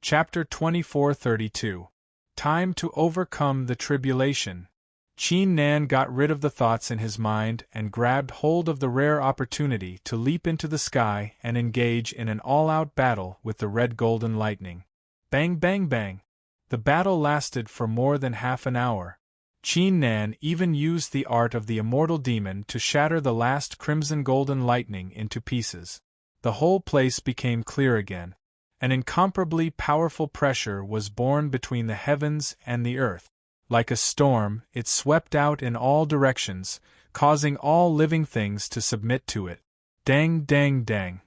Chapter 2432. Time to Overcome the Tribulation. Qin Nan got rid of the thoughts in his mind and grabbed hold of the rare opportunity to leap into the sky and engage in an all-out battle with the red golden lightning. Bang bang bang! The battle lasted for more than half an hour. Qin Nan even used the art of the immortal demon to shatter the last crimson golden lightning into pieces. The whole place became clear again. An incomparably powerful pressure was born between the heavens and the earth. Like a storm, it swept out in all directions, causing all living things to submit to it. Dang dang dang!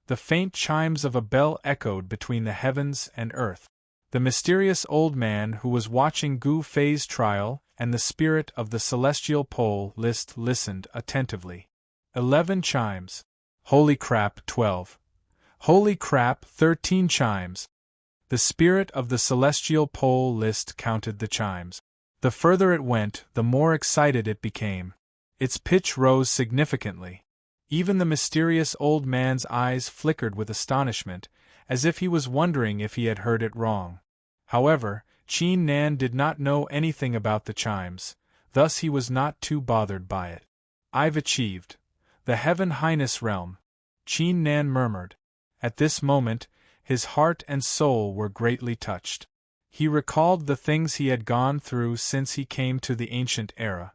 The faint chimes of a bell echoed between the heavens and earth. The mysterious old man who was watching Gu Fei's trial and the spirit of the celestial pole listened attentively. 11 chimes. Holy crap, 12. Holy crap, 13 chimes. The spirit of the celestial pole counted the chimes. The further it went, the more excited it became. Its pitch rose significantly. Even the mysterious old man's eyes flickered with astonishment, as if he was wondering if he had heard it wrong. However, Qin Nan did not know anything about the chimes, thus he was not too bothered by it. "I've achieved the Heaven Highness realm," Qin Nan murmured. At this moment, his heart and soul were greatly touched. He recalled the things he had gone through since he came to the ancient era.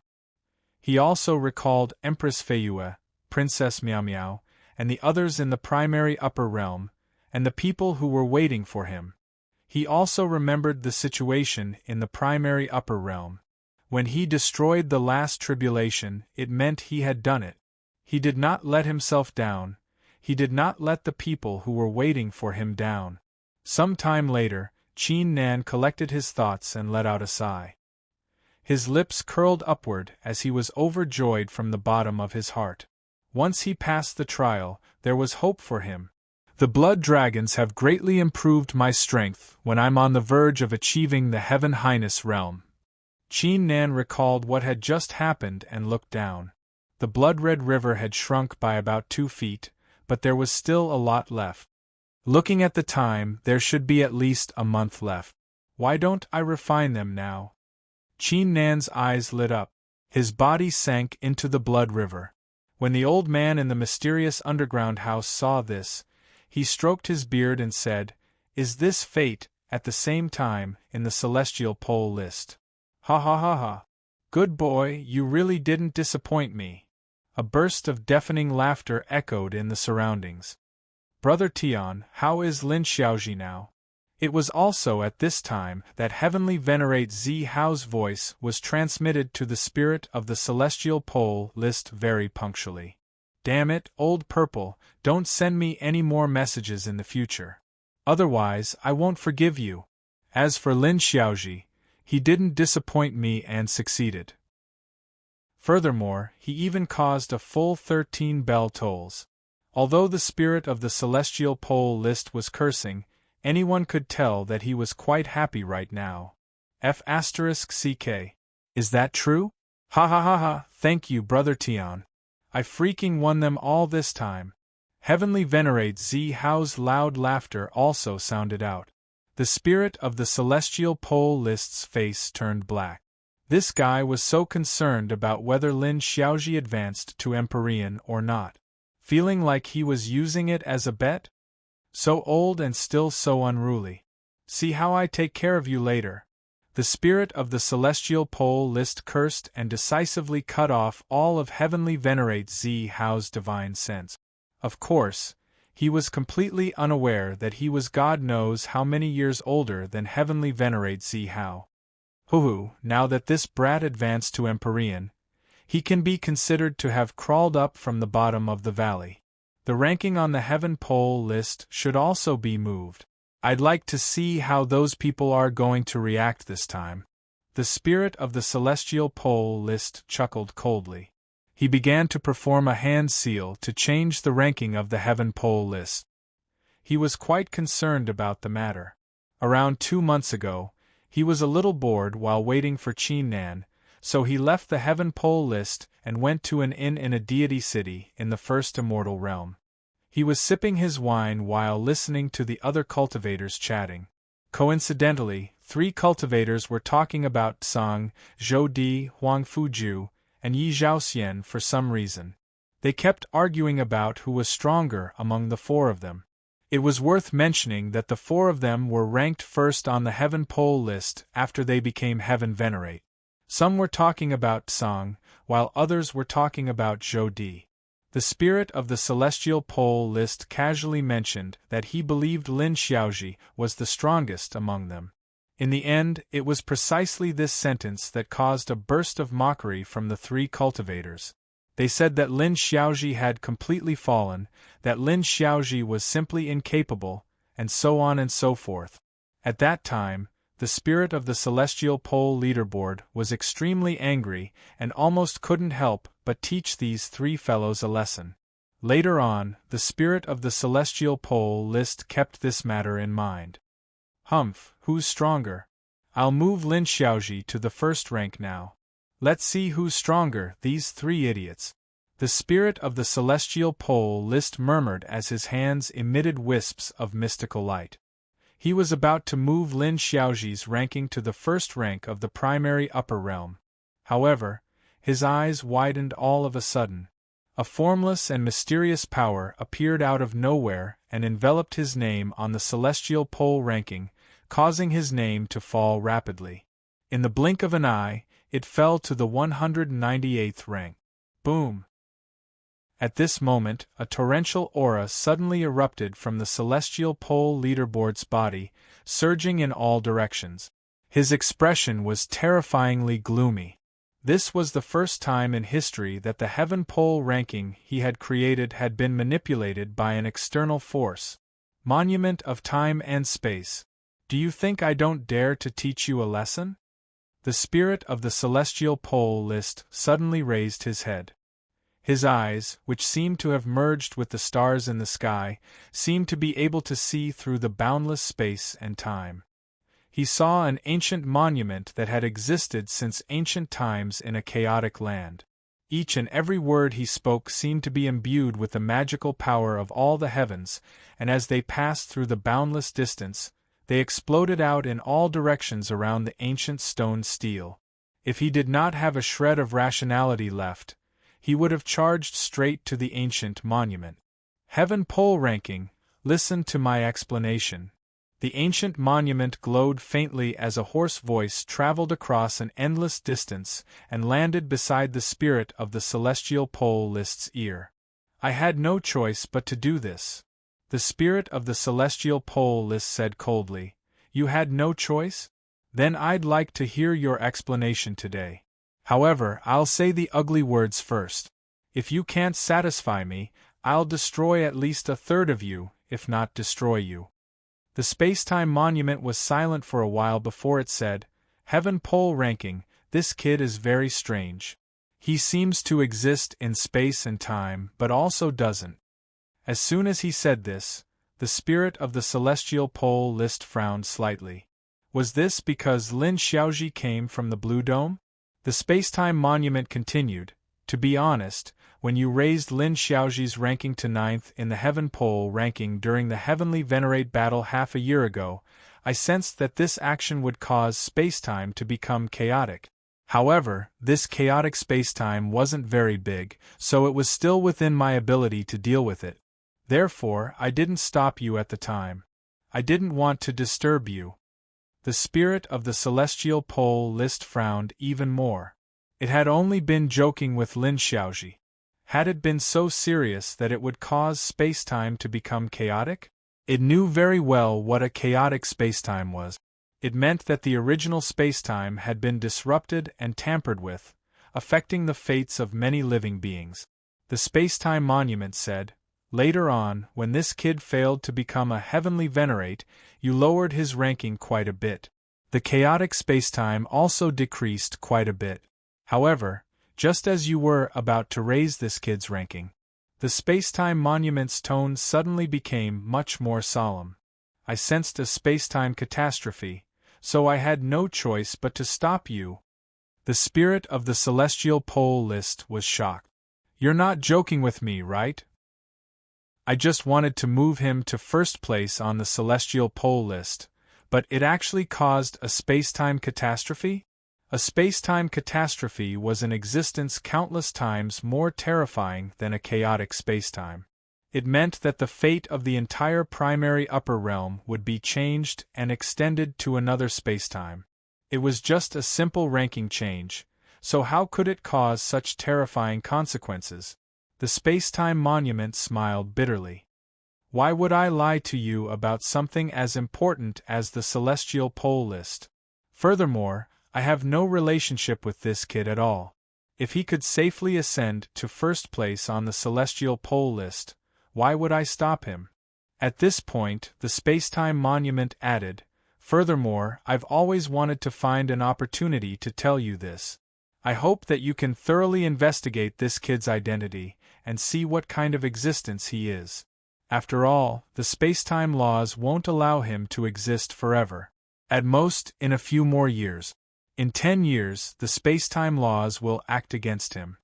He also recalled Empress Feiyue, Princess Miao Miao, and the others in the primary upper realm, and the people who were waiting for him. He also remembered the situation in the primary upper realm. When he destroyed the last tribulation, it meant he had done it. He did not let himself down. He did not let the people who were waiting for him down. Some time later, Qin Nan collected his thoughts and let out a sigh. His lips curled upward as he was overjoyed from the bottom of his heart. Once he passed the trial, there was hope for him. "The blood dragons have greatly improved my strength when I'm on the verge of achieving the Heaven Highness realm." Qin Nan recalled what had just happened and looked down. The blood-red river had shrunk by about 2 feet, but there was still a lot left. Looking at the time, there should be at least a month left. Why don't I refine them now? Qin Nan's eyes lit up. His body sank into the blood river. When the old man in the mysterious underground house saw this, he stroked his beard and said, "Is this fate, at the same time, in the celestial pole list?" "Ha ha ha ha! Good boy, you really didn't disappoint me." A burst of deafening laughter echoed in the surroundings. "Brother Tian, how is Lin Xiaoji now?" It was also at this time that Heavenly Venerate Zi Hao's voice was transmitted to the spirit of the celestial pole very punctually. "Damn it, Old Purple, don't send me any more messages in the future. Otherwise, I won't forgive you. As for Lin Xiaoji, he didn't disappoint me and succeeded. Furthermore, he even caused a full 13 bell tolls." Although the spirit of the celestial pole was cursing, anyone could tell that he was quite happy right now. F***CK. Is that true? Ha ha ha ha, thank you, Brother Tian. I freaking won them all this time. Heavenly Venerate Zi Hao's loud laughter also sounded out. The spirit of the celestial pole's face turned black. This guy was so concerned about whether Lin Xiaoji advanced to Empyrean or not. Feeling like he was using it as a bet? So old and still so unruly. See how I take care of you later. The spirit of the celestial pole cursed and decisively cut off all of Heavenly Venerate Zi Hao's divine sense. Of course, he was completely unaware that he was God knows how many years older than Heavenly Venerate Zi Hao. Now that this brat advanced to Empyrean, he can be considered to have crawled up from the bottom of the valley. The ranking on the Heaven Pole list should also be moved. I'd like to see how those people are going to react this time. The spirit of the celestial pole chuckled coldly. He began to perform a hand seal to change the ranking of the Heaven Pole list. He was quite concerned about the matter. Around 2 months ago, he was a little bored while waiting for Qin Nan, so he left the Heaven Pole list and went to an inn in a deity city in the first immortal realm. He was sipping his wine while listening to the other cultivators chatting. Coincidentally, 3 cultivators were talking about Tsang, Zhou Di, Huang Fuju, and Yi Zhaoxian for some reason. They kept arguing about who was stronger among the 4 of them. It was worth mentioning that the 4 of them were ranked first on the Heaven Pole list after they became Heaven Venerate. Some were talking about Tsang, while others were talking about Zhou Di. The spirit of the Celestial Pole list casually mentioned that he believed Lin Xiaoji was the strongest among them. In the end, it was precisely this sentence that caused a burst of mockery from the 3 cultivators. They said that Lin Xiaoji had completely fallen, that Lin Xiaoji was simply incapable, and so on and so forth. At that time, the spirit of the Celestial Pole leaderboard was extremely angry and almost couldn't help but teach these 3 fellows a lesson. Later on, the spirit of the Celestial Pole list kept this matter in mind. Humph, who's stronger? I'll move Lin Xiaoji to the first rank now. Let's see who's stronger, these 3 idiots. The spirit of the Celestial Pole list murmured as his hands emitted wisps of mystical light. He was about to move Lin Xiaoji's ranking to the first rank of the primary upper realm. However, his eyes widened all of a sudden. A formless and mysterious power appeared out of nowhere and enveloped his name on the Celestial Pole ranking, causing his name to fall rapidly. In the blink of an eye, it fell to the 198th rank. Boom! At this moment, a torrential aura suddenly erupted from the Celestial Pole leaderboard's body, surging in all directions. His expression was terrifyingly gloomy. This was the first time in history that the Heaven Pole ranking he had created had been manipulated by an external force. Monument of time and space. Do you think I don't dare to teach you a lesson? The spirit of the Celestial Pole list suddenly raised his head. His eyes, which seemed to have merged with the stars in the sky, seemed to be able to see through the boundless space and time. He saw an ancient monument that had existed since ancient times in a chaotic land. Each and every word he spoke seemed to be imbued with the magical power of all the heavens, and as they passed through the boundless distance, they exploded out in all directions around the ancient stone stele. If he did not have a shred of rationality left, he would have charged straight to the ancient monument. Heaven Pole ranking, listen to my explanation. The ancient monument glowed faintly as a hoarse voice traveled across an endless distance and landed beside the spirit of the Celestial Pole list's ear. I had no choice but to do this. The spirit of the Celestial Pole list said coldly. You had no choice? Then I'd like to hear your explanation today. However, I'll say the ugly words first. If you can't satisfy me, I'll destroy at least a third of you, if not destroy you. The space-time monument was silent for a while before it said, Heaven Pole ranking, this kid is very strange. He seems to exist in space and time but also doesn't. As soon as he said this, the spirit of the Celestial Pole list frowned slightly. Was this because Lin Xiaoji came from the Blue Dome? The space-time monument continued. To be honest, when you raised Lin Xiaoji's ranking to 9th in the Heaven Pole ranking during the Heavenly Venerate battle half a year ago, I sensed that this action would cause space-time to become chaotic. However, this chaotic space-time wasn't very big, so it was still within my ability to deal with it. Therefore, I didn't stop you at the time. I didn't want to disturb you. The spirit of the Celestial Pole list frowned even more. It had only been joking with Lin Xiaoji. Had it been so serious that it would cause space-time to become chaotic? It knew very well what a chaotic space-time was. It meant that the original space-time had been disrupted and tampered with, affecting the fates of many living beings. The space-time monument said, later on, when this kid failed to become a Heavenly Venerate, you lowered his ranking quite a bit. The chaotic space-time also decreased quite a bit. However, just as you were about to raise this kid's ranking, the space-time monument's tone suddenly became much more solemn. I sensed a space-time catastrophe, so I had no choice but to stop you. The spirit of the Celestial Pole list was shocked. You're not joking with me, right? I just wanted to move him to first place on the celestial pole list, but it actually caused a space-time catastrophe? A space-time catastrophe was an existence countless times more terrifying than a chaotic spacetime. It meant that the fate of the entire primary upper realm would be changed and extended to another spacetime. It was just a simple ranking change, so how could it cause such terrifying consequences? The spacetime monument smiled bitterly. Why would I lie to you about something as important as the celestial pole list? Furthermore, I have no relationship with this kid at all. If he could safely ascend to first place on the celestial pole list, why would I stop him? At this point, the spacetime monument added, furthermore, I've always wanted to find an opportunity to tell you this. I hope that you can thoroughly investigate this kid's identity and see what kind of existence he is. After all, the spacetime laws won't allow him to exist forever. At most, in a few more years. In 10 years, the spacetime laws will act against him.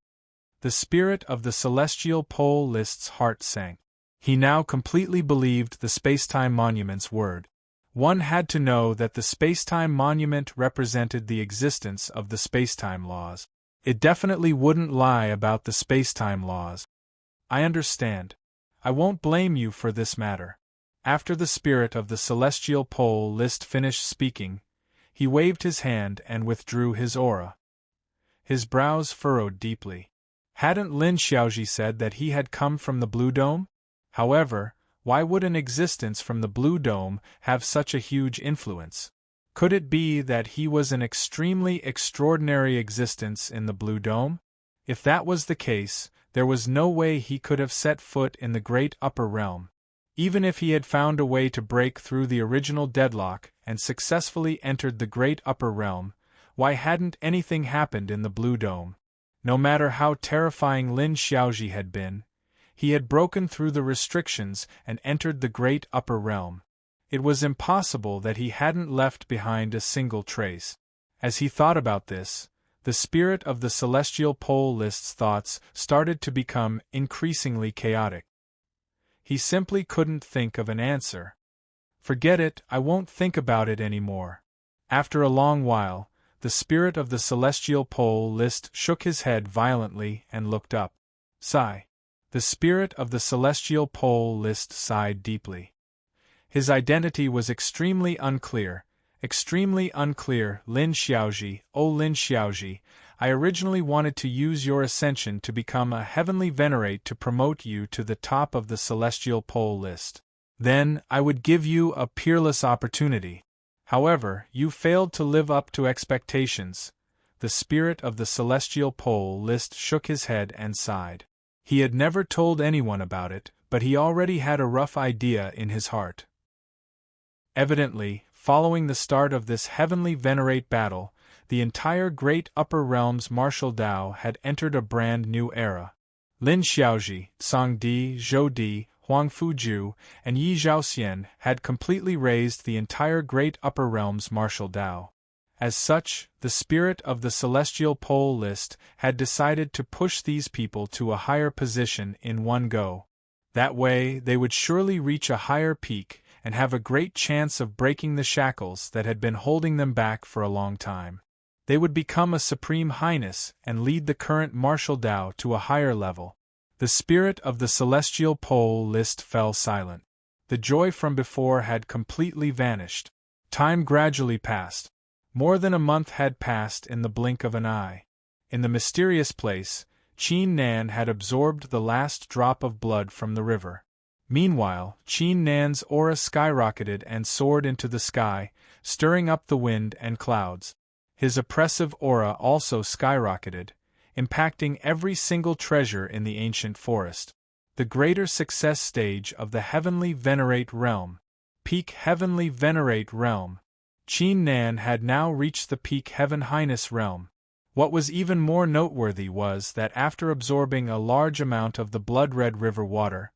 The spirit of the celestial pole list's heart sank. He now completely believed the spacetime monument's word. One had to know that the spacetime monument represented the existence of the spacetime laws. It definitely wouldn't lie about the spacetime laws. I understand. I won't blame you for this matter. After the spirit of the celestial pole list finished speaking, he waved his hand and withdrew his aura. His brows furrowed deeply. Hadn't Lin Xiaoji said that he had come from the Blue Dome? However, why would an existence from the Blue Dome have such a huge influence? Could it be that he was an extremely extraordinary existence in the Blue Dome? If that was the case, there was no way he could have set foot in the great upper realm. Even if he had found a way to break through the original deadlock and successfully entered the great upper realm, why hadn't anything happened in the Blue Dome? No matter how terrifying Lin Xiaoji had been, he had broken through the restrictions and entered the great upper realm. It was impossible that he hadn't left behind a single trace. As he thought about this, the spirit of the celestial pole list's thoughts started to become increasingly chaotic. He simply couldn't think of an answer. Forget it, I won't think about it anymore. After a long while, the spirit of the celestial pole list shook his head violently and looked up. Sigh. The spirit of the celestial pole list sighed deeply. His identity was extremely unclear. Lin Xiaoji, oh Lin Xiaoji, I originally wanted to use your ascension to become a heavenly venerate to promote you to the top of the celestial pole list. Then, I would give you a peerless opportunity. However, you failed to live up to expectations. The spirit of the celestial pole list shook his head and sighed. He had never told anyone about it, but he already had a rough idea in his heart. Evidently, following the start of this heavenly venerate battle, the entire great upper realm's martial Tao had entered a brand new era. Lin Xiaoji, Song Di, Zhou Di, Huang Fuju, and Yi Zhaoxian had completely raised the entire great upper realm's martial Tao. As such, the spirit of the celestial pole list had decided to push these people to a higher position in one go. That way, they would surely reach a higher peak and have a great chance of breaking the shackles that had been holding them back for a long time. They would become a supreme highness and lead the current martial Tao to a higher level. The spirit of the celestial pole list fell silent. The joy from before had completely vanished. Time gradually passed. More than a month had passed in the blink of an eye. In the mysterious place, Qin Nan had absorbed the last drop of blood from the river. Meanwhile, Qin Nan's aura skyrocketed and soared into the sky, stirring up the wind and clouds. His oppressive aura also skyrocketed, impacting every single treasure in the ancient forest. The greater success stage of the Heavenly Venerate Realm. Peak Heavenly Venerate Realm. Qin Nan had now reached the peak Heaven Highness Realm. What was even more noteworthy was that after absorbing a large amount of the blood-red river water,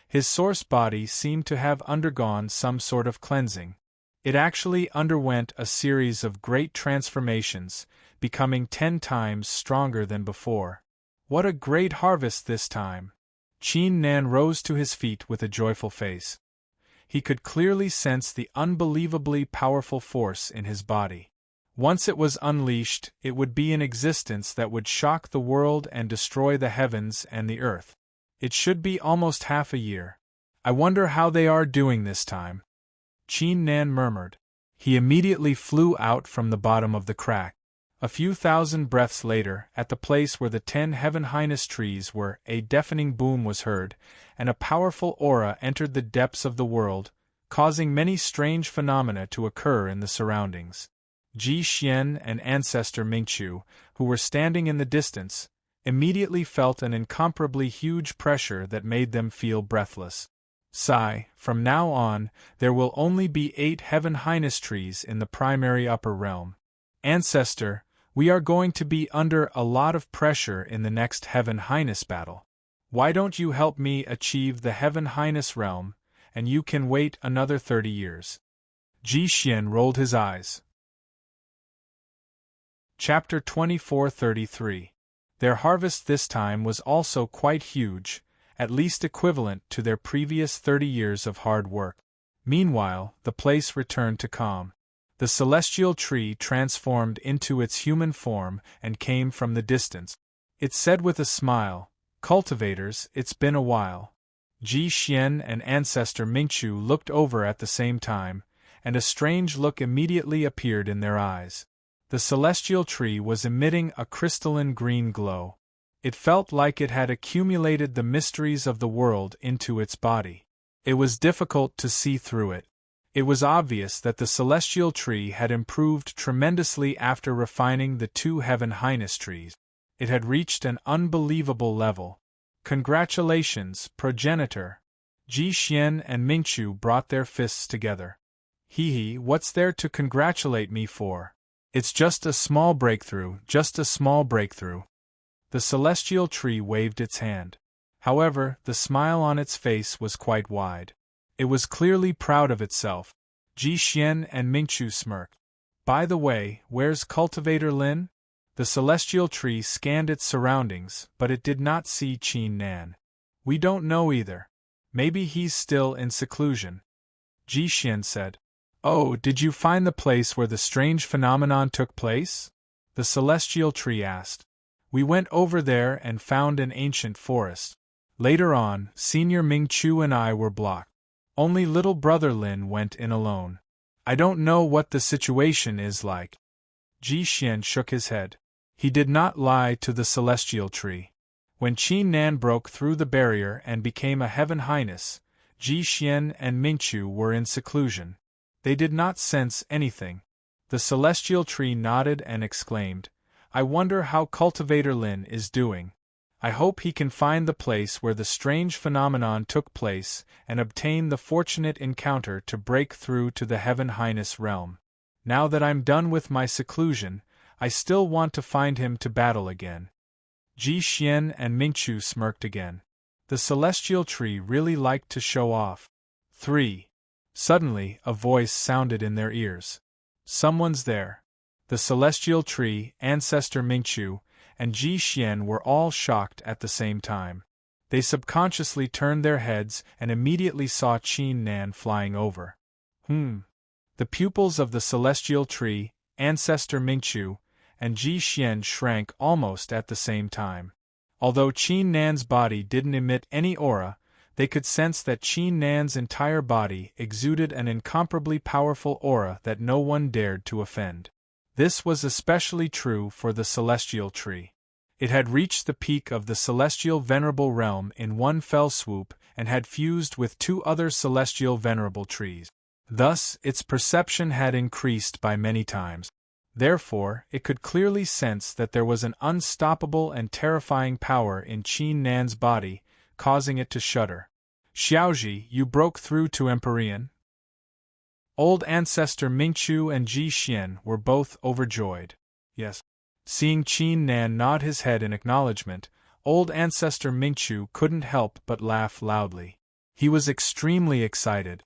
his source body seemed to have undergone some sort of cleansing. It actually underwent a series of great transformations, becoming 10 times stronger than before. What a great harvest this time! Qin Nan rose to his feet with a joyful face. He could clearly sense the unbelievably powerful force in his body. Once it was unleashed, it would be an existence that would shock the world and destroy the heavens and the earth. It should be almost half a year. I wonder how they are doing this time. Qin Nan murmured. He immediately flew out from the bottom of the crack. A few thousand breaths later, at the place where the 10 Heaven Highness trees were, a deafening boom was heard, and a powerful aura entered the depths of the world, causing many strange phenomena to occur in the surroundings. Ji Xian and ancestor Mingqiu, who were standing in the distance, immediately felt an incomparably huge pressure that made them feel breathless. Sigh, from now on, there will only be 8 Heaven Highness trees in the primary upper realm. Ancestor, we are going to be under a lot of pressure in the next Heaven Highness battle. Why don't you help me achieve the Heaven Highness realm, and you can wait another 30 years. Ji Xian rolled his eyes. Chapter 2433. Their harvest this time was also quite huge, at least equivalent to their previous 30 years of hard work. Meanwhile, the place returned to calm. The celestial tree transformed into its human form and came from the distance. It said with a smile, "Cultivators, it's been a while." Ji Xian and ancestor Mingqiu looked over at the same time, and a strange look immediately appeared in their eyes. The celestial tree was emitting a crystalline green glow. It felt like it had accumulated the mysteries of the world into its body. It was difficult to see through it. It was obvious that the celestial tree had improved tremendously after refining the 2 Heaven Highness trees. It had reached an unbelievable level. Congratulations, progenitor. Ji Xian and Mingqiu brought their fists together. Hee, what's there to congratulate me for? It's just a small breakthrough, just a small breakthrough. The celestial tree waved its hand. However, the smile on its face was quite wide. It was clearly proud of itself. Ji Xian and Mingqiu smirked. By the way, where's Cultivator Lin? The celestial tree scanned its surroundings, but it did not see Qin Nan. We don't know either. Maybe he's still in seclusion. Ji Xian said. Oh, did you find the place where the strange phenomenon took place? The celestial tree asked. We went over there and found an ancient forest. Later on, Senior Mingqiu and I were blocked. Only little brother Lin went in alone. I don't know what the situation is like. Ji Xian shook his head. He did not lie to the celestial tree. When Qin Nan broke through the barrier and became a Heaven Highness, Ji Xian and Mingqiu were in seclusion. They did not sense anything. The celestial tree nodded and exclaimed, I wonder how Cultivator Lin is doing. I hope he can find the place where the strange phenomenon took place and obtain the fortunate encounter to break through to the Heaven Highness realm. Now that I'm done with my seclusion, I still want to find him to battle again. Ji Xian and Mingqiu smirked again. The celestial tree really liked to show off. 3. Suddenly, a voice sounded in their ears. Someone's there. The celestial tree, ancestor Mingqiu, and Ji Xian were all shocked at the same time. They subconsciously turned their heads and immediately saw Qin Nan flying over. The pupils of the celestial tree, ancestor Mingqiu, and Ji Xian shrank almost at the same time. Although Qin Nan's body didn't emit any aura, they could sense that Qin Nan's entire body exuded an incomparably powerful aura that no one dared to offend. This was especially true for the celestial tree. It had reached the peak of the celestial venerable realm in one fell swoop and had fused with 2 other celestial venerable trees. Thus, its perception had increased by many times. Therefore, it could clearly sense that there was an unstoppable and terrifying power in Qin Nan's body, causing it to shudder. Xiaoji, you broke through to Empyrean? Old ancestor Mingqiu and Ji Xian were both overjoyed. Yes. Seeing Qin Nan nod his head in acknowledgement, old ancestor Mingqiu couldn't help but laugh loudly. He was extremely excited.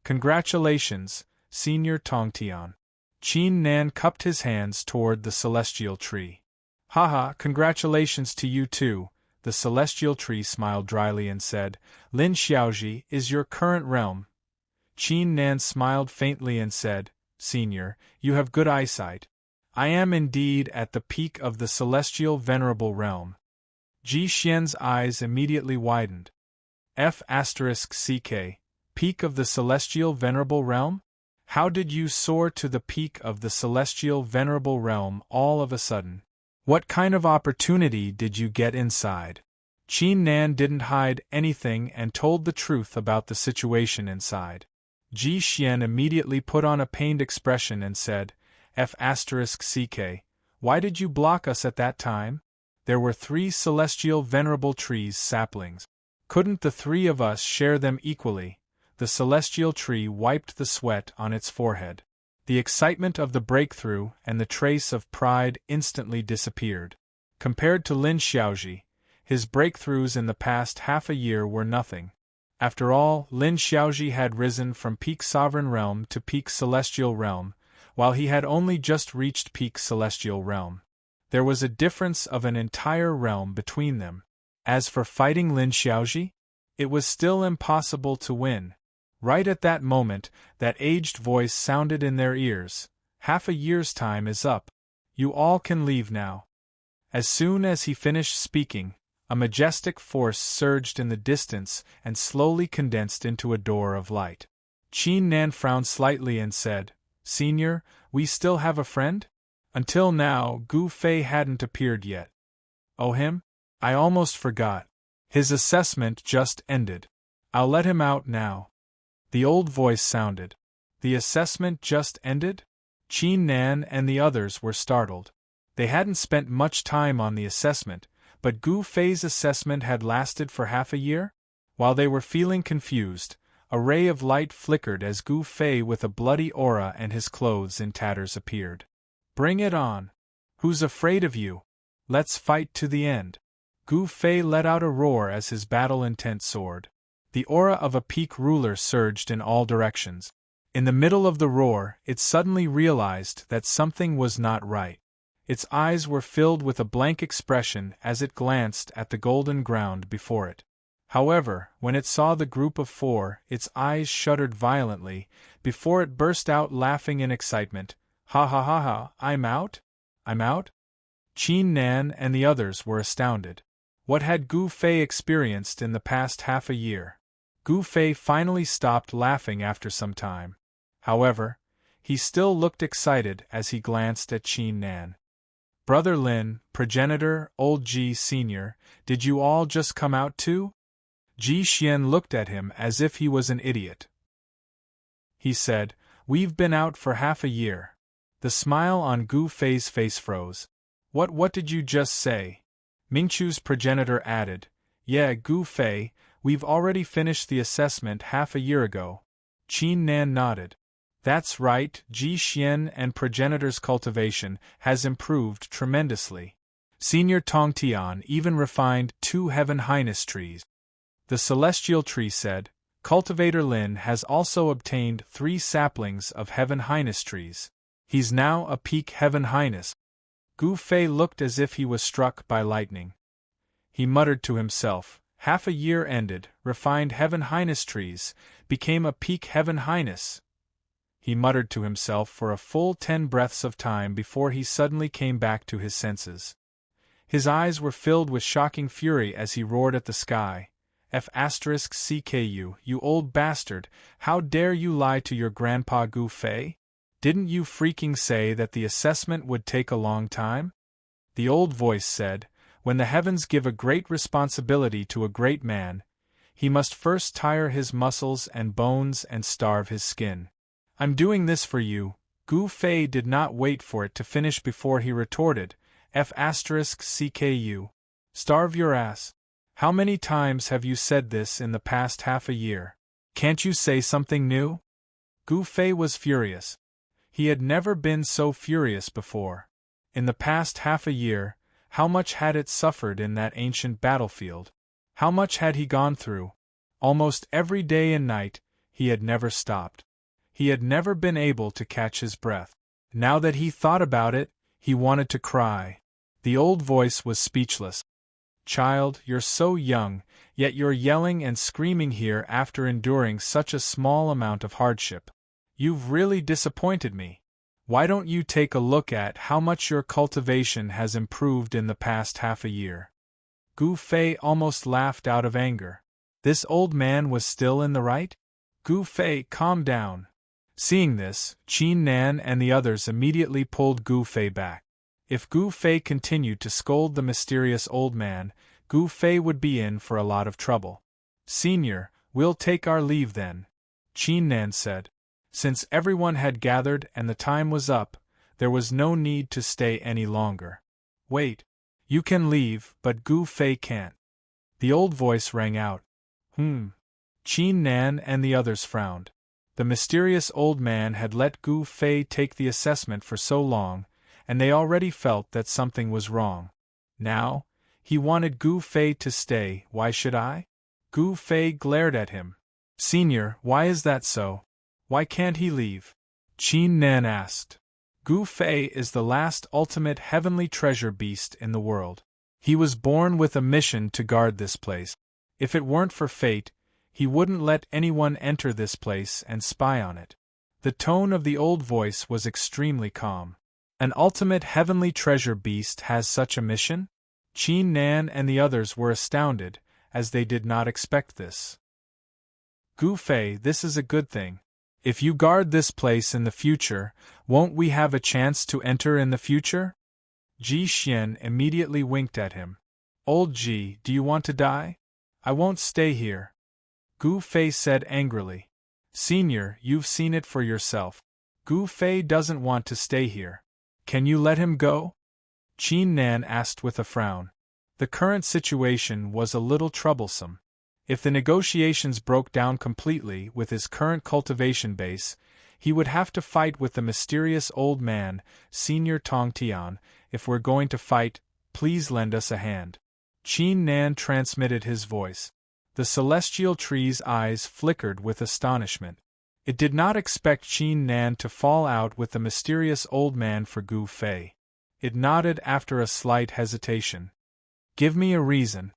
Congratulations, Senior Tongtian. Qin Nan cupped his hands toward the celestial tree. Haha, congratulations to you too, The celestial tree smiled dryly and said, Lin Xiaoji is your current realm. Qin Nan smiled faintly and said, Senior, you have good eyesight. I am indeed at the peak of the celestial venerable realm. Ji Xian's eyes immediately widened. F***ck, peak of the celestial venerable realm? How did you soar to the peak of the celestial venerable realm all of a sudden? What kind of opportunity did you get inside? Qin Nan didn't hide anything and told the truth about the situation inside. Ji Xian immediately put on a pained expression and said, F***ck, why did you block us at that time? There were 3 celestial venerable trees saplings. Couldn't the 3 of us share them equally? The celestial tree wiped the sweat on its forehead. The excitement of the breakthrough and the trace of pride instantly disappeared. Compared to Lin Xiaoji, his breakthroughs in the past half a year were nothing. After all, Lin Xiaoji had risen from peak sovereign realm to peak celestial realm, while he had only just reached peak celestial realm. There was a difference of an entire realm between them. As for fighting Lin Xiaoji, it was still impossible to win. Right at that moment, that aged voice sounded in their ears. Half a year's time is up. You all can leave now. As soon as he finished speaking, a majestic force surged in the distance and slowly condensed into a door of light. Qin Nan frowned slightly and said, Senior, we still have a friend? Until now, Gu Fei hadn't appeared yet. Oh, him? I almost forgot. His assessment just ended. I'll let him out now. The old voice sounded. The assessment just ended? Qin Nan and the others were startled. They hadn't spent much time on the assessment, but Gu Fei's assessment had lasted for half a year? While they were feeling confused, a ray of light flickered as Gu Fei with a bloody aura and his clothes in tatters appeared. Bring it on. Who's afraid of you? Let's fight to the end. Gu Fei let out a roar as his battle intent soared. The aura of a peak ruler surged in all directions. In the middle of the roar, it suddenly realized that something was not right. Its eyes were filled with a blank expression as it glanced at the golden ground before it. However, when it saw the group of 4, its eyes shuddered violently, before it burst out laughing in excitement. Ha ha ha ha, I'm out? I'm out? Qin Nan and the others were astounded. What had Gu Fei experienced in the past half a year? Gu Fei finally stopped laughing after some time. However, he still looked excited as he glanced at Qin Nan. Brother Lin, progenitor, old Ji Senior, did you all just come out too? Ji Xian looked at him as if he was an idiot. He said, We've been out for half a year. The smile on Gu Fei's face froze. What did you just say? Mingchu's progenitor added, Yeah, Gu Fei, we've already finished the assessment half a year ago. Qin Nan nodded. That's right, Ji Xian and progenitor's cultivation has improved tremendously. Senior Tongtian even refined 2 Heaven Highness trees. The celestial tree said, Cultivator Lin has also obtained 3 saplings of Heaven Highness trees. He's now a peak Heaven Highness. Gu Fei looked as if he was struck by lightning. He muttered to himself, half a year ended, refined Heaven Highness trees, became a peak Heaven Highness. He muttered to himself for a full 10 breaths of time before he suddenly came back to his senses. His eyes were filled with shocking fury as he roared at the sky. F***CKU, you old bastard, how dare you lie to your grandpa Gu Fei? Didn't you freaking say that the assessment would take a long time? The old voice said, When the heavens give a great responsibility to a great man, he must first tire his muscles and bones and starve his skin. I'm doing this for you. Gu Fei did not wait for it to finish before he retorted, F***CKU. Starve your ass. How many times have you said this in the past half a year? Can't you say something new? Gu Fei was furious. He had never been so furious before. In the past half a year, how much had it suffered in that ancient battlefield? How much had he gone through? Almost every day and night, he had never stopped. He had never been able to catch his breath. Now that he thought about it, he wanted to cry. The old voice was speechless. Child, you're so young, yet you're yelling and screaming here after enduring such a small amount of hardship. You've really disappointed me. Why don't you take a look at how much your cultivation has improved in the past half a year? Gu Fei almost laughed out of anger. This old man was still in the right? Gu Fei, calm down. Seeing this, Qin Nan and the others immediately pulled Gu Fei back. If Gu Fei continued to scold the mysterious old man, Gu Fei would be in for a lot of trouble. Senior, we'll take our leave then, Qin Nan said. Since everyone had gathered and the time was up, there was no need to stay any longer. Wait. You can leave, but Gu Fei can't. The old voice rang out. Qin Nan and the others frowned. The mysterious old man had let Gu Fei take the assessment for so long, and they already felt that something was wrong. Now, he wanted Gu Fei to stay. Why should I? Gu Fei glared at him. Senior, why is that so? Why can't he leave? Qin Nan asked. Gu Fei is the last ultimate heavenly treasure beast in the world. He was born with a mission to guard this place. If it weren't for fate, he wouldn't let anyone enter this place and spy on it. The tone of the old voice was extremely calm. An ultimate heavenly treasure beast has such a mission? Qin Nan and the others were astounded, as they did not expect this. Gu Fei, this is a good thing. If you guard this place in the future, won't we have a chance to enter in the future? Ji Xian immediately winked at him. Old Ji, do you want to die? I won't stay here. Gu Fei said angrily. Senior, you've seen it for yourself. Gu Fei doesn't want to stay here. Can you let him go? Qin Nan asked with a frown. The current situation was a little troublesome. If the negotiations broke down completely with his current cultivation base, he would have to fight with the mysterious old man, Senior Tong Tian. If we're going to fight, please lend us a hand. Qin Nan transmitted his voice. The celestial tree's eyes flickered with astonishment. It did not expect Qin Nan to fall out with the mysterious old man for Gu Fei. It nodded after a slight hesitation. Give me a reason.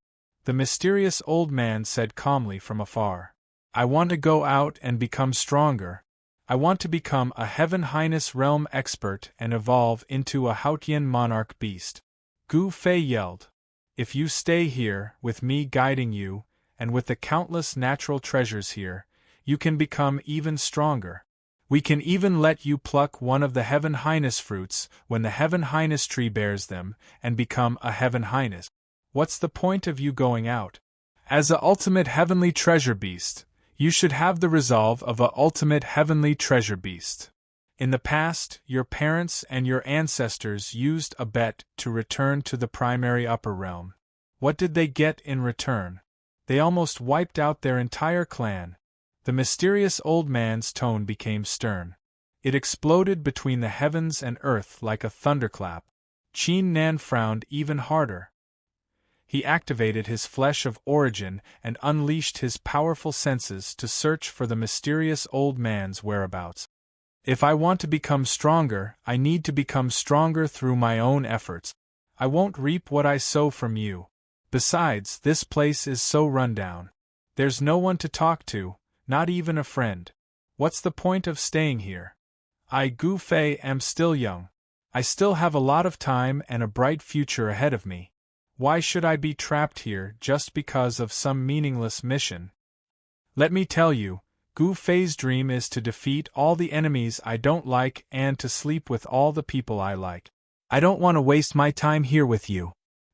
The mysterious old man said calmly from afar. I want to go out and become stronger. I want to become a Heaven Highness realm expert and evolve into a Haotian monarch beast. Gu Fei yelled. If you stay here, with me guiding you, and with the countless natural treasures here, you can become even stronger. We can even let you pluck one of the Heaven Highness fruits when the Heaven Highness tree bears them, and become a Heaven Highness. What's the point of you going out? As a ultimate heavenly treasure beast, you should have the resolve of a ultimate heavenly treasure beast. In the past, your parents and your ancestors used a bet to return to the primary upper realm. What did they get in return? They almost wiped out their entire clan. The mysterious old man's tone became stern. It exploded between the heavens and earth like a thunderclap. Qin Nan frowned even harder. He activated his flesh of origin and unleashed his powerful senses to search for the mysterious old man's whereabouts. If I want to become stronger, I need to become stronger through my own efforts. I won't reap what I sow from you. Besides, this place is so run down. There's no one to talk to, not even a friend. What's the point of staying here? I, Gu Fei, am still young. I still have a lot of time and a bright future ahead of me. Why should I be trapped here just because of some meaningless mission? Let me tell you, Gu Fei's dream is to defeat all the enemies I don't like and to sleep with all the people I like. I don't want to waste my time here with you.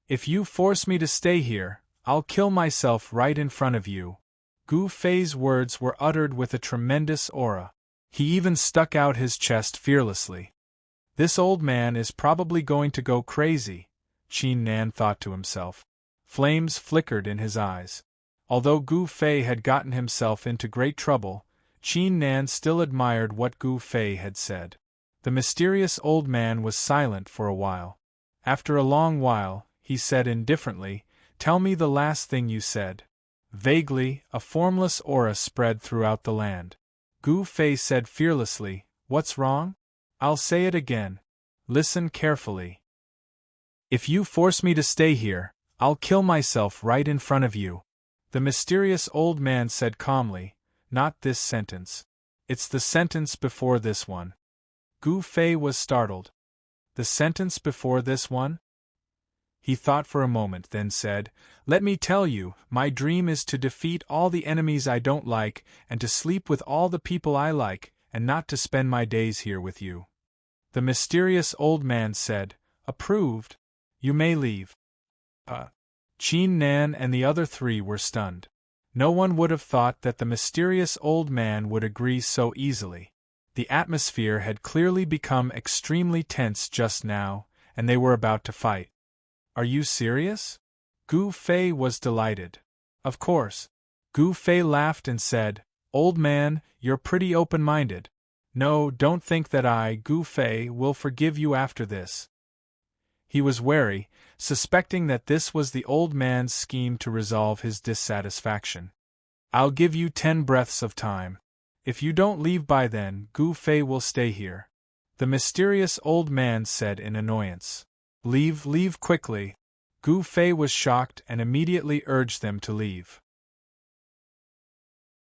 If you force me to stay here, I'll kill myself right in front of you. Gu Fei's words were uttered with a tremendous aura. He even stuck out his chest fearlessly. This old man is probably going to go crazy, Qin Nan thought to himself. Flames flickered in his eyes. Although Gu Fei had gotten himself into great trouble, Qin Nan still admired what Gu Fei had said. The mysterious old man was silent for a while. After a long while, he said indifferently, "Tell me the last thing you said." Vaguely, a formless aura spread throughout the land. Gu Fei said fearlessly, "What's wrong? I'll say it again. Listen carefully. If you force me to stay here, I'll kill myself right in front of you. The mysterious old man said calmly, not this sentence. It's the sentence before this one. Gu Fei was startled. The sentence before this one? He thought for a moment, then said, Let me tell you, my dream is to defeat all the enemies I don't like, and to sleep with all the people I like, and not to spend my days here with you. The mysterious old man said, Approved. You may leave. Qin Nan and the other three were stunned. No one would have thought that the mysterious old man would agree so easily. The atmosphere had clearly become extremely tense just now, and they were about to fight. Are you serious? Gu Fei was delighted. Of course. Gu Fei laughed and said, Old man, you're pretty open-minded. No, don't think that I, Gu Fei, will forgive you after this. He was wary, suspecting that this was the old man's scheme to resolve his dissatisfaction. I'll give you 10 breaths of time. If you don't leave by then, Gu Fei will stay here. The mysterious old man said in annoyance. Leave quickly. Gu Fei was shocked and immediately urged them to leave.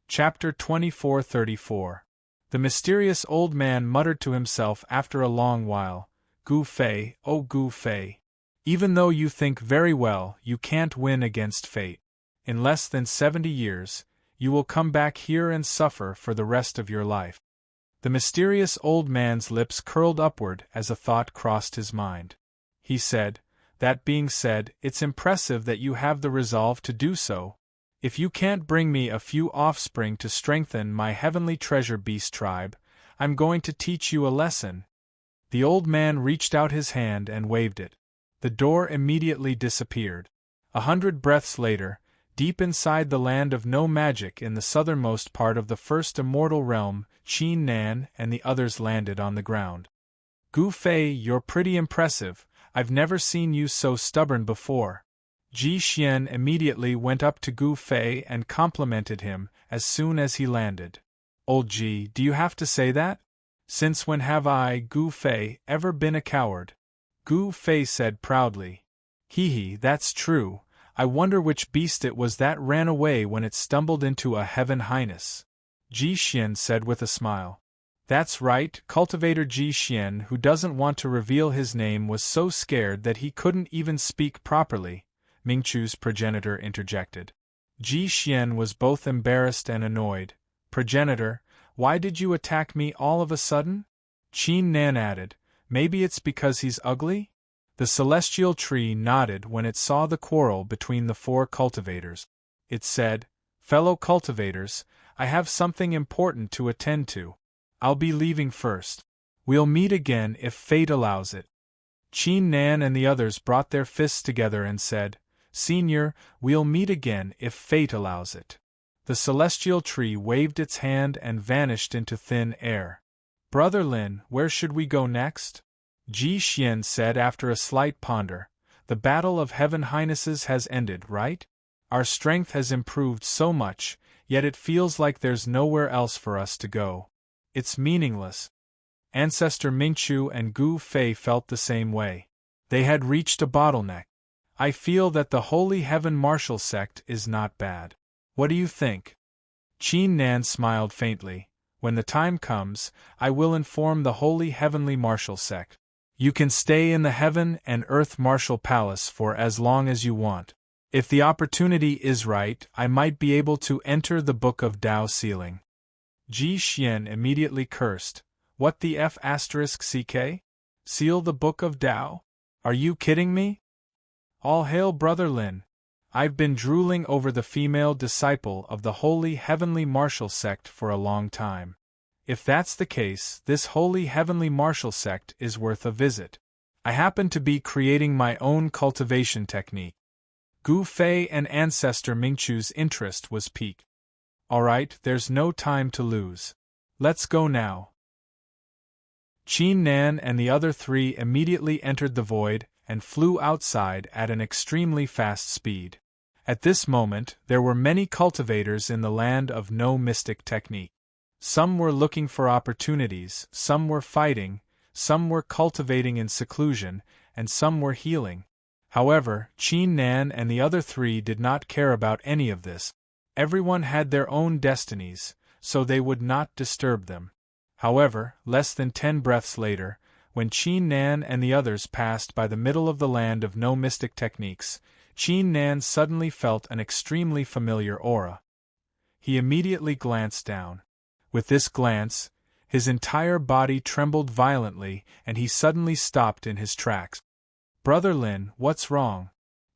Chapter 2434. The mysterious old man muttered to himself after a long while, Gu Fei, oh Gu Fei. Even though you think very well, you can't win against fate. In less than 70 years, you will come back here and suffer for the rest of your life. The mysterious old man's lips curled upward as a thought crossed his mind. He said, That being said, it's impressive that you have the resolve to do so. If you can't bring me a few offspring to strengthen my heavenly treasure beast tribe, I'm going to teach you a lesson. The old man reached out his hand and waved it. The door immediately disappeared. 100 breaths later, deep inside the land of no magic in the southernmost part of the first immortal realm, Qin Nan and the others landed on the ground. Gu Fei, you're pretty impressive. I've never seen you so stubborn before. Ji Xian immediately went up to Gu Fei and complimented him as soon as he landed. Old Ji, do you have to say that? Since when have I, Gu Fei, ever been a coward? Gu Fei said proudly. Hee, that's true. I wonder which beast it was that ran away when it stumbled into a heaven highness. Ji Xian said with a smile. That's right, cultivator Ji Xian, who doesn't want to reveal his name, was so scared that he couldn't even speak properly, Mingchu's progenitor interjected. Ji Xian was both embarrassed and annoyed. Progenitor, why did you attack me all of a sudden? Qin Nan added, Maybe it's because he's ugly? The celestial tree nodded when it saw the quarrel between the 4 cultivators. It said, Fellow cultivators, I have something important to attend to. I'll be leaving first. We'll meet again if fate allows it. Qin Nan and the others brought their fists together and said, Senior, we'll meet again if fate allows it. The celestial tree waved its hand and vanished into thin air. Brother Lin, where should we go next? Ji Xian said after a slight ponder. The battle of heaven highnesses has ended, right? Our strength has improved so much, yet it feels like there's nowhere else for us to go. It's meaningless. Ancestor Mingchu and Gu Fei felt the same way. They had reached a bottleneck. I feel that the Holy Heaven Martial Sect is not bad. What do you think? Qin Nan smiled faintly. When the time comes, I will inform the Holy Heavenly Martial Sect. You can stay in the Heaven and Earth Martial Palace for as long as you want. If the opportunity is right, I might be able to enter the Book of Tao sealing. Ji Xian immediately cursed. What the F***ck? Seal the Book of Tao? Are you kidding me? All hail Brother Lin. I've been drooling over the female disciple of the Holy Heavenly Martial Sect for a long time. If that's the case, this Holy Heavenly Martial Sect is worth a visit. I happen to be creating my own cultivation technique. Gu Fei and Ancestor Mingchu's interest was piqued. Alright, there's no time to lose. Let's go now. Qin Nan and the other 3 immediately entered the void and flew outside at an extremely fast speed. At this moment, there were many cultivators in the land of no mystic technique. Some were looking for opportunities, some were fighting, some were cultivating in seclusion, and some were healing. However, Qin Nan and the other three did not care about any of this. Everyone had their own destinies, so they would not disturb them. However, less than 10 breaths later, when Qin Nan and the others passed by the middle of the land of no mystic techniques, Qin Nan suddenly felt an extremely familiar aura. He immediately glanced down. With this glance, his entire body trembled violently and he suddenly stopped in his tracks. "Brother Lin, what's wrong?"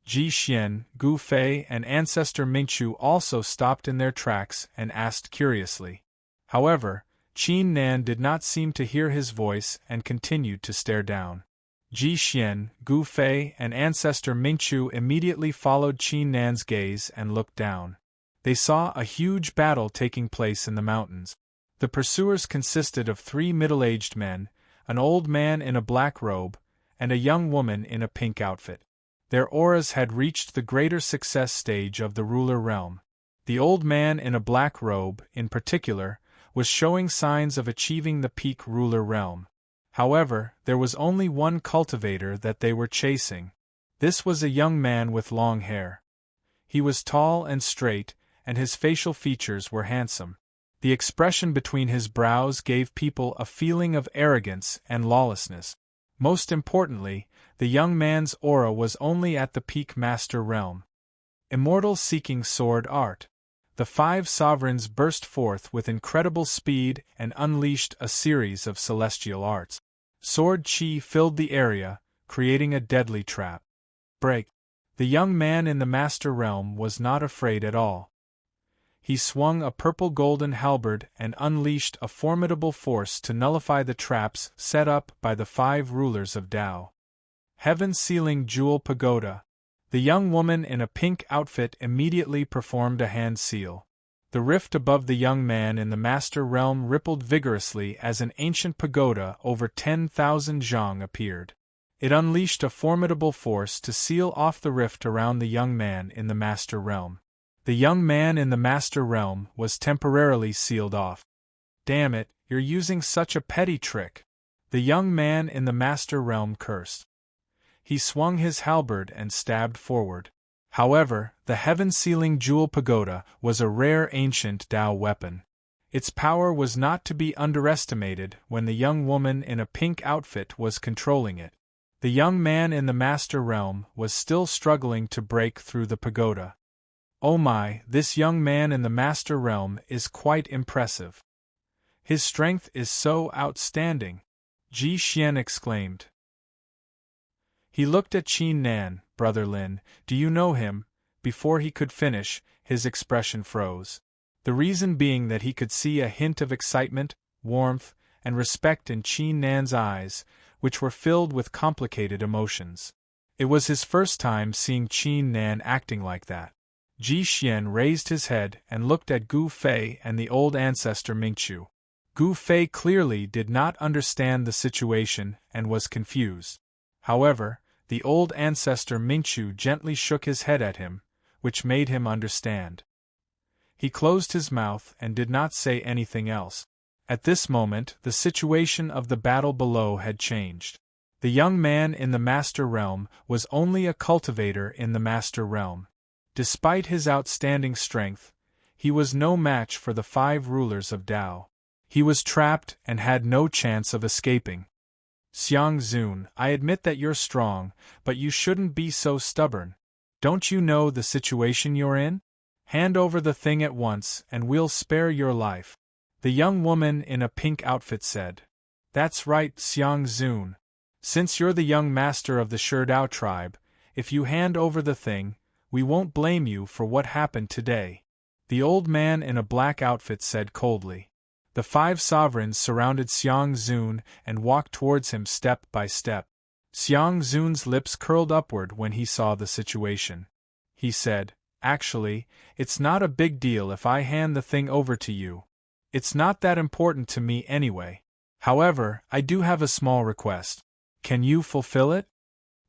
Ji Xian, Gu Fei and ancestor Mingqiu also stopped in their tracks and asked curiously. However, Qin Nan did not seem to hear his voice and continued to stare down. Ji Xian, Gu Fei and ancestor Mingqiu immediately followed Qin Nan's gaze and looked down. They saw a huge battle taking place in the mountains. The pursuers consisted of 3 middle-aged men, an old man in a black robe, and a young woman in a pink outfit. Their auras had reached the greater success stage of the ruler realm. The old man in a black robe, in particular, was showing signs of achieving the peak ruler realm. However, there was only one cultivator that they were chasing. This was a young man with long hair. He was tall and straight, and his facial features were handsome. The expression between his brows gave people a feeling of arrogance and lawlessness. Most importantly, the young man's aura was only at the peak master realm. Immortal seeking sword art. The 5 sovereigns burst forth with incredible speed and unleashed a series of celestial arts. Sword chi filled the area, creating a deadly trap. Break. The young man in the master realm was not afraid at all. He swung a purple-golden halberd and unleashed a formidable force to nullify the traps set up by the 5 rulers of Tao. Heaven-sealing jewel pagoda. The young woman in a pink outfit immediately performed a hand seal. The rift above the young man in the master realm rippled vigorously as an ancient pagoda over 10,000 zhang appeared. It unleashed a formidable force to seal off the rift around the young man in the master realm. The young man in the master realm was temporarily sealed off. "Damn it, you're using such a petty trick," the young man in the master realm cursed. He swung his halberd and stabbed forward. However, the heaven-sealing jewel pagoda was a rare ancient Tao weapon. Its power was not to be underestimated when the young woman in a pink outfit was controlling it. The young man in the master realm was still struggling to break through the pagoda. "Oh my, this young man in the master realm is quite impressive. His strength is so outstanding," Ji Xian exclaimed. He looked at Qin Nan. "Brother Lin, do you know him?" Before he could finish, his expression froze. The reason being that he could see a hint of excitement, warmth, and respect in Qin Nan's eyes, which were filled with complicated emotions. It was his first time seeing Qin Nan acting like that. Ji Xian raised his head and looked at Gu Fei and the old ancestor Mingqiu. Gu Fei clearly did not understand the situation and was confused. However, the old ancestor Mingqiu gently shook his head at him, which made him understand. He closed his mouth and did not say anything else. At this moment, the situation of the battle below had changed. The young man in the master realm was only a cultivator in the master realm. Despite his outstanding strength, he was no match for the 5 rulers of Tao. He was trapped and had no chance of escaping. "Xiang Zun, I admit that you're strong, but you shouldn't be so stubborn. Don't you know the situation you're in? Hand over the thing at once and we'll spare your life," the young woman in a pink outfit said. "That's right, Xiang Zun. Since you're the young master of the Sherdao tribe, if you hand over the thing, we won't blame you for what happened today," the old man in a black outfit said coldly. The 5 sovereigns surrounded Xiang Zun and walked towards him step by step. Xiang Zun's lips curled upward when he saw the situation. He said, "Actually, it's not a big deal if I hand the thing over to you. It's not that important to me anyway. However, I do have a small request. Can you fulfill it?"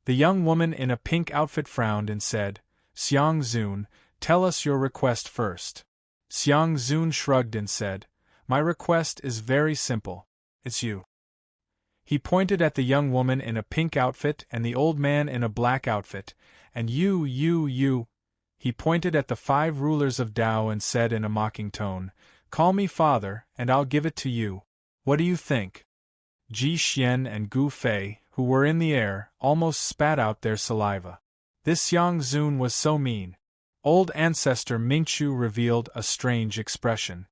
The young woman in a pink outfit frowned and said, "Xiang Zun, tell us your request first." Xiang Zun shrugged and said, "My request is very simple. It's you." He pointed at the young woman in a pink outfit and the old man in a black outfit, and you. He pointed at the 5 rulers of Tao and said in a mocking tone, "Call me father, and I'll give it to you. What do you think?" Ji Xian and Gu Fei, who were in the air, almost spat out their saliva. This Yang Zun was so mean. Old ancestor Mingchu revealed a strange expression.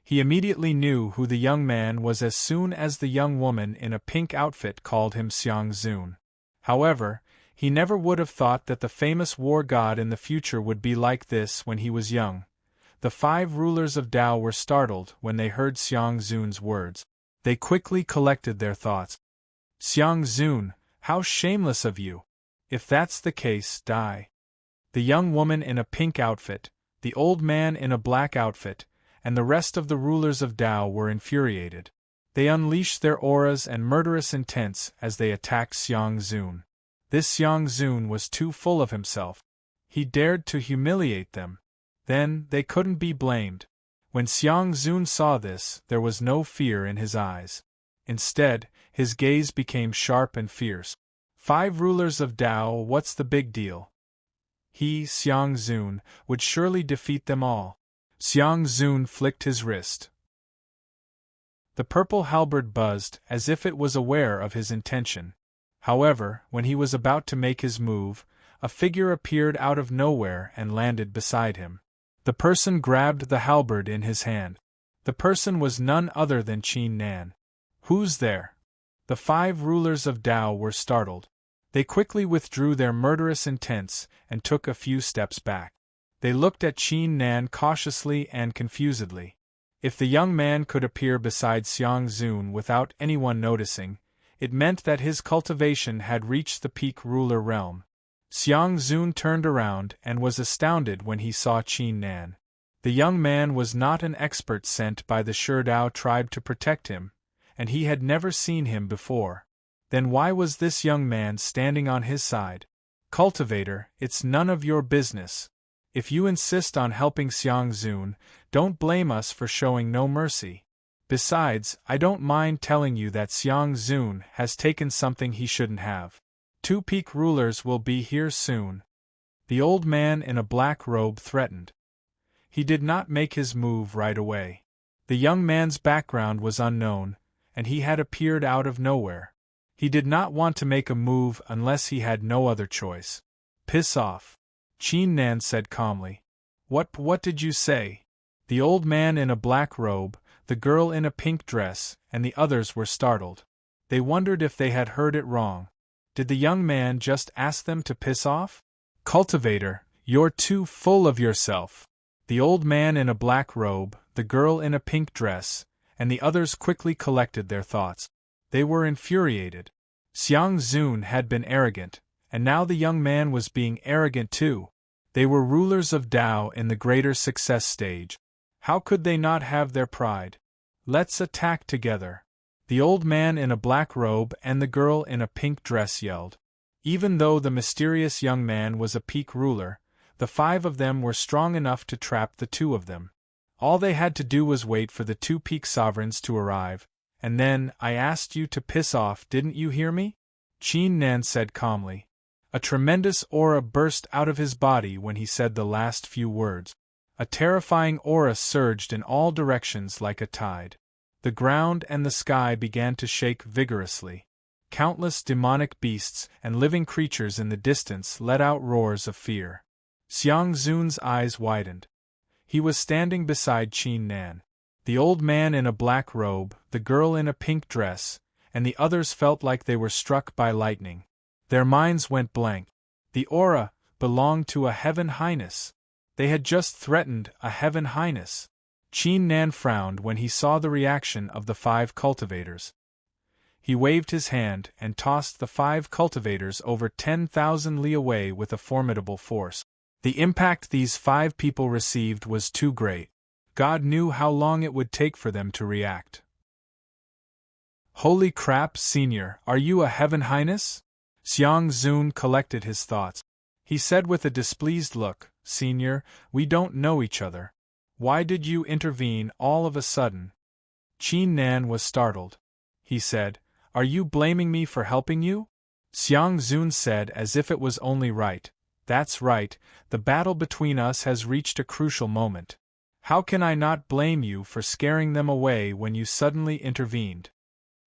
He immediately knew who the young man was as soon as the young woman in a pink outfit called him Xiang Zun. However, he never would have thought that the famous war god in the future would be like this when he was young. The 5 rulers of Tao were startled when they heard Xiang Zun's words. They quickly collected their thoughts. "Xiang Zun, how shameless of you! If that's the case, die." The young woman in a pink outfit, the old man in a black outfit, and the rest of the rulers of Tao were infuriated. They unleashed their auras and murderous intents as they attacked Xiang Zun. This Xiang Zun was too full of himself. He dared to humiliate them. Then, they couldn't be blamed. When Xiang Zun saw this, there was no fear in his eyes. Instead, his gaze became sharp and fierce. 5 rulers of Tao, what's the big deal? He, Xiang Zun, would surely defeat them all. Xiang Zun flicked his wrist. The purple halberd buzzed as if it was aware of his intention. However, when he was about to make his move, a figure appeared out of nowhere and landed beside him. The person grabbed the halberd in his hand. The person was none other than Qin Nan. "Who's there?" The 5 rulers of Tao were startled. They quickly withdrew their murderous intents and took a few steps back. They looked at Qin Nan cautiously and confusedly. If the young man could appear beside Xiang Zun without anyone noticing, it meant that his cultivation had reached the peak ruler realm. Xiang Zun turned around and was astounded when he saw Qin Nan. The young man was not an expert sent by the Sherdao tribe to protect him, and he had never seen him before. Then why was this young man standing on his side? "Cultivator, it's none of your business. If you insist on helping Xiang Zun, don't blame us for showing no mercy. Besides, I don't mind telling you that Xiang Zun has taken something he shouldn't have. 2 peak rulers will be here soon." The old man in a black robe threatened. He did not make his move right away. The young man's background was unknown, and he had appeared out of nowhere. He did not want to make a move unless he had no other choice. "Piss off," Qin Nan said calmly. What did you say?" The old man in a black robe, the girl in a pink dress, and the others were startled. They wondered if they had heard it wrong. Did the young man just ask them to piss off? "Cultivator, you're too full of yourself." The old man in a black robe, the girl in a pink dress, and the others quickly collected their thoughts. They were infuriated. Xiang Zun had been arrogant, and now the young man was being arrogant too. They were rulers of Tao in the greater success stage. How could they not have their pride? "Let's attack together," the old man in a black robe and the girl in a pink dress yelled. Even though the mysterious young man was a peak ruler, the 5 of them were strong enough to trap the 2 of them. All they had to do was wait for the 2 peak sovereigns to arrive, and then, "I asked you to piss off, didn't you hear me?" Qin Nan said calmly. A tremendous aura burst out of his body when he said the last few words. A terrifying aura surged in all directions like a tide. The ground and the sky began to shake vigorously. Countless demonic beasts and living creatures in the distance let out roars of fear. Xiang Zun's eyes widened. He was standing beside Qin Nan. The old man in a black robe, the girl in a pink dress, and the others felt like they were struck by lightning. Their minds went blank. The aura belonged to a Heaven Highness. They had just threatened a Heaven Highness. Qin Nan frowned when he saw the reaction of the 5 cultivators. He waved his hand and tossed the 5 cultivators over 10,000 li away with a formidable force. The impact these 5 people received was too great. God knew how long it would take for them to react. "Holy crap, Senior, are you a Heaven Highness?" Xiang Zun collected his thoughts. He said with a displeased look, "Senior, we don't know each other. Why did you intervene all of a sudden?" Qin Nan was startled. He said, Are you blaming me for helping you? Xiang Zun said as if it was only right. That's right, the battle between us has reached a crucial moment. How can I not blame you for scaring them away when you suddenly intervened?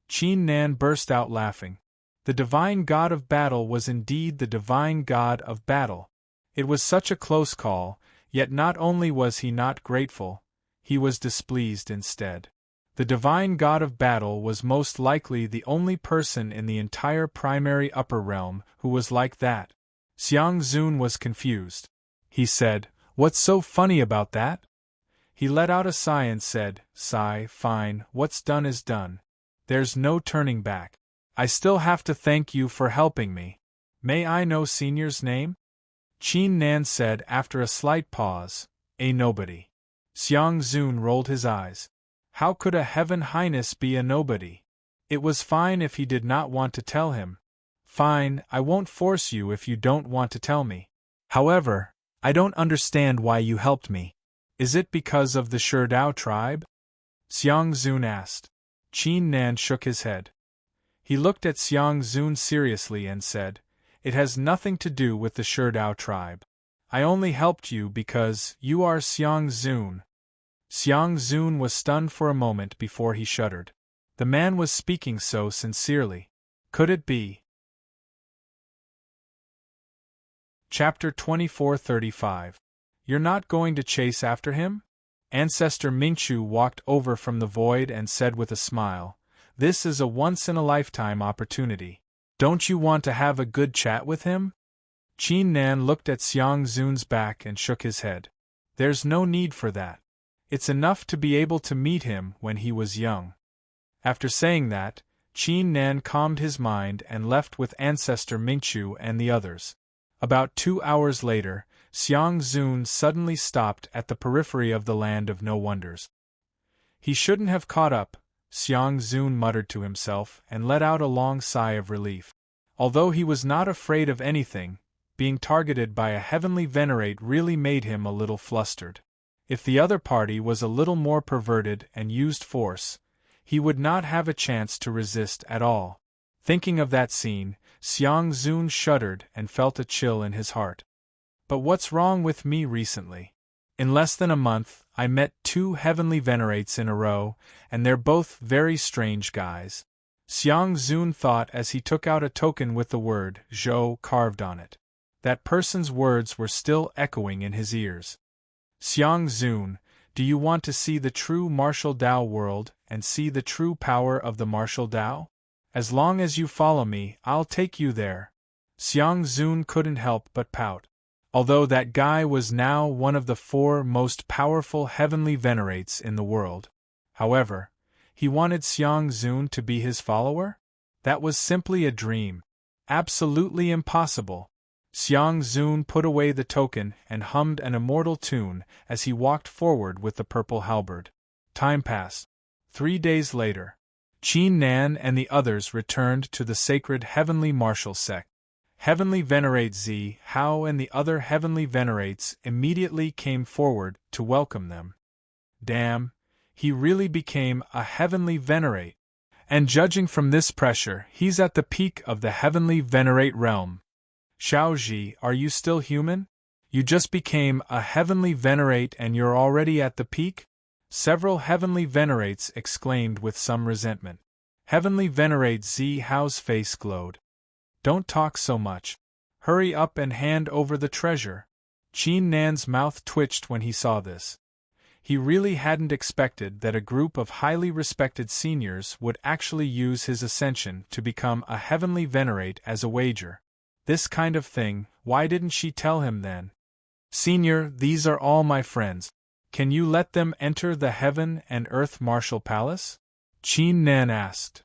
Qin Nan burst out laughing. The divine god of battle was indeed the divine god of battle. It was such a close call, yet not only was he not grateful, he was displeased instead. The divine god of battle was most likely the only person in the entire primary upper realm who was like that. Xiang Zun was confused. He said, "What's so funny about that?" He let out a sigh and said, "Sigh, fine, what's done is done. There's no turning back. I still have to thank you for helping me. May I know Senior's name?" Qin Nan said after a slight pause, "A nobody." Xiang Zun rolled his eyes. How could a Heaven Highness be a nobody? It was fine if he did not want to tell him. Fine, I won't force you if you don't want to tell me. However, I don't understand why you helped me. Is it because of the Sherdao tribe? Xiang Zun asked. Qin Nan shook his head. He looked at Xiang Zun seriously and said, "It has nothing to do with the Sherdao tribe. I only helped you because you are Xiang Zun." Xiang Zun was stunned for a moment before he shuddered. The man was speaking so sincerely. Could it be? Chapter 2435. You're not going to chase after him? Ancestor Mingchu walked over from the void and said with a smile, "This is a once-in-a-lifetime opportunity. Don't you want to have a good chat with him?" Qin Nan looked at Xiang Zun's back and shook his head. "There's no need for that. It's enough to be able to meet him when he was young." After saying that, Qin Nan calmed his mind and left with Ancestor Mingchu and the others. About 2 hours later, Xiang Zun suddenly stopped at the periphery of the Land of No Wonders. He shouldn't have caught up, Xiang Zun muttered to himself and let out a long sigh of relief. Although he was not afraid of anything, being targeted by a heavenly venerate really made him a little flustered. If the other party was a little more perverted and used force, he would not have a chance to resist at all. Thinking of that scene, Xiang Zun shuddered and felt a chill in his heart. But what's wrong with me recently? In less than a month, I met 2 heavenly venerates in a row, and they're both very strange guys. Xiang Zun thought as he took out a token with the word Zhou carved on it. That person's words were still echoing in his ears. Xiang Zun, do you want to see the true martial Dao world and see the true power of the martial Dao? As long as you follow me, I'll take you there. Xiang Zun couldn't help but pout. Although that guy was now one of the 4 most powerful heavenly venerates in the world. However, he wanted Xiang Zun to be his follower? That was simply a dream. Absolutely impossible. Xiang Zun put away the token and hummed an immortal tune as he walked forward with the purple halberd. Time passed. 3 days later, Qin Nan and the others returned to the sacred heavenly martial sect. Heavenly Venerate Zi Hao and the other heavenly venerates immediately came forward to welcome them. Damn, he really became a heavenly venerate. And judging from this pressure, he's at the peak of the heavenly venerate realm. Xiaoji, are you still human? You just became a heavenly venerate and you're already at the peak? Several heavenly venerates exclaimed with some resentment. Heavenly Venerate Zi Hao's face glowed. Don't talk so much. Hurry up and hand over the treasure. Qin Nan's mouth twitched when he saw this. He really hadn't expected that a group of highly respected seniors would actually use his ascension to become a heavenly venerate as a wager. This kind of thing, why didn't she tell him then? Senior, these are all my friends. Can you let them enter the Heaven and Earth Martial Palace? Qin Nan asked.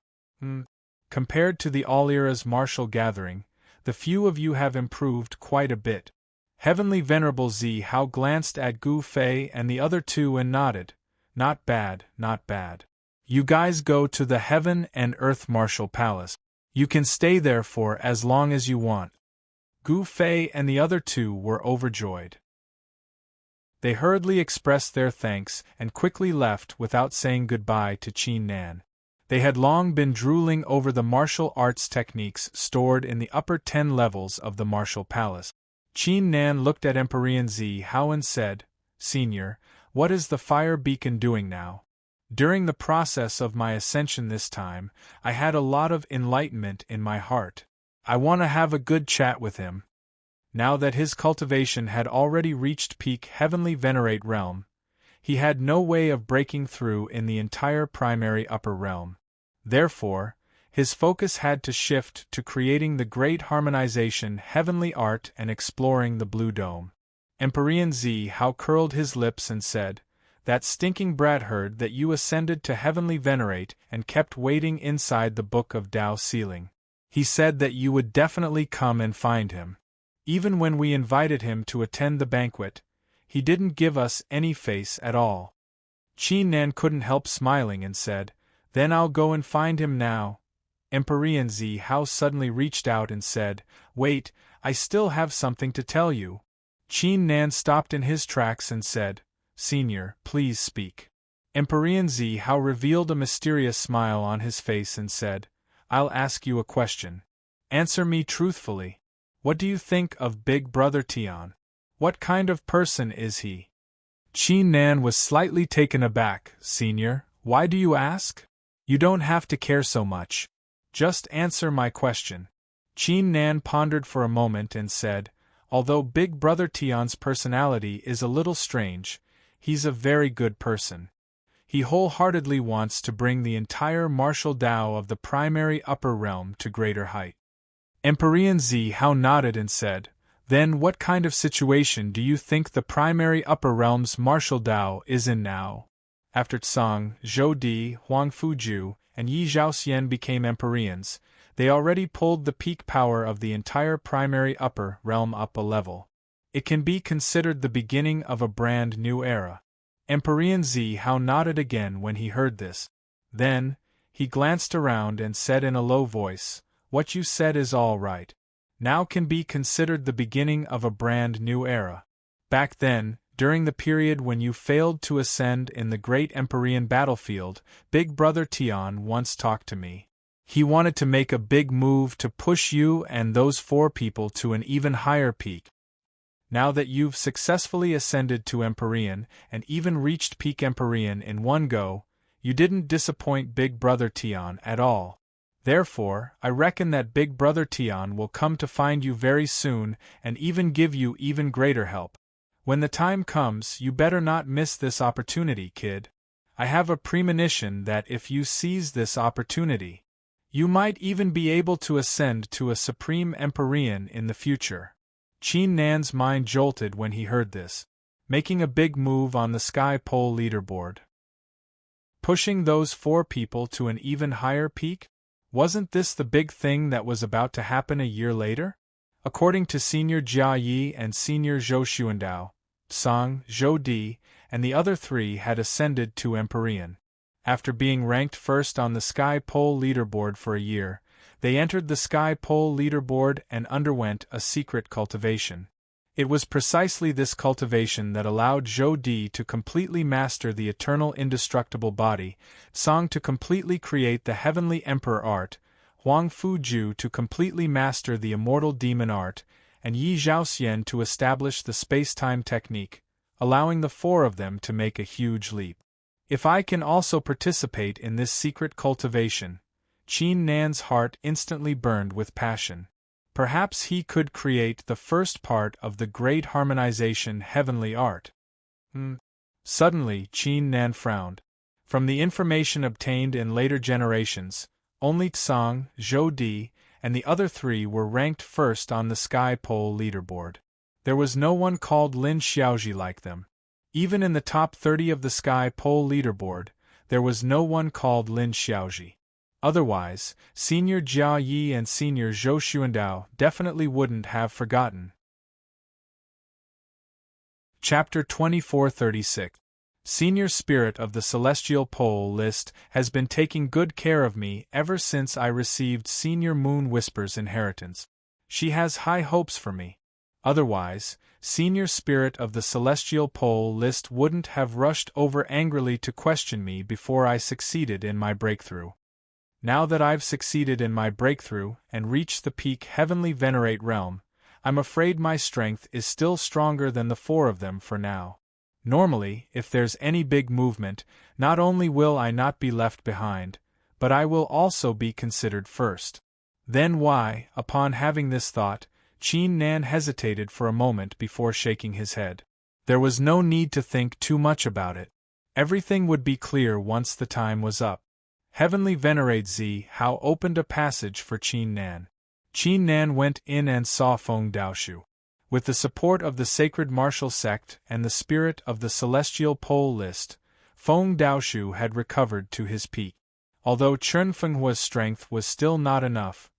Compared to the All-Era's martial gathering, the few of you have improved quite a bit. Heavenly Venerable Zi Hao glanced at Gu Fei and the other 2 and nodded. Not bad, not bad. You guys go to the Heaven and Earth Martial Palace. You can stay there for as long as you want. Gu Fei and the other 2 were overjoyed. They hurriedly expressed their thanks and quickly left without saying goodbye to Qin Nan. They had long been drooling over the martial arts techniques stored in the upper 10 levels of the martial palace. Qin Nan looked at Emperor Zi Hao and said, "Senior, what is the fire beacon doing now? During the process of my ascension this time, I had a lot of enlightenment in my heart. I want to have a good chat with him." Now that his cultivation had already reached peak heavenly venerate realm, he had no way of breaking through in the entire primary upper realm. Therefore, his focus had to shift to creating the great harmonization heavenly art and exploring the blue dome. Emperor Zi Hao curled his lips and said, "That stinking brat heard that you ascended to heavenly venerate and kept waiting inside the Book of Tao ceiling. He said that you would definitely come and find him. Even when we invited him to attend the banquet, he didn't give us any face at all." Qin Nan couldn't help smiling and said, "Then I'll go and find him now." Emperor Zi Hao suddenly reached out and said, "Wait, I still have something to tell you." Qin Nan stopped in his tracks and said, "Senior, please speak." Emperor Zi Hao revealed a mysterious smile on his face and said, "I'll ask you a question. Answer me truthfully. What do you think of Big Brother Tian? What kind of person is he?" Qin Nan was slightly taken aback. "Senior, why do you ask? You don't have to care so much. Just answer my question." Qin Nan pondered for a moment and said, "Although Big Brother Tian's personality is a little strange, he's a very good person. He wholeheartedly wants to bring the entire martial Tao of the primary upper realm to greater height." Emperor Zi Hao nodded and said, "Then what kind of situation do you think the primary upper realm's martial Tao is in now?" After Tsang, Zhou Di, Huang Fuju, and Yi Zhaoxian became emperors, they already pulled the peak power of the entire primary upper realm up a level. It can be considered the beginning of a brand new era. Emperor Zi Hao nodded again when he heard this. Then, he glanced around and said in a low voice, "What you said is all right. Now can be considered the beginning of a brand new era. Back then, during the period when you failed to ascend in the great Empyrean battlefield, Big Brother Tian once talked to me. He wanted to make a big move to push you and those 4 people to an even higher peak. Now that you've successfully ascended to Empyrean and even reached peak Empyrean in one go, you didn't disappoint Big Brother Tian at all. Therefore, I reckon that Big Brother Tian will come to find you very soon and even give you even greater help. When the time comes, you better not miss this opportunity, kid. I have a premonition that if you seize this opportunity, you might even be able to ascend to a Supreme Empyrean in the future." Qin Nan's mind jolted when he heard this, making a big move on the Sky Pole leaderboard. Pushing those 4 people to an even higher peak? Wasn't this the big thing that was about to happen a year later? According to Senior Jia Yi and Senior Zhou Xuandao, Tsang, Zhou Di, and the other 3 had ascended to Empyrean. After being ranked first on the Sky Pole leaderboard for a year, they entered the Sky Pole leaderboard and underwent a secret cultivation. It was precisely this cultivation that allowed Zhou Di to completely master the eternal indestructible body, Tsang to completely create the heavenly emperor art, Huang Fuju to completely master the immortal demon art, and Yi Zhaoxian to establish the space-time technique, allowing the 4 of them to make a huge leap. If I can also participate in this secret cultivation, Qin Nan's heart instantly burned with passion. Perhaps he could create the first part of the great harmonization heavenly art. Suddenly, Qin Nan frowned. From the information obtained in later generations, only Tsang, Zhou Di, and the other 3 were ranked first on the Sky Pole leaderboard. There was no one called Lin Xiaoji like them. Even in the top 30 of the Sky Pole leaderboard, there was no one called Lin Xiaoji. Otherwise, Senior Jia Yi and Senior Zhou Xuandao definitely wouldn't have forgotten. Chapter 2436. Senior Spirit of the Celestial Pole list has been taking good care of me ever since I received Senior Moon Whisper's inheritance. She has high hopes for me. Otherwise, Senior Spirit of the Celestial Pole list wouldn't have rushed over angrily to question me before I succeeded in my breakthrough. Now that I've succeeded in my breakthrough and reached the peak Heavenly Venerate realm, I'm afraid my strength is still stronger than the four of them for now. Normally, if there's any big movement, not only will I not be left behind, but I will also be considered first. Then why, upon having this thought, Qin Nan hesitated for a moment before shaking his head. There was no need to think too much about it. Everything would be clear once the time was up. Heavenly Venerate Zi Hao opened a passage for Qin Nan. Qin Nan went in and saw Feng Daoshu. With the support of the sacred martial sect and the spirit of the celestial pole list, Feng Daoshu had recovered to his peak. Although Chen Fenghua's strength was still not enough,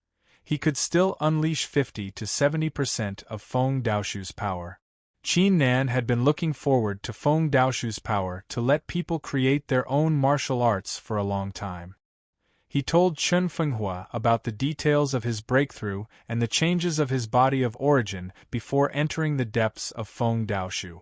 he could still unleash 50 to 70% of Feng Daoshu's power. Qin Nan had been looking forward to Feng Daoshu's power to let people create their own martial arts for a long time. He told Chen Fenghua about the details of his breakthrough and the changes of his body of origin before entering the depths of Feng Daoshu.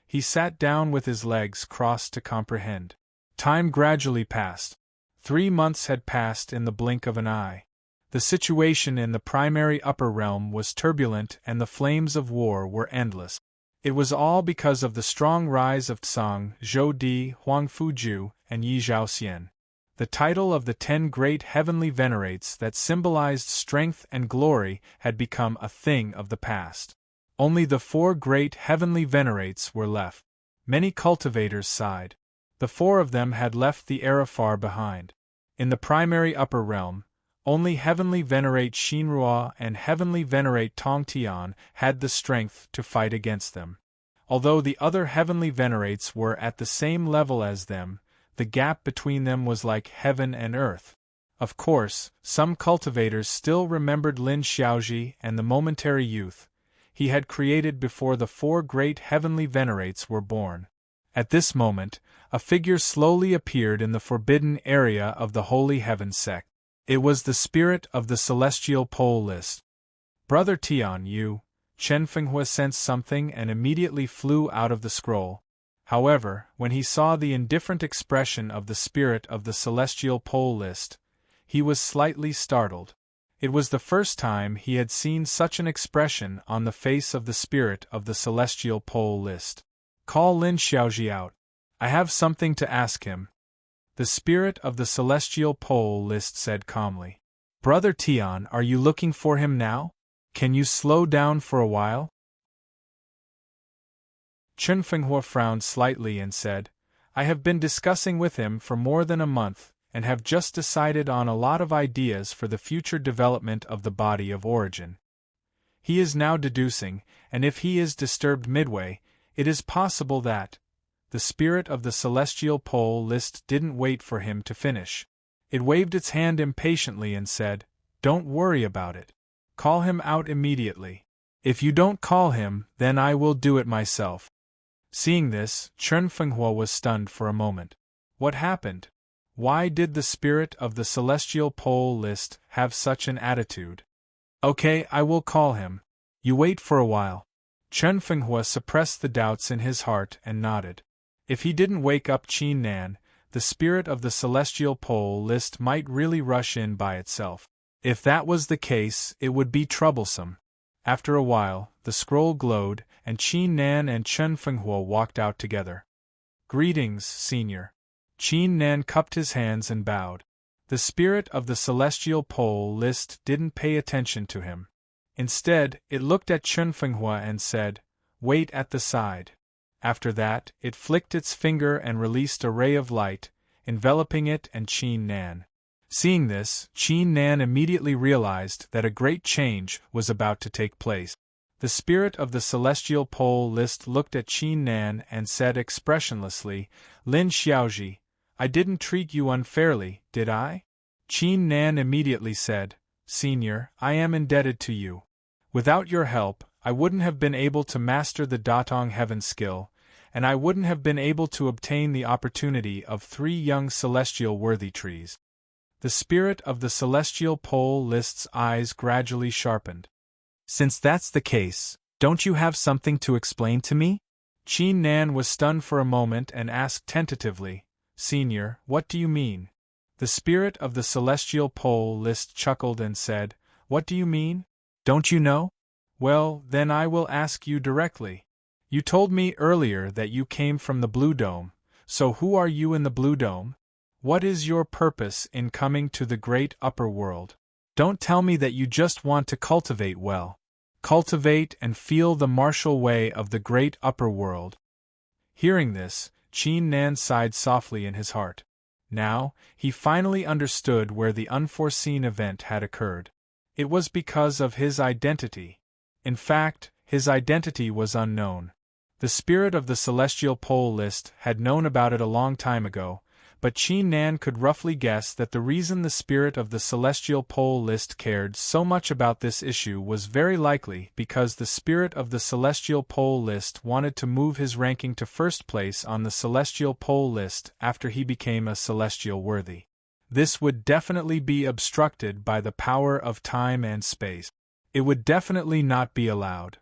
He sat down with his legs crossed to comprehend. Time gradually passed. 3 months had passed in the blink of an eye. The situation in the primary upper realm was turbulent and the flames of war were endless. It was all because of the strong rise of Tsang, Zhou Di, Huang Fuju, and Yi Zhaoxian. The title of the 10 great heavenly venerates that symbolized strength and glory had become a thing of the past. Only the 4 great heavenly venerates were left. Many cultivators sighed. The 4 of them had left the era far behind. In the primary upper realm, only Heavenly Venerate Xinrua and Heavenly Venerate Tongtian had the strength to fight against them. Although the other Heavenly Venerates were at the same level as them, the gap between them was like heaven and earth. Of course, some cultivators still remembered Lin Xiaoji and the momentary youth he had created before the 4 great Heavenly Venerates were born. At this moment, a figure slowly appeared in the forbidden area of the Holy Heaven sect. It was the spirit of the celestial pole list. Brother Tian Yu, Chen Fenghua sensed something and immediately flew out of the scroll. However, when he saw the indifferent expression of the spirit of the celestial pole list, he was slightly startled. It was the first time he had seen such an expression on the face of the spirit of the celestial pole list. Call Lin Xiaoji out. I have something to ask him. The spirit of the celestial pole list said calmly. Brother Tian, are you looking for him now? Can you slow down for a while? Chen Fenghua frowned slightly and said, I have been discussing with him for more than a month, and have just decided on a lot of ideas for the future development of the body of origin. He is now deducing, and if he is disturbed midway, it is possible that the spirit of the celestial pole list didn't wait for him to finish. It waved its hand impatiently and said, Don't worry about it. Call him out immediately. If you don't call him, then I will do it myself. Seeing this, Chen Fenghua was stunned for a moment. What happened? Why did the spirit of the celestial pole list have such an attitude? Okay, I will call him. You wait for a while. Chen Fenghua suppressed the doubts in his heart and nodded. If he didn't wake up Qin Nan, the spirit of the celestial pole list might really rush in by itself. If that was the case, it would be troublesome. After a while, the scroll glowed, and Qin Nan and Chen Fenghua walked out together. Greetings, Senior. Qin Nan cupped his hands and bowed. The spirit of the celestial pole list didn't pay attention to him. Instead, it looked at Chen Fenghua and said, Wait at the side. After that, it flicked its finger and released a ray of light, enveloping it and Qin Nan. Seeing this, Qin Nan immediately realized that a great change was about to take place. The spirit of the celestial pole list looked at Qin Nan and said expressionlessly, Lin Xiaoji, I didn't treat you unfairly, did I? Qin Nan immediately said, Senior, I am indebted to you. Without your help, I wouldn't have been able to master the Datong Heaven skill, and I wouldn't have been able to obtain the opportunity of 3 young celestial worthy trees. The spirit of the celestial pole list's eyes gradually sharpened. Since that's the case, don't you have something to explain to me? Qin Nan was stunned for a moment and asked tentatively, Senior, what do you mean? The spirit of the celestial pole list chuckled and said, "What do you mean? Don't you know? Well, then I will ask you directly. You told me earlier that you came from the Blue Dome, so who are you in the Blue Dome? What is your purpose in coming to the great upper world? Don't tell me that you just want to cultivate well. Cultivate and feel the martial way of the great upper world." Hearing this, Qin Nan sighed softly in his heart. Now, he finally understood where the unforeseen event had occurred. It was because of his identity. In fact, his identity was unknown. The spirit of the celestial pole list had known about it a long time ago, but Qin Nan could roughly guess that the reason the spirit of the celestial pole list cared so much about this issue was very likely because the spirit of the celestial pole list wanted to move his ranking to first place on the celestial pole list after he became a celestial worthy. This would definitely be obstructed by the power of time and space. It would definitely not be allowed.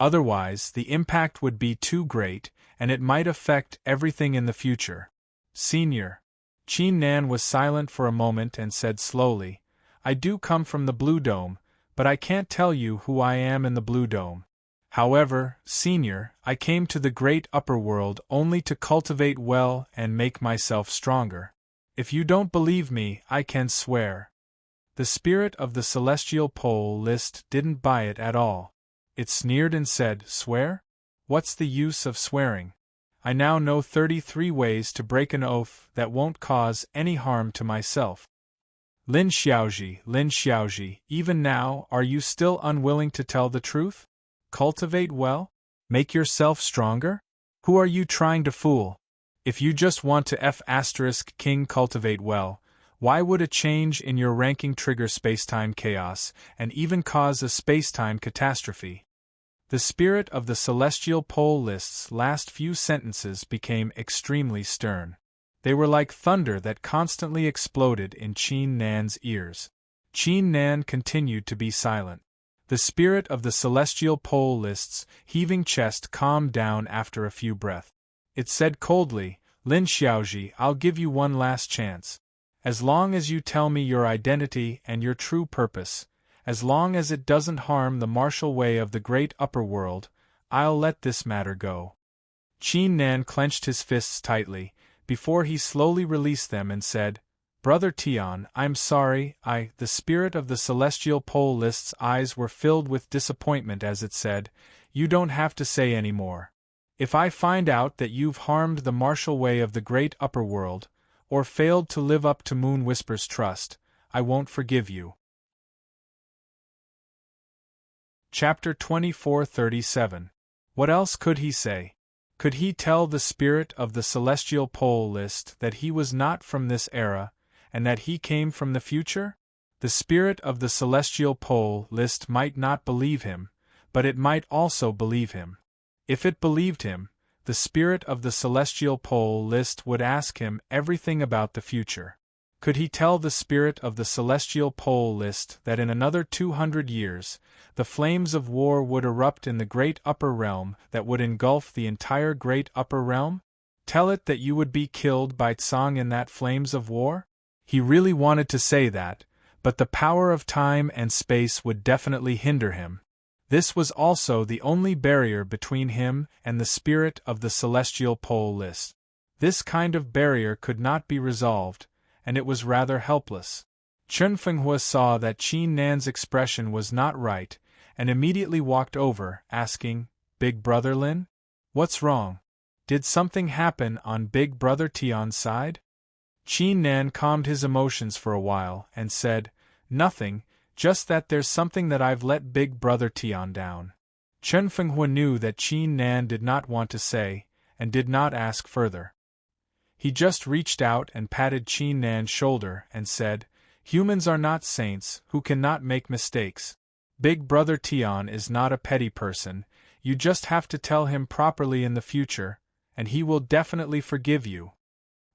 Otherwise, the impact would be too great, and it might affect everything in the future. Senior. Qin Nan was silent for a moment and said slowly, "I do come from the Blue Dome, but I can't tell you who I am in the Blue Dome. However, Senior, I came to the great upper world only to cultivate well and make myself stronger. If you don't believe me, I can swear." The spirit of the celestial pole list didn't buy it at all. It sneered and said, "Swear? What's the use of swearing? I now know 33 ways to break an oath that won't cause any harm to myself." Lin Xiaoji, even now, are you still unwilling to tell the truth? Cultivate well? Make yourself stronger? Who are you trying to fool? If you just want to King cultivate well, why would a change in your ranking trigger spacetime chaos and even cause a spacetime catastrophe? The spirit of the celestial pole list's last few sentences became extremely stern. They were like thunder that constantly exploded in Qin Nan's ears. Qin Nan continued to be silent. The spirit of the celestial pole list's heaving chest calmed down after a few breaths. It said coldly, "Lin Xiaoji, I'll give you one last chance. As long as you tell me your identity and your true purpose, as long as it doesn't harm the martial way of the great upper world, I'll let this matter go." Qin Nan clenched his fists tightly, before he slowly released them and said, "Brother Tian, I'm sorry, The spirit of the celestial pole list's eyes were filled with disappointment as it said, "You don't have to say any more. If I find out that you've harmed the martial way of the great upper world, or failed to live up to Moon Whisper's trust, I won't forgive you." Chapter 2437. What else could he say? Could he tell the spirit of the celestial pole list that he was not from this era, and that he came from the future? The spirit of the celestial pole list might not believe him, but it might also believe him. If it believed him, the spirit of the celestial pole list would ask him everything about the future. Could he tell the spirit of the celestial pole list that in another 200 years, the flames of war would erupt in the great upper realm that would engulf the entire great upper realm? Tell it that you would be killed by Tsang in that flames of war? He really wanted to say that, but the power of time and space would definitely hinder him. This was also the only barrier between him and the spirit of the celestial pole list. This kind of barrier could not be resolved, and it was rather helpless. Chen Fenghua saw that Qin Nan's expression was not right, and immediately walked over, asking, "Big Brother Lin? What's wrong? Did something happen on Big Brother Tian's side?" Qin Nan calmed his emotions for a while, and said, "Nothing, just that there's something that I've let Big Brother Tian down." Chen Fenghua knew that Qin Nan did not want to say, and did not ask further. He just reached out and patted Qin Nan's shoulder and said, "Humans are not saints who cannot make mistakes. Big Brother Tian is not a petty person, you just have to tell him properly in the future, and he will definitely forgive you."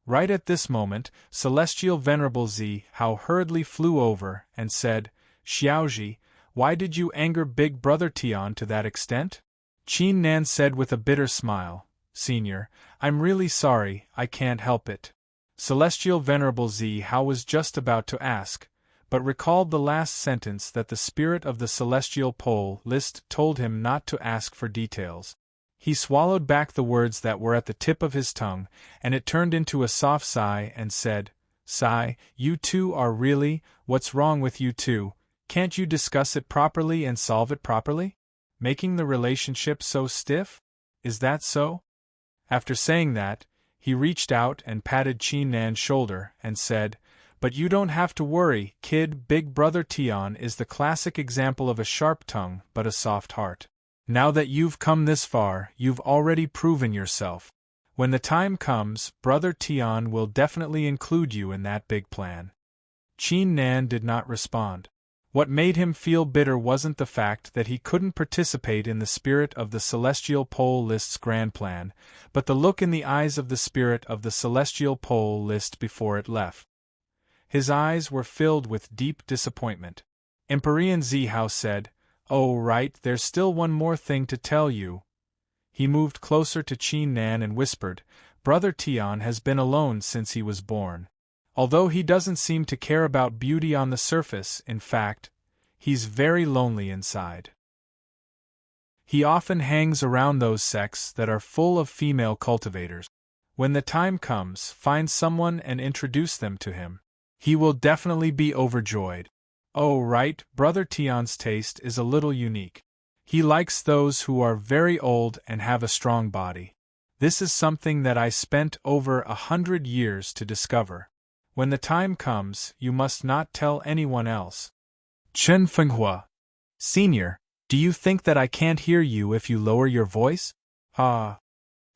Right at this moment, Celestial Venerable Zi Hao hurriedly flew over and said, "Xiaoji, why did you anger Big Brother Tian to that extent?" Qin Nan said with a bitter smile, "Senior, I'm really sorry, I can't help it. Celestial Venerable Zi Hao was just about to ask, but recalled the last sentence that the spirit of the celestial pole list told him not to ask for details. He swallowed back the words that were at the tip of his tongue, and it turned into a soft sigh and said, "Sigh, you two are really, what's wrong with you two? Can't you discuss it properly and solve it properly? Making the relationship so stiff? Is that so?" After saying that, he reached out and patted Qin Nan's shoulder and said, "But you don't have to worry, kid. Big Brother Tian is the classic example of a sharp tongue but a soft heart. Now that you've come this far, you've already proven yourself. When the time comes, Brother Tian will definitely include you in that big plan." Qin Nan did not respond. What made him feel bitter wasn't the fact that he couldn't participate in the spirit of the Celestial Pole List's grand plan, but the look in the eyes of the spirit of the Celestial Pole List before it left. His eyes were filled with deep disappointment. Empyrean Zi Hao said, "Oh right, there's still one more thing to tell you." He moved closer to Qin Nan and whispered, "Brother Tian has been alone since he was born. Although he doesn't seem to care about beauty on the surface, in fact, he's very lonely inside. He often hangs around those sects that are full of female cultivators. When the time comes, find someone and introduce them to him. He will definitely be overjoyed. Oh right, Brother Tian's taste is a little unique. He likes those who are very old and have a strong body. This is something that I spent over 100 years to discover. When the time comes, you must not tell anyone else." Chen Fenghua. "Senior, do you think that I can't hear you if you lower your voice?" "Ah."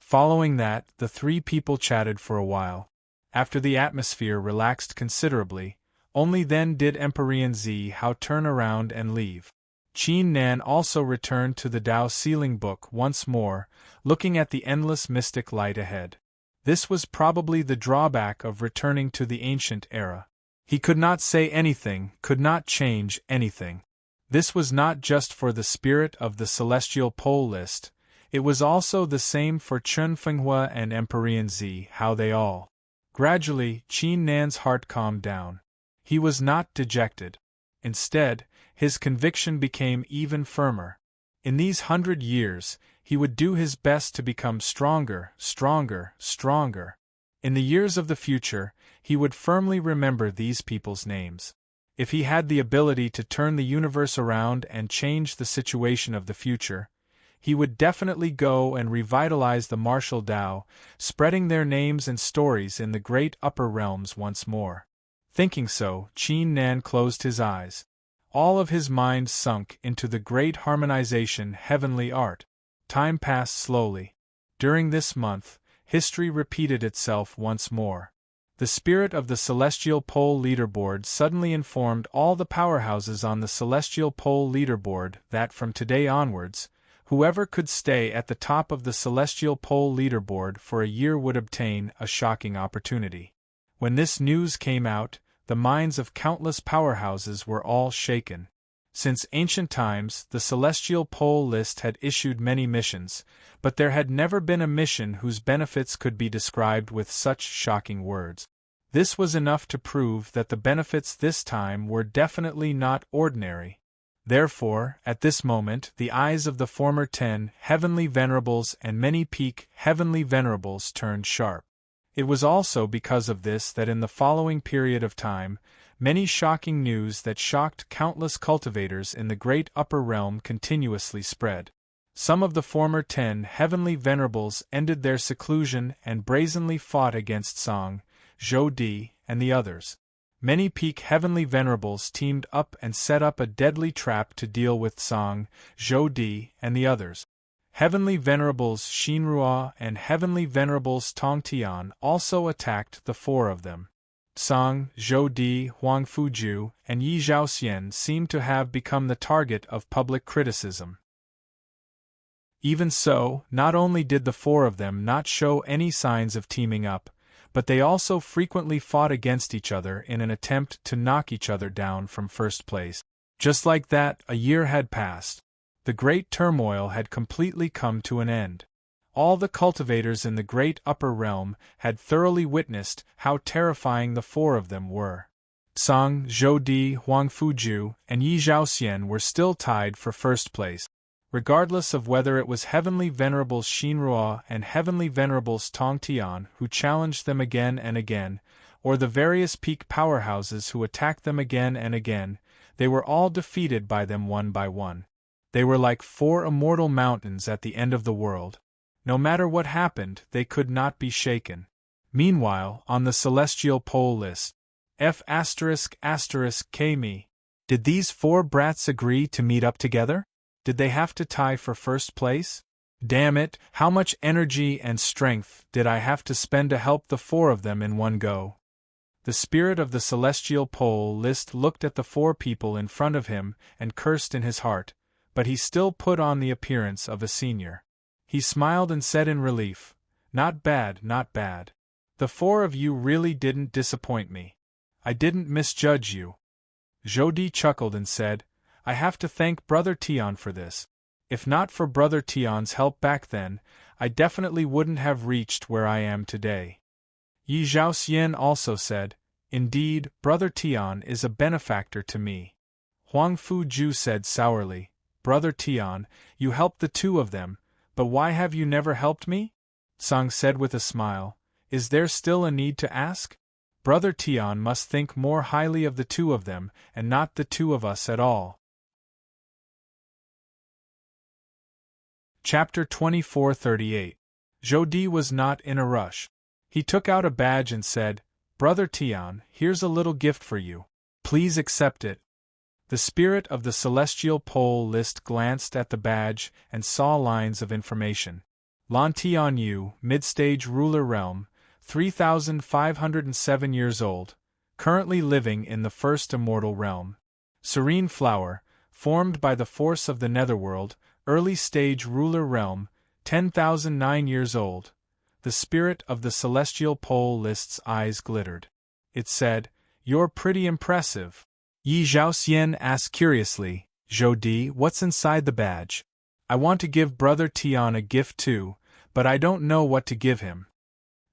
Following that, the three people chatted for a while. After the atmosphere relaxed considerably, only then did Empyrean Zi Hao turn around and leave. Qin Nan also returned to the Tao sealing book once more, looking at the endless mystic light ahead. This was probably the drawback of returning to the ancient era. He could not say anything, could not change anything. This was not just for the spirit of the Celestial Pole List, it was also the same for Chen Fenghua and Empyrean Zi Hao. They all. Gradually, Qin Nan's heart calmed down. He was not dejected. Instead, his conviction became even firmer. In these 100 years, he would do his best to become stronger, stronger, stronger. In the years of the future, he would firmly remember these people's names. If he had the ability to turn the universe around and change the situation of the future, he would definitely go and revitalize the martial Tao, spreading their names and stories in the great upper realms once more. Thinking so, Qin Nan closed his eyes. All of his mind sunk into the great harmonization heavenly art. Time passed slowly. During this month, history repeated itself once more. The spirit of the Celestial Pole Leaderboard suddenly informed all the powerhouses on the Celestial Pole Leaderboard that from today onwards, whoever could stay at the top of the Celestial Pole Leaderboard for a year would obtain a shocking opportunity. When this news came out, the minds of countless powerhouses were all shaken. Since ancient times, the Celestial Pole List had issued many missions, but there had never been a mission whose benefits could be described with such shocking words. This was enough to prove that the benefits this time were definitely not ordinary. Therefore, at this moment, the eyes of the former 10 Heavenly Venerables and many peak Heavenly Venerables turned sharp. It was also because of this that in the following period of time, many shocking news that shocked countless cultivators in the great upper realm continuously spread. Some of the former 10 Heavenly Venerables ended their seclusion and brazenly fought against Song, Zhou Di, and the others. Many peak Heavenly Venerables teamed up and set up a deadly trap to deal with Song, Zhou Di, and the others. Heavenly Venerables Xinrua and Heavenly Venerables Tongtian also attacked the four of them. Song, Zhou Di, Huang Fuju, and Yi Zhaoxian seemed to have become the target of public criticism. Even so, not only did the four of them not show any signs of teaming up, but they also frequently fought against each other in an attempt to knock each other down from first place. Just like that, a year had passed. The great turmoil had completely come to an end. All the cultivators in the great upper realm had thoroughly witnessed how terrifying the four of them were. Tsang, Zhou Di, Huang Fuju, and Yi Zhaoxian were still tied for first place. Regardless of whether it was Heavenly Venerables Xinruo and Heavenly Venerables Tong Tian who challenged them again and again, or the various peak powerhouses who attacked them again and again, they were all defeated by them one by one. They were like four immortal mountains at the end of the world. No matter what happened, they could not be shaken. Meanwhile, on the celestial pole list, F***K did these four brats agree to meet up together? Did they have to tie for first place? Damn it, how much energy and strength did I have to spend to help the four of them in one go? The spirit of the celestial pole list looked at the four people in front of him and cursed in his heart, but he still put on the appearance of a senior. He smiled and said in relief, "Not bad, not bad. The four of you really didn't disappoint me. I didn't misjudge you." Zhou Di chuckled and said, "I have to thank Brother Tian for this. If not for Brother Tian's help back then, I definitely wouldn't have reached where I am today." Yi Zhaoxian also said, "Indeed, Brother Tian is a benefactor to me." Huang Fuju said sourly, "Brother Tian, you helped the two of them, but why have you never helped me?" Tsang said with a smile, "Is there still a need to ask? Brother Tian must think more highly of the two of them, and not the two of us at all." Chapter 2438. Zhou Di was not in a rush. He took out a badge and said, "Brother Tian, here's a little gift for you. Please accept it." The spirit of the celestial pole list glanced at the badge and saw lines of information. Lan Tianyu, mid-stage ruler realm, 3,507 years old, currently living in the first immortal realm. Serene flower, formed by the force of the netherworld, early-stage ruler realm, 10,009 years old. The spirit of the celestial pole list's eyes glittered. It said, "You're pretty impressive." Yi Zhaoxian asked curiously, "Zhou Di, what's inside the badge? I want to give Brother Tian a gift too, but I don't know what to give him."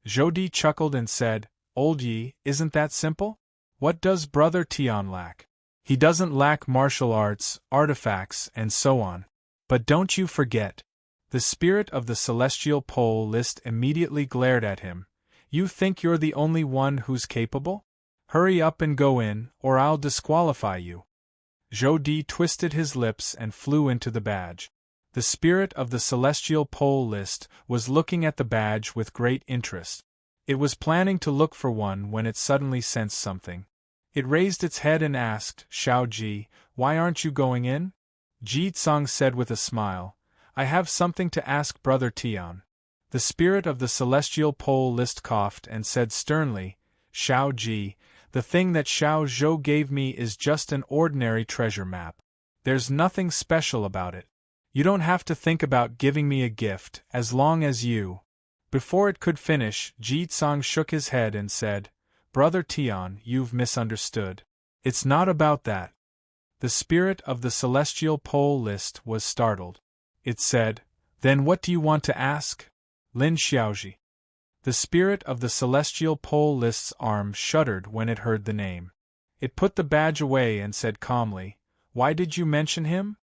Zhou Di chuckled and said, "Old Yi, isn't that simple? What does Brother Tian lack? He doesn't lack martial arts, artifacts, and so on. But don't you forget." The spirit of the celestial pole list immediately glared at him. "You think you're the only one who's capable? Hurry up and go in, or I'll disqualify you." Zhou Di twisted his lips and flew into the badge. The spirit of the celestial pole list was looking at the badge with great interest. It was planning to look for one when it suddenly sensed something. It raised its head and asked, "Xiao Ji, why aren't you going in?" Ji Tsang said with a smile, "I have something to ask Brother Tian." The spirit of the celestial pole list coughed and said sternly, "Xiao Ji, the thing that Xiao Zhou gave me is just an ordinary treasure map. There's nothing special about it. You don't have to think about giving me a gift, as long as you—" Before it could finish, Ji Tsang shook his head and said, "Brother Tian, you've misunderstood. It's not about that." The spirit of the celestial pole list was startled. It said, "Then what do you want to ask?" Lin Xiaoji. The spirit of the celestial pole list's arm shuddered when it heard the name. It put the badge away and said calmly, "Why did you mention him?"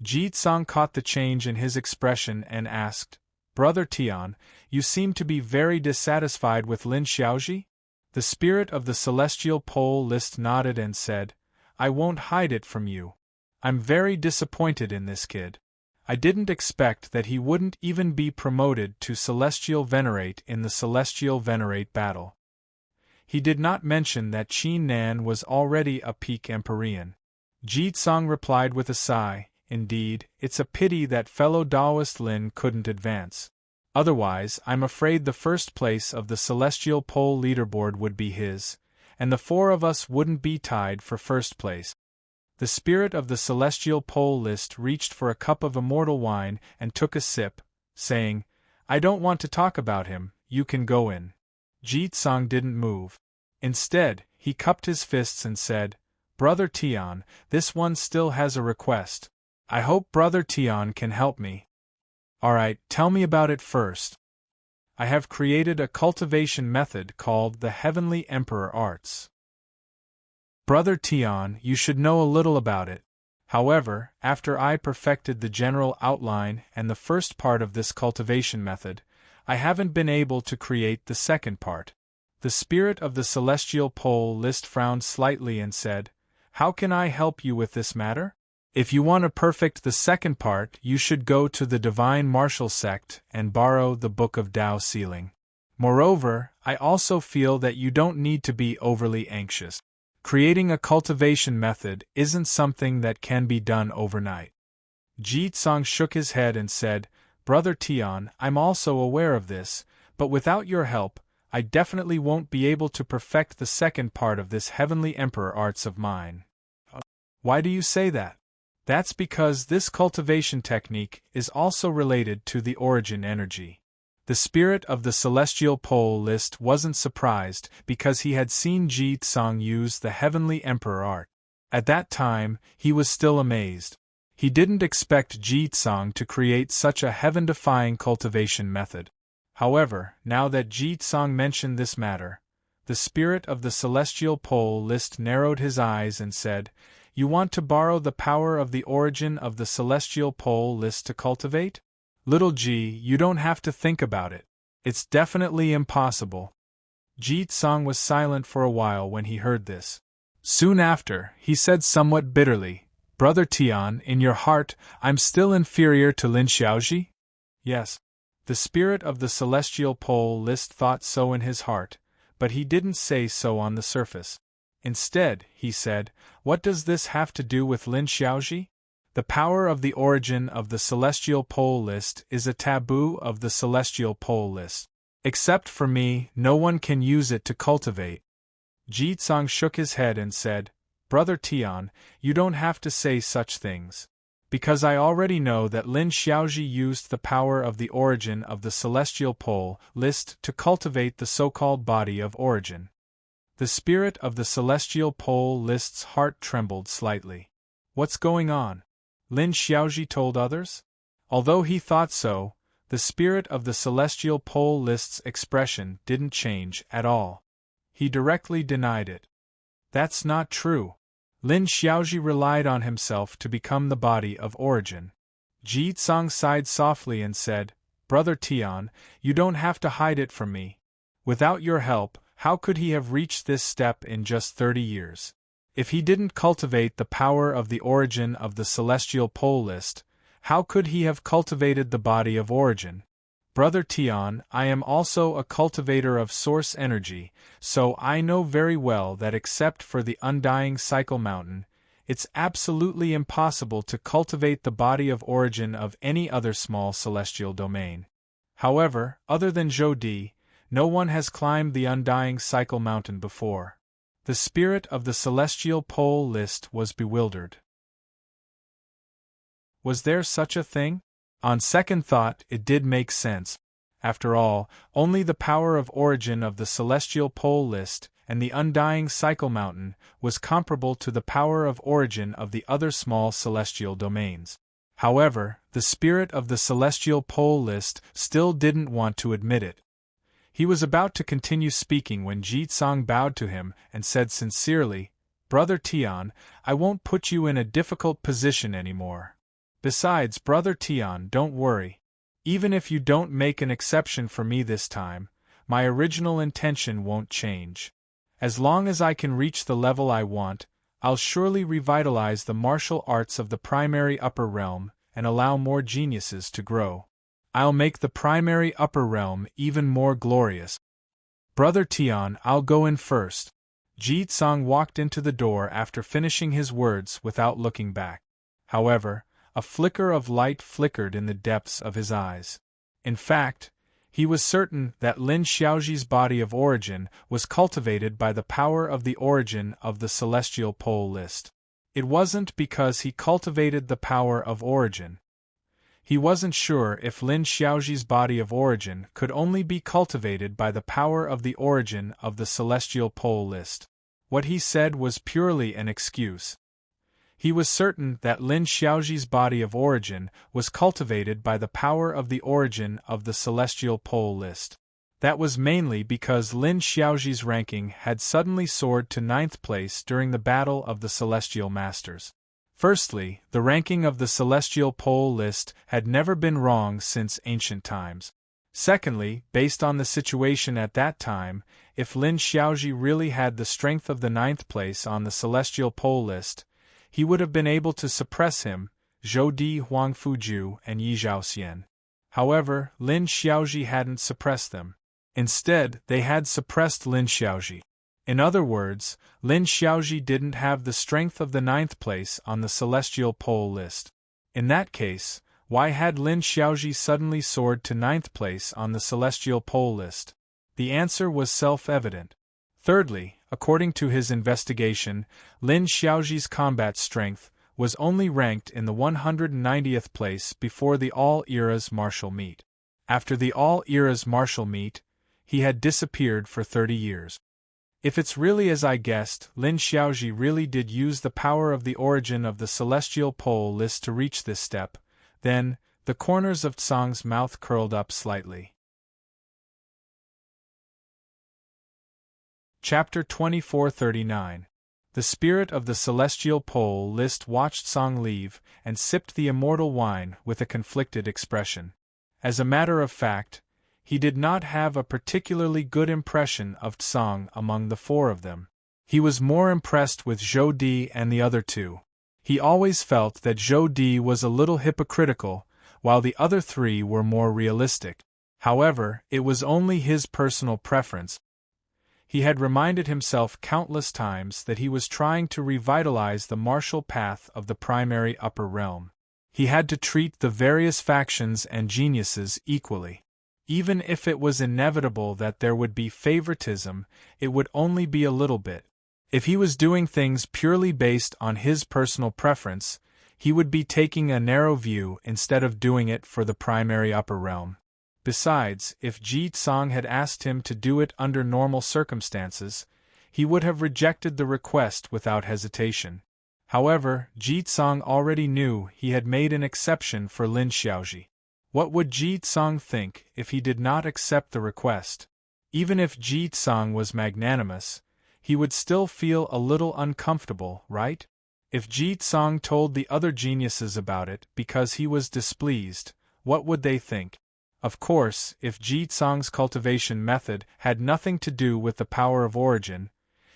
Ji Tsang caught the change in his expression and asked, "Brother Tian, you seem to be very dissatisfied with Lin Xiaoji?" The spirit of the celestial pole list nodded and said, "I won't hide it from you. I'm very disappointed in this kid. I didn't expect that he wouldn't even be promoted to Celestial Venerate in the Celestial Venerate battle." He did not mention that Qin Nan was already a peak Empyrean. Ji Tsang replied with a sigh, "Indeed, it's a pity that fellow Taoist Lin couldn't advance. Otherwise, I'm afraid the first place of the Celestial Pole leaderboard would be his, and the four of us wouldn't be tied for first place." The spirit of the celestial pole list reached for a cup of immortal wine and took a sip, saying, "I don't want to talk about him, you can go in." Ji Tsang didn't move. Instead, he cupped his fists and said, "Brother Tian, this one still has a request. I hope Brother Tian can help me." Alright, tell me about it first. I have created a cultivation method called the Heavenly Emperor Arts. Brother Tian, you should know a little about it. However, after I perfected the general outline and the first part of this cultivation method, I haven't been able to create the second part. The spirit of the celestial pole list frowned slightly and said, "How can I help you with this matter? If you want to perfect the second part, you should go to the Divine Martial Sect and borrow the Book of Tao Sealing. Moreover, I also feel that you don't need to be overly anxious. Creating a cultivation method isn't something that can be done overnight." Ji Tsang shook his head and said, "Brother Tian, I'm also aware of this, but without your help, I definitely won't be able to perfect the second part of this Heavenly Emperor Arts of mine." Why do you say that? That's because this cultivation technique is also related to the origin energy. The spirit of the celestial pole list wasn't surprised because he had seen Ji Tsang use the Heavenly Emperor art. At that time, he was still amazed. He didn't expect Ji Tsang to create such a heaven-defying cultivation method. However, now that Ji Tsang mentioned this matter, the spirit of the celestial pole list narrowed his eyes and said, "You want to borrow the power of the origin of the celestial pole list to cultivate? Little Ji, you don't have to think about it. It's definitely impossible." Ji Tsang was silent for a while when he heard this. Soon after, he said somewhat bitterly, "Brother Tian, in your heart, I'm still inferior to Lin Xiaoji?" Yes. The spirit of the celestial pole list thought so in his heart, but he didn't say so on the surface. Instead, he said, "What does this have to do with Lin Xiaoji? The power of the origin of the celestial pole list is a taboo of the celestial pole list. Except for me, no one can use it to cultivate." Ji Tsang shook his head and said, "Brother Tian, you don't have to say such things. Because I already know that Lin Xiaoji used the power of the origin of the celestial pole list to cultivate the so-called body of origin." The spirit of the celestial pole list's heart trembled slightly. What's going on? Lin Xiaoji told others? Although he thought so, the spirit of the celestial pole list's expression didn't change at all. He directly denied it. That's not true. Lin Xiaoji relied on himself to become the body of origin. Ji Tsang sighed softly and said, "Brother Tian, you don't have to hide it from me. Without your help, how could he have reached this step in just 30 years? If he didn't cultivate the power of the origin of the celestial pole list, how could he have cultivated the body of origin? Brother Tian, I am also a cultivator of source energy, so I know very well that except for the undying cycle mountain, it's absolutely impossible to cultivate the body of origin of any other small celestial domain. However, other than Zhou, no one has climbed the undying cycle mountain before." The spirit of the celestial pole list was bewildered. Was there such a thing? On second thought, it did make sense. After all, only the power of origin of the celestial pole list and the undying cycle mountain was comparable to the power of origin of the other small celestial domains. However, the spirit of the celestial pole list still didn't want to admit it. He was about to continue speaking when Ji Tsang bowed to him and said sincerely, "Brother Tian, I won't put you in a difficult position anymore. Besides, Brother Tian, don't worry. Even if you don't make an exception for me this time, my original intention won't change. As long as I can reach the level I want, I'll surely revitalize the martial arts of the primary upper realm and allow more geniuses to grow. I'll make the primary upper realm even more glorious. Brother Tian, I'll go in first." Ji Tsang walked into the door after finishing his words without looking back. However, a flicker of light flickered in the depths of his eyes. In fact, he was certain that Lin Xiaoji's body of origin was cultivated by the power of the origin of the celestial pole list. It wasn't because he cultivated the power of origin. He wasn't sure if Lin Xiaoji's body of origin could only be cultivated by the power of the origin of the celestial pole list. What he said was purely an excuse. He was certain that Lin Xiaoji's body of origin was cultivated by the power of the origin of the celestial pole list. That was mainly because Lin Xiaoji's ranking had suddenly soared to 9th place during the Battle of the Celestial Masters. Firstly, the ranking of the celestial pole list had never been wrong since ancient times. Secondly, based on the situation at that time, if Lin Xiaoji really had the strength of the 9th place on the celestial pole list, he would have been able to suppress him, Zhou Di, Huang Fuju, and Yi Zhaoxian. However, Lin Xiaoji hadn't suppressed them. Instead, they had suppressed Lin Xiaoji. In other words, Lin Xiaoji didn't have the strength of the 9th place on the celestial pole list. In that case, why had Lin Xiaoji suddenly soared to 9th place on the celestial pole list? The answer was self-evident. Thirdly, according to his investigation, Lin Xiaoji's combat strength was only ranked in the 190th place before the All-Eras martial meet. After the All-Eras martial meet, he had disappeared for 30 years. If it's really as I guessed, Lin Xiaoji really did use the power of the origin of the celestial pole list to reach this step, then, the corners of Tsang's mouth curled up slightly. Chapter 2439. The spirit of the celestial pole list watched Tsang leave and sipped the immortal wine with a conflicted expression. As a matter of fact, he did not have a particularly good impression of Tsang among the four of them. He was more impressed with Zhou Di and the other two. He always felt that Zhou Di was a little hypocritical, while the other three were more realistic. However, it was only his personal preference. He had reminded himself countless times that he was trying to revitalize the martial path of the primary upper realm. He had to treat the various factions and geniuses equally. Even if it was inevitable that there would be favoritism, it would only be a little bit. If he was doing things purely based on his personal preference, he would be taking a narrow view instead of doing it for the primary upper realm. Besides, if Ji Tsang had asked him to do it under normal circumstances, he would have rejected the request without hesitation. However, Ji Tsang already knew he had made an exception for Lin Xiaoji. What would Ji Tsang think if he did not accept the request? Even if Ji Tsang was magnanimous, he would still feel a little uncomfortable, right? If Ji Tsang told the other geniuses about it because he was displeased, what would they think? Of course, if Ji Tsang's cultivation method had nothing to do with the power of origin,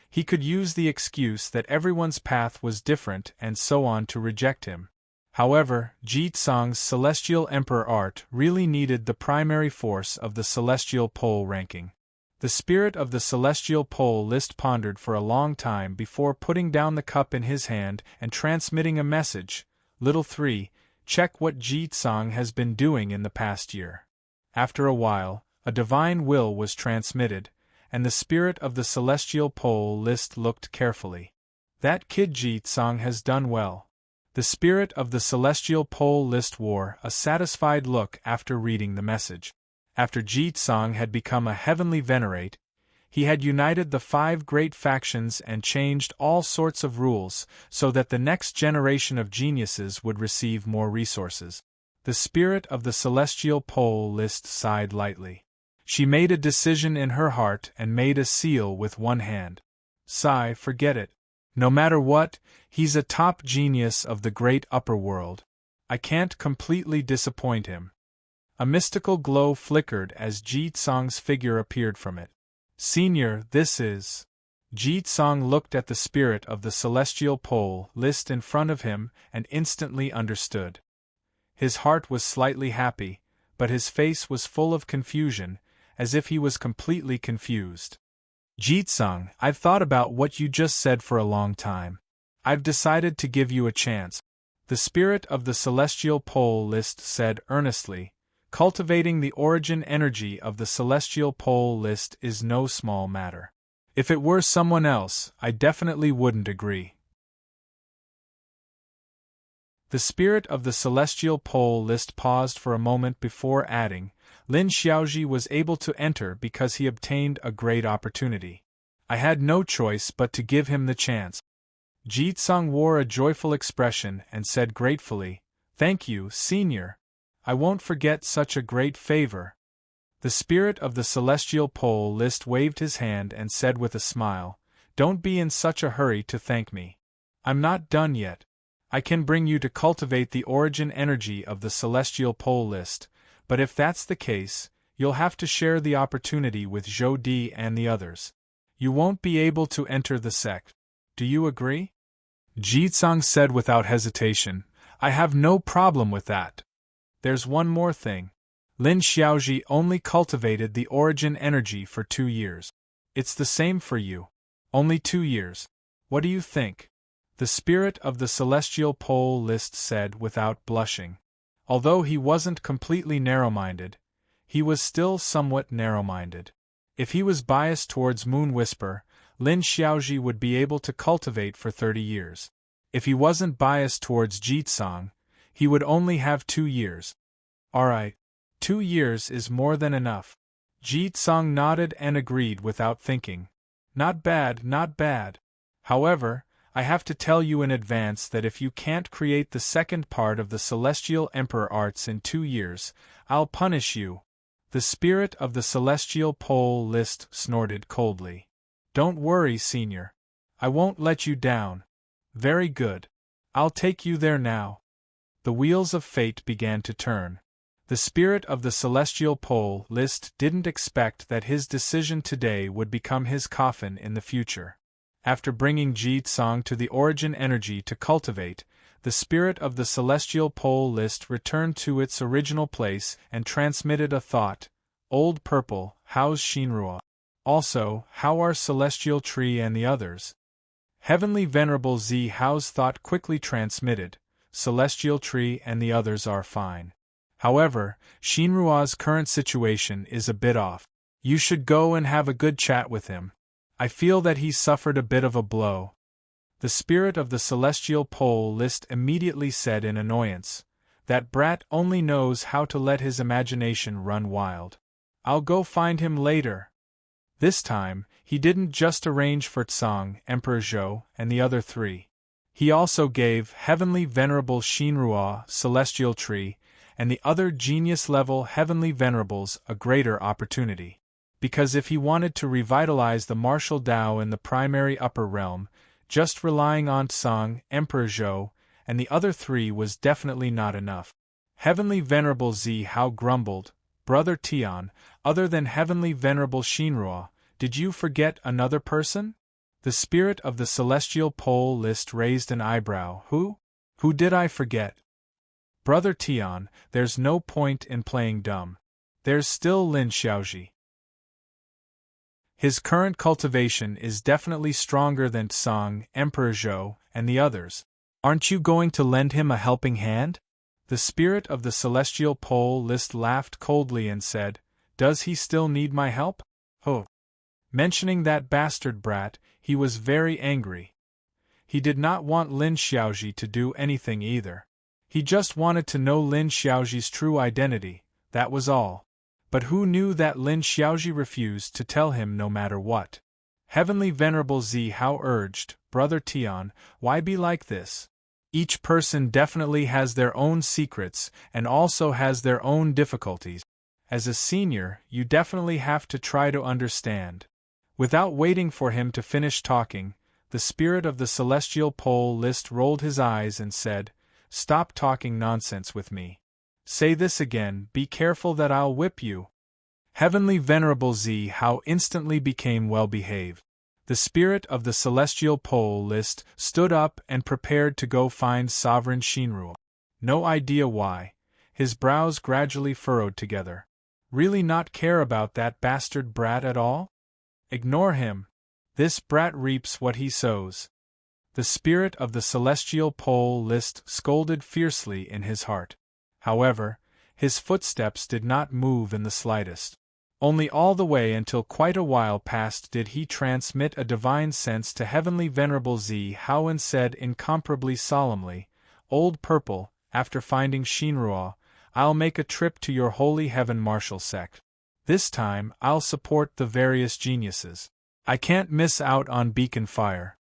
he could use the excuse that everyone's path was different and so on to reject him. However, Ji Tsang's Celestial Emperor art really needed the primary force of the celestial pole ranking. The spirit of the celestial pole list pondered for a long time before putting down the cup in his hand and transmitting a message. Little 3, check what Ji Tsang has been doing in the past year. After a while, a divine will was transmitted, and the spirit of the celestial pole list looked carefully. That kid Ji Tsang has done well. The spirit of the celestial pole list wore a satisfied look after reading the message. After Ji Tsang had become a heavenly venerate, he had united the 5 great factions and changed all sorts of rules so that the next generation of geniuses would receive more resources. The spirit of the celestial pole list sighed lightly. She made a decision in her heart and made a seal with one hand. Sigh, forget it. No matter what, he's a top genius of the great upper world. I can't completely disappoint him. A mystical glow flickered as Ji Tsang's figure appeared from it. Senior, this is... Ji Tsang looked at the spirit of the celestial pole list in front of him and instantly understood. His heart was slightly happy, but his face was full of confusion, as if he was completely confused. Ji Tsang, I've thought about what you just said for a long time. I've decided to give you a chance. The spirit of the celestial pole list said earnestly, cultivating the origin energy of the celestial pole list is no small matter. If it were someone else, I definitely wouldn't agree. The spirit of the celestial pole list paused for a moment before adding, Lin Xiaoji was able to enter because he obtained a great opportunity. I had no choice but to give him the chance. Jitsung wore a joyful expression and said gratefully, "Thank you, Senior. I won't forget such a great favor." The spirit of the celestial pole list waved his hand and said with a smile, "Don't be in such a hurry to thank me. I'm not done yet. I can bring you to cultivate the origin energy of the celestial pole list, but if that's the case, you'll have to share the opportunity with Zhou Di and the others. You won't be able to enter the sect. Do you agree?" Jitsung said without hesitation, "I have no problem with that. There's one more thing. Lin Xiaoji only cultivated the origin energy for 2 years. It's the same for you. Only 2 years. What do you think?" The spirit of the celestial pole list said without blushing. Although he wasn't completely narrow-minded, he was still somewhat narrow-minded. If he was biased towards Moon Whisper, Lin Xiaoji would be able to cultivate for 30 years. If he wasn't biased towards Jitsong, he would only have 2 years. Alright. 2 years is more than enough. Jitsong nodded and agreed without thinking. Not bad, not bad. However, I have to tell you in advance that if you can't create the second part of the Celestial Emperor arts in 2 years, I'll punish you. The spirit of the Celestial Pole list snorted coldly. Don't worry, Senior. I won't let you down. Very good. I'll take you there now. The wheels of fate began to turn. The spirit of the celestial pole list didn't expect that his decision today would become his coffin in the future. After bringing Jitsong to the origin energy to cultivate, the spirit of the celestial pole list returned to its original place and transmitted a thought. Old Purple, how's Shinrua? Also, how are Celestial Tree and the others? Heavenly Venerable Z Hao's thought quickly transmitted. Celestial Tree and the others are fine. However, Shinrua's current situation is a bit off. You should go and have a good chat with him. I feel that he suffered a bit of a blow. The spirit of the celestial pole list immediately said in annoyance, "That brat only knows how to let his imagination run wild. I'll go find him later." This time, he didn't just arrange for Tsang, Emperor Zhou, and the other 3. He also gave Heavenly Venerable Shinrua, Celestial Tree, and the other genius-level Heavenly Venerables a greater opportunity. Because if he wanted to revitalize the martial Tao in the primary upper realm, just relying on Tsang, Emperor Zhou, and the other 3 was definitely not enough. Heavenly Venerable Z Hao grumbled, "Brother Tian, other than Heavenly Venerable Shinrua, did you forget another person?" The spirit of the celestial pole list raised an eyebrow. Who? Who did I forget? Brother Tian, there's no point in playing dumb. There's still Lin Xiaoji. His current cultivation is definitely stronger than Tsang, Emperor Zhou, and the others. Aren't you going to lend him a helping hand? The spirit of the celestial pole list laughed coldly and said, "Does he still need my help?" Oh. Mentioning that bastard brat, he was very angry. He did not want Lin Xiaoji to do anything either. He just wanted to know Lin Xiaoji's true identity, that was all. But who knew that Lin Xiaoji refused to tell him no matter what? Heavenly Venerable Z Hao urged, "Brother Tian, why be like this? Each person definitely has their own secrets and also has their own difficulties. As a senior, you definitely have to try to understand." Without waiting for him to finish talking, the spirit of the celestial pole list rolled his eyes and said, "Stop talking nonsense with me. Say this again, be careful that I'll whip you." Heavenly Venerable Z Hao instantly became well-behaved. The spirit of the celestial pole list stood up and prepared to go find Sovereign Shinrua. No idea why, his brows gradually furrowed together. Really not care about that bastard brat at all? Ignore him. This brat reaps what he sows. The spirit of the celestial pole list scolded fiercely in his heart. However, his footsteps did not move in the slightest. Only all the way until quite a while passed did he transmit a divine sense to Heavenly Venerable Z Hao and said incomparably solemnly, "Old Purple, after finding Shinrua, I'll make a trip to your holy heaven martial sect. This time I'll support the various geniuses. I can't miss out on Beacon Fire."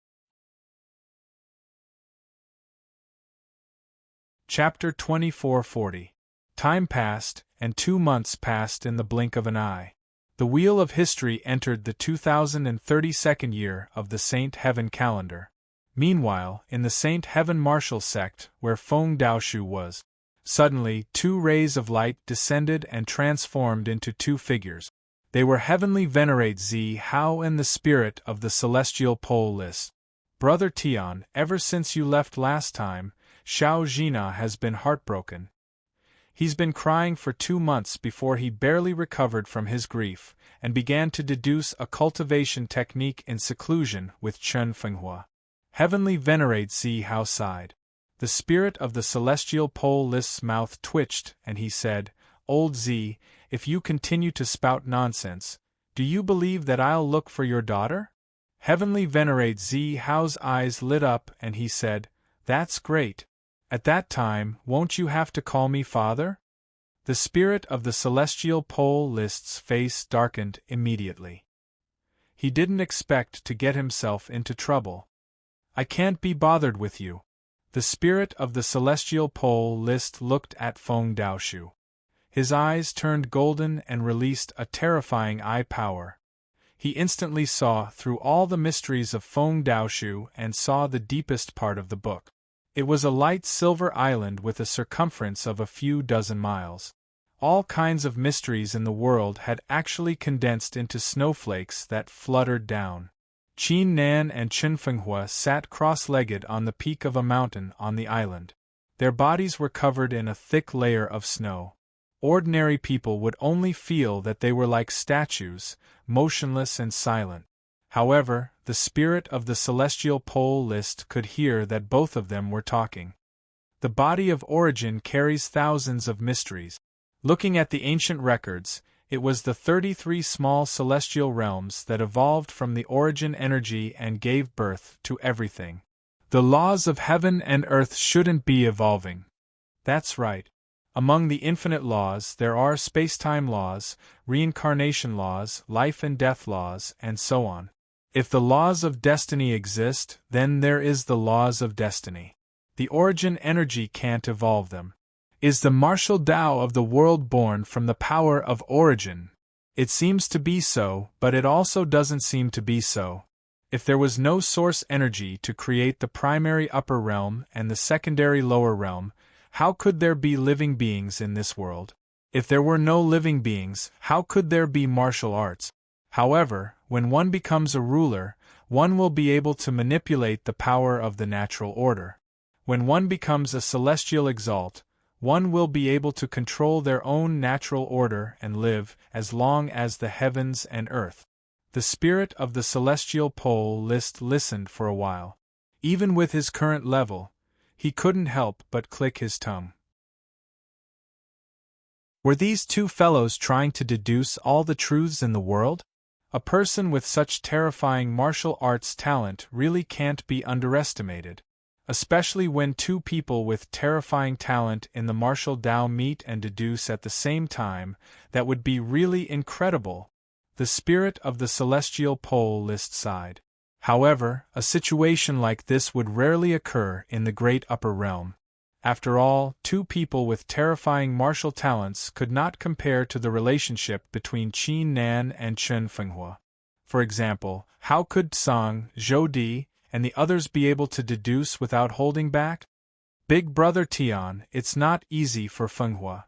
Chapter 2440. Time passed, and 2 months passed in the blink of an eye. The wheel of history entered the 2032nd year of the Saint Heaven calendar. Meanwhile, in the Saint Heaven martial sect, where Feng Daoshu was, suddenly 2 rays of light descended and transformed into 2 figures. They were Heavenly Venerate Zi Hao and the Spirit of the Celestial Pole List. Brother Tian, ever since you left last time, Xiao Jina has been heartbroken. He's been crying for 2 months before he barely recovered from his grief, and began to deduce a cultivation technique in seclusion with Chen Fenghua. Heavenly Venerate Zi Hao sighed. The Spirit of the Celestial Pole List's mouth twitched, and he said, "Old Zi, if you continue to spout nonsense, do you believe that I'll look for your daughter?" Heavenly Venerate Zi Hao's eyes lit up and he said, "That's great. At that time, won't you have to call me father?" The Spirit of the Celestial Pole List's face darkened immediately. He didn't expect to get himself into trouble. "I can't be bothered with you." The Spirit of the Celestial Pole List looked at Feng Daoshu. His eyes turned golden and released a terrifying eye power. He instantly saw through all the mysteries of Feng Daoshu and saw the deepest part of the book. It was a light silver island with a circumference of a few dozen miles. All kinds of mysteries in the world had actually condensed into snowflakes that fluttered down. Qin Nan and Chen Fenghua sat cross-legged on the peak of a mountain on the island. Their bodies were covered in a thick layer of snow. Ordinary people would only feel that they were like statues, motionless and silent. However, the Spirit of the Celestial Pole List could hear that both of them were talking. The body of origin carries thousands of mysteries. Looking at the ancient records, it was the 33 small celestial realms that evolved from the origin energy and gave birth to everything. The laws of heaven and earth shouldn't be evolving. That's right. Among the infinite laws there are space-time laws, reincarnation laws, life and death laws, and so on. If the laws of destiny exist, then there is the laws of destiny. The origin energy can't evolve them. Is the martial Tao of the world born from the power of origin? It seems to be so, but it also doesn't seem to be so. If there was no source energy to create the primary upper realm and the secondary lower realm, how could there be living beings in this world? If there were no living beings, how could there be martial arts? However, when one becomes a ruler, one will be able to manipulate the power of the natural order. When one becomes a celestial exalt, one will be able to control their own natural order and live as long as the heavens and earth. The Spirit of the Celestial Pole List listened for a while. Even with his current level, he couldn't help but click his tongue. Were these 2 fellows trying to deduce all the truths in the world? A person with such terrifying martial arts talent really can't be underestimated. Especially when 2 people with terrifying talent in the martial Tao meet and deduce at the same time, that would be really incredible. The Spirit of the Celestial Pole List sighed. However, a situation like this would rarely occur in the great upper realm. After all, 2 people with terrifying martial talents could not compare to the relationship between Qin Nan and Chen Fenghua. For example, how could Tsang, Zhou Di, and the others be able to deduce without holding back? Big Brother Tian, it's not easy for Fenghua.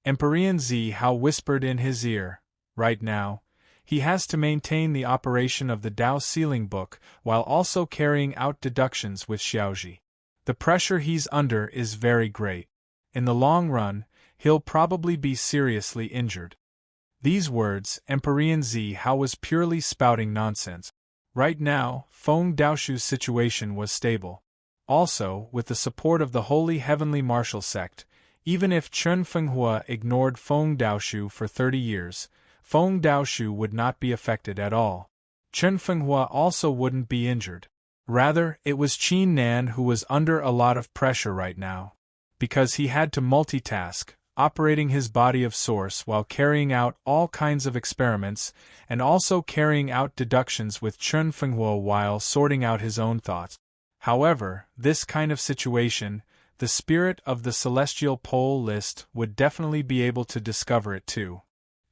Emperor Zi Hao whispered in his ear, right now, he has to maintain the operation of the Tao Sealing Book while also carrying out deductions with Xiaoji. The pressure he's under is very great. In the long run, he'll probably be seriously injured. These words, Emperor Zi Hao was purely spouting nonsense. Right now, Feng Daoshu's situation was stable. Also, with the support of the Holy Heavenly Martial Sect, even if Chen Fenghua ignored Feng Daoshu for 30 years, Feng Daoshu would not be affected at all. Chen Fenghua also wouldn't be injured. Rather, it was Qin Nan who was under a lot of pressure right now. Because he had to multitask, operating his body of source while carrying out all kinds of experiments, and also carrying out deductions with Chen Fenghua while sorting out his own thoughts. However, this kind of situation, the spirit of the celestial pole list would definitely be able to discover it too.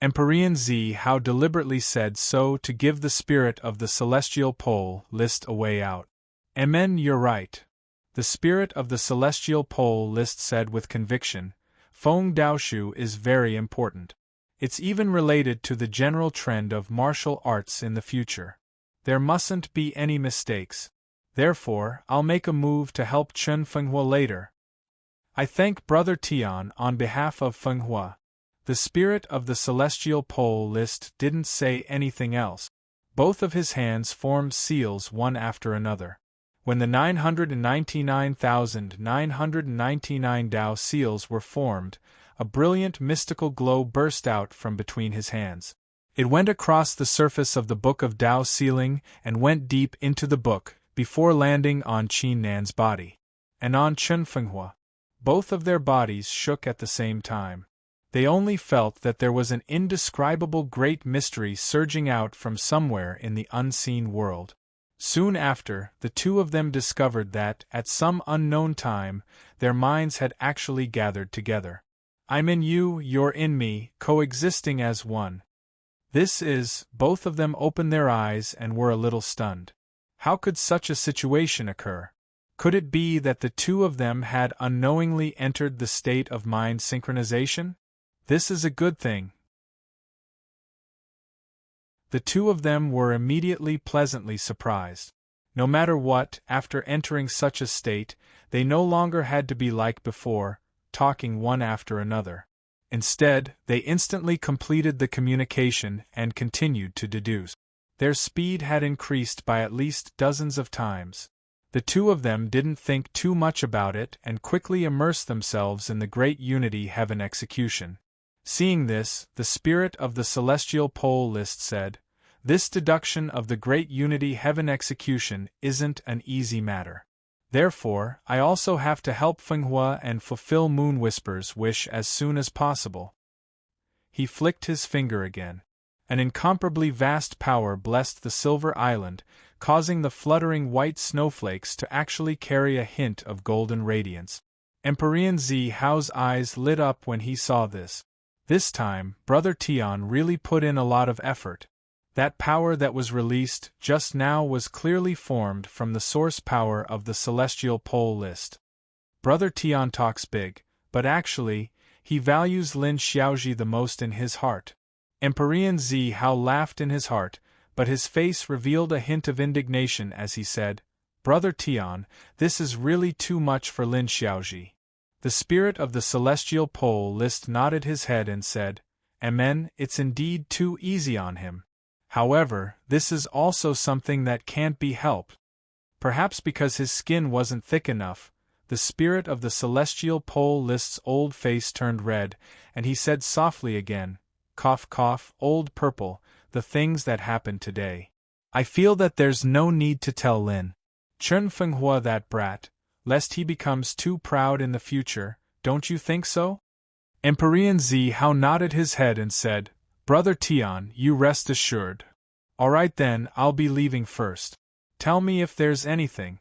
Empyrean Z how deliberately said so to give the spirit of the celestial pole list a way out. Amen, you're right. The spirit of the celestial pole list said with conviction, Feng Daoshu is very important. It's even related to the general trend of martial arts in the future. There mustn't be any mistakes. Therefore, I'll make a move to help Chen Fenghua later. I thank Brother Tian on behalf of Fenghua. The spirit of the celestial pole list didn't say anything else. Both of his hands formed seals one after another. When the 999,999 Dao seals were formed, a brilliant mystical glow burst out from between his hands. It went across the surface of the Book of Dao sealing and went deep into the book, before landing on Qin Nan's body. And on Chen Fenghua. Both of their bodies shook at the same time. They only felt that there was an indescribable great mystery surging out from somewhere in the unseen world. Soon after, the two of them discovered that, at some unknown time, their minds had actually gathered together. I'm in you, you're in me, coexisting as one. Both of them opened their eyes and were a little stunned. How could such a situation occur? Could it be that the two of them had unknowingly entered the state of mind synchronization? This is a good thing. The two of them were immediately pleasantly surprised. No matter what, after entering such a state, they no longer had to be like before, talking one after another. Instead, they instantly completed the communication and continued to deduce. Their speed had increased by at least dozens of times. The two of them didn't think too much about it and quickly immersed themselves in the great unity heaven execution. Seeing this, the spirit of the celestial pole list said, This deduction of the great unity heaven execution isn't an easy matter. Therefore, I also have to help Fenghua and fulfill Moon Whisper's wish as soon as possible. He flicked his finger again. An incomparably vast power blessed the Silver Island, causing the fluttering white snowflakes to actually carry a hint of golden radiance. Empyrean Z Hao's eyes lit up when he saw this. This time, Brother Tian really put in a lot of effort. That power that was released just now was clearly formed from the source power of the celestial pole list. Brother Tian talks big, but actually, he values Lin Xiaoji the most in his heart. Empyrean Z Hao laughed in his heart, but his face revealed a hint of indignation as he said, Brother Tian, this is really too much for Lin Xiaoji. The spirit of the celestial pole list nodded his head and said, Amen, it's indeed too easy on him. However, this is also something that can't be helped. Perhaps because his skin wasn't thick enough, the spirit of the celestial pole list's old face turned red, and he said softly again, Cough cough, old purple, the things that happened today. I feel that there's no need to tell Lin Chen Fenghua that brat, lest he becomes too proud in the future, don't you think so? Empyrean Z Hao nodded his head and said, Brother Tian, you rest assured. All right then, I'll be leaving first. Tell me if there's anything.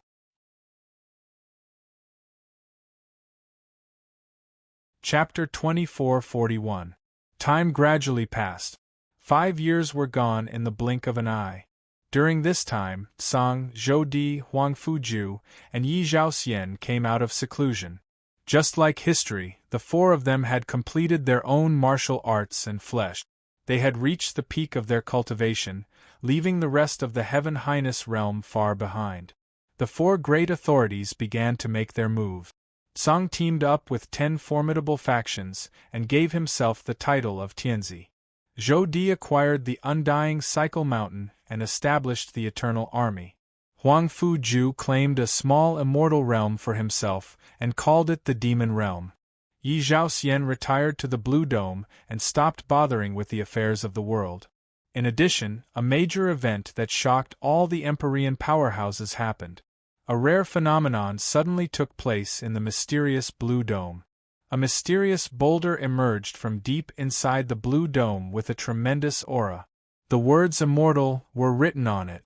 Chapter 2441. Time gradually passed. 5 years were gone in the blink of an eye. During this time, Tsang, Zhou Huang Fuju, and Yi Zhaoxian came out of seclusion. Just like history, the four of them had completed their own martial arts and flesh. They had reached the peak of their cultivation, leaving the rest of the Heaven Highness realm far behind. The four great authorities began to make their move. Tsang teamed up with 10 formidable factions and gave himself the title of Tianzi. Zhou Di acquired the undying Cycle Mountain and established the Eternal Army. Huang Fuju claimed a small immortal realm for himself and called it the Demon Realm. Yi Zhaoxian retired to the Blue Dome and stopped bothering with the affairs of the world. In addition, a major event that shocked all the Empyrean powerhouses happened. A rare phenomenon suddenly took place in the mysterious Blue Dome. A mysterious boulder emerged from deep inside the Blue Dome with a tremendous aura. The words Immortal were written on it.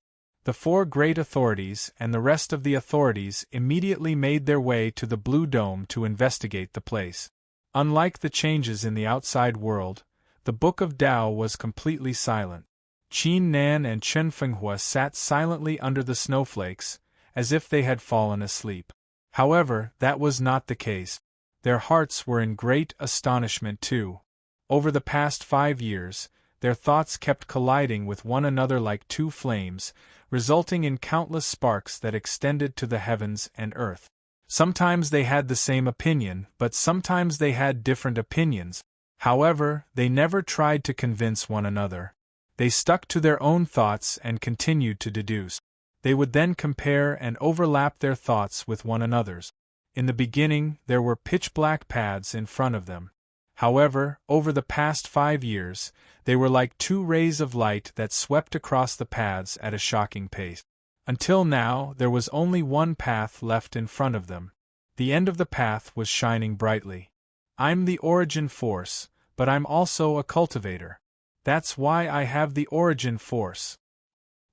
The four great authorities and the rest of the authorities immediately made their way to the Blue Dome to investigate the place. Unlike the changes in the outside world, the Book of Tao was completely silent. Qin Nan and Chen Fenghua sat silently under the snowflakes, as if they had fallen asleep. However, that was not the case. Their hearts were in great astonishment too. Over the past 5 years, their thoughts kept colliding with one another like two flames, resulting in countless sparks that extended to the heavens and earth. Sometimes they had the same opinion, but sometimes they had different opinions. However, they never tried to convince one another. They stuck to their own thoughts and continued to deduce. They would then compare and overlap their thoughts with one another's. In the beginning, there were pitch-black paths in front of them. However, over the past 5 years, they were like two rays of light that swept across the paths at a shocking pace. Until now, there was only one path left in front of them. The end of the path was shining brightly. I'm the origin force, but I'm also a cultivator. That's why I have the origin force.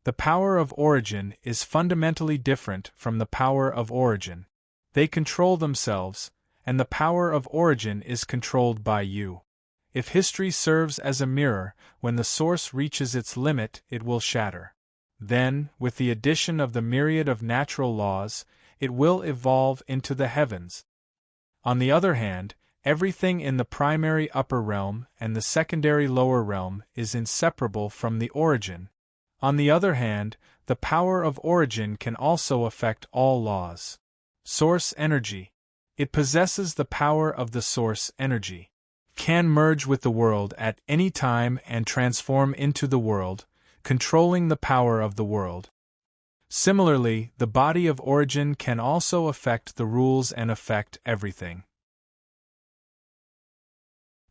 The power of origin is fundamentally different from the power of origin. They control themselves, and the power of origin is controlled by you. If history serves as a mirror, when the source reaches its limit, it will shatter. Then, with the addition of the myriad of natural laws, it will evolve into the heavens. On the other hand, everything in the primary upper realm and the secondary lower realm is inseparable from the origin. On the other hand, the power of origin can also affect all laws. Source energy. It possesses the power of the source energy. Can merge with the world at any time and transform into the world, controlling the power of the world. Similarly, the body of origin can also affect the rules and affect everything.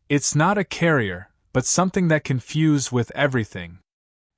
It's not a carrier, but something that can fuse with everything.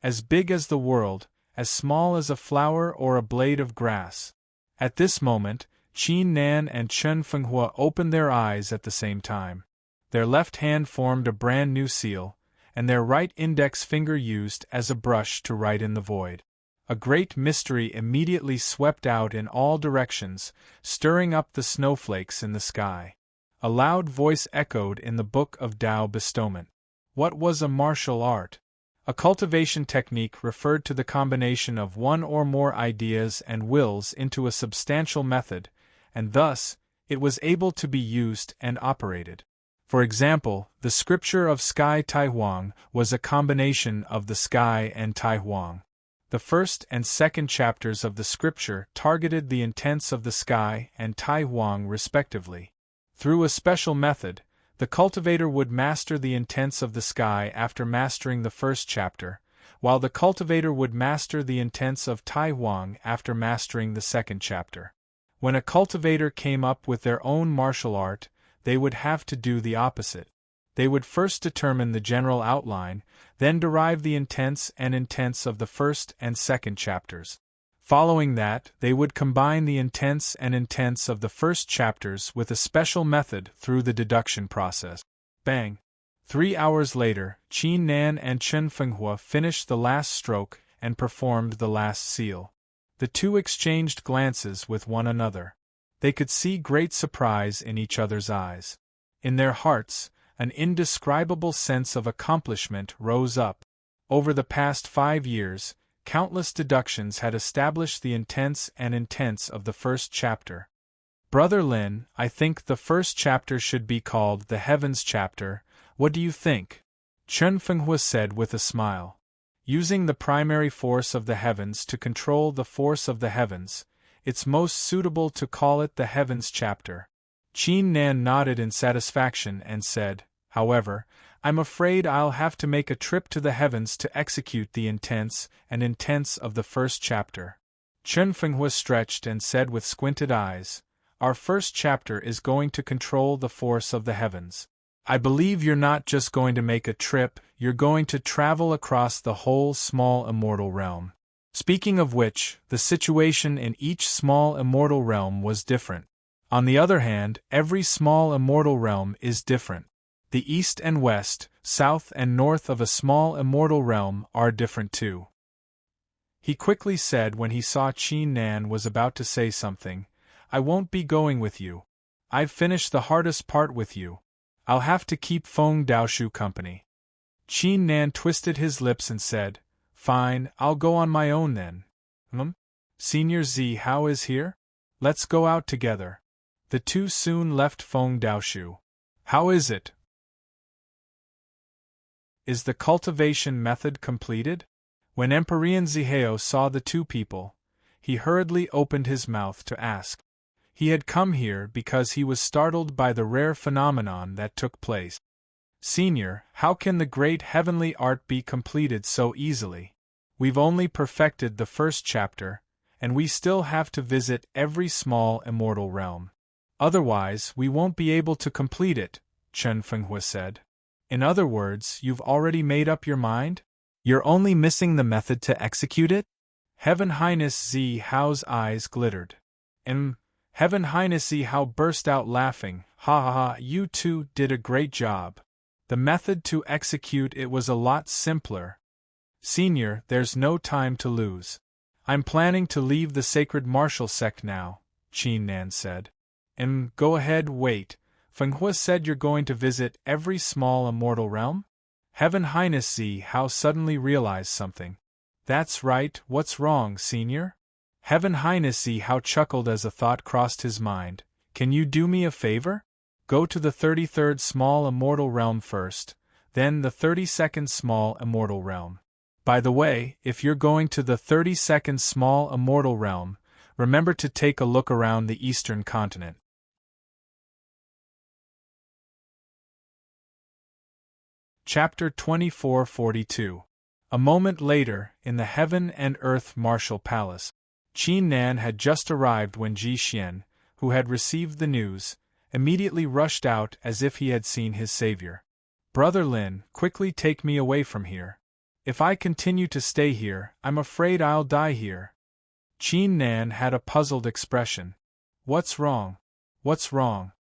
As big as the world, as small as a flower or a blade of grass. At this moment, Qin Nan and Chen Fenghua opened their eyes at the same time. Their left hand formed a brand new seal, and their right index finger used as a brush to write in the void. A great mystery immediately swept out in all directions, stirring up the snowflakes in the sky. A loud voice echoed in the Book of Tao bestowment. What was a martial art? A cultivation technique referred to the combination of one or more ideas and wills into a substantial method, and thus, it was able to be used and operated. For example, the scripture of Sky Tai Huang was a combination of the sky and Tai Huang. The first and second chapters of the scripture targeted the intents of the sky and Tai Huang respectively. Through a special method, the cultivator would master the intents of the sky after mastering the first chapter, while the cultivator would master the intents of Tai Huang after mastering the second chapter. When a cultivator came up with their own martial art, they would have to do the opposite. They would first determine the general outline, then derive the intents of the first and second chapters. Following that, they would combine the intents of the first chapters with a special method through the deduction process. Bang! 3 hours later, Qin Nan and Chen Fenghua finished the last stroke and performed the last seal. The two exchanged glances with one another. They could see great surprise in each other's eyes. In their hearts, an indescribable sense of accomplishment rose up. Over the past 5 years, countless deductions had established the intents of the first chapter. Brother Lin, I think the first chapter should be called the Heavens chapter. What do you think? Chen Fenghua said with a smile. Using the primary force of the heavens to control the force of the heavens, it's most suitable to call it the Heavens chapter. Qin Nan nodded in satisfaction and said, however, I'm afraid I'll have to make a trip to the heavens to execute the intents of the first chapter. Chen Fenghua stretched and said with squinted eyes, our first chapter is going to control the force of the heavens. I believe you're not just going to make a trip, you're going to travel across the whole small immortal realm. Speaking of which, the situation in each small immortal realm was different. On the other hand, every small immortal realm is different. The east and west, south and north of a small immortal realm are different too. He quickly said when he saw Qin Nan was about to say something, "I won't be going with you. I've finished the hardest part with you. I'll have to keep Feng Daoshu company." Qin Nan twisted his lips and said, "Fine, I'll go on my own then." Senior Zi Hao is here? Let's go out together." The two soon left Feng Daoshu. "How is it? Is the cultivation method completed?" When Emperor Zihao saw the two people, he hurriedly opened his mouth to ask. He had come here because he was startled by the rare phenomenon that took place. "Senior, how can the great heavenly art be completed so easily? We've only perfected the first chapter, and we still have to visit every small immortal realm. Otherwise, we won't be able to complete it," Chen Fenghua said. "In other words, you've already made up your mind? You're only missing the method to execute it?" Heaven Highness Zi Hao's eyes glittered. Heaven Highness Zi Hao burst out laughing. "Ha ha ha, you two did a great job. The method to execute it was a lot simpler. Senior, there's no time to lose. I'm planning to leave the sacred martial sect now," Qin Nan said. Go ahead, wait. Fenghua said you're going to visit every small immortal realm?" Heaven Highness Zi Hao suddenly realized something. "That's right, what's wrong, Senior?" Heaven Highness Zi Hao chuckled as a thought crossed his mind. "Can you do me a favor? Go to the 33rd small immortal realm first, then the 32nd small immortal realm. By the way, if you're going to the 32nd small immortal realm, remember to take a look around the eastern continent." Chapter 2442. A moment later, in the Heaven and Earth Martial Palace. Qin Nan had just arrived when Ji Xian, who had received the news, immediately rushed out as if he had seen his savior. "Brother Lin, quickly take me away from here. If I continue to stay here, I'm afraid I'll die here." Qin Nan had a puzzled expression. "What's wrong? What's wrong?"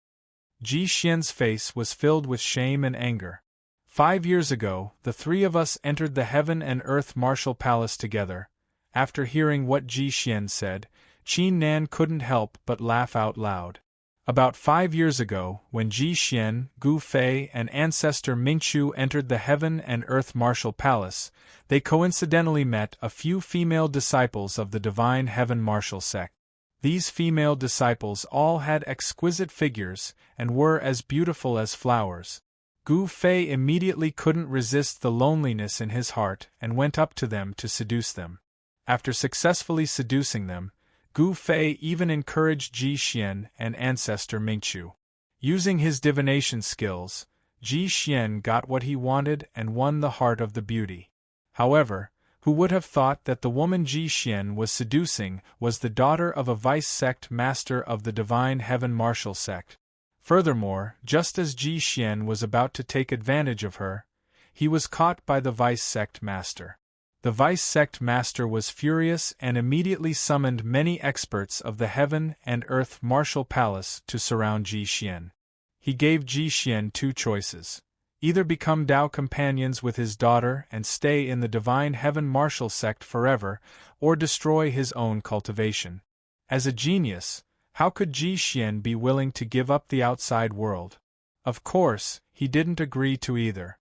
Ji Xian's face was filled with shame and anger. 5 years ago, the three of us entered the Heaven and Earth Martial Palace together. After hearing what Ji Xian said, Qin Nan couldn't help but laugh out loud. About 5 years ago, when Ji Xian, Gu Fei, and ancestor Mingqiu entered the Heaven and Earth Martial Palace, they coincidentally met a few female disciples of the Divine Heaven Martial Sect. These female disciples all had exquisite figures and were as beautiful as flowers. Gu Fei immediately couldn't resist the loneliness in his heart and went up to them to seduce them. After successfully seducing them, Gu Fei even encouraged Ji Xian and ancestor Mingqiu. Using his divination skills, Ji Xian got what he wanted and won the heart of the beauty. However, who would have thought that the woman Ji Xian was seducing was the daughter of a vice sect master of the Divine Heaven Martial Sect? Furthermore, just as Ji Xian was about to take advantage of her, he was caught by the vice sect master. The vice sect master was furious and immediately summoned many experts of the Heaven and Earth Martial Palace to surround Ji Xian. He gave Ji Xian two choices: either become Dao companions with his daughter and stay in the Divine Heaven Martial Sect forever, or destroy his own cultivation. As a genius, how could Ji Xian be willing to give up the outside world? Of course, he didn't agree to either.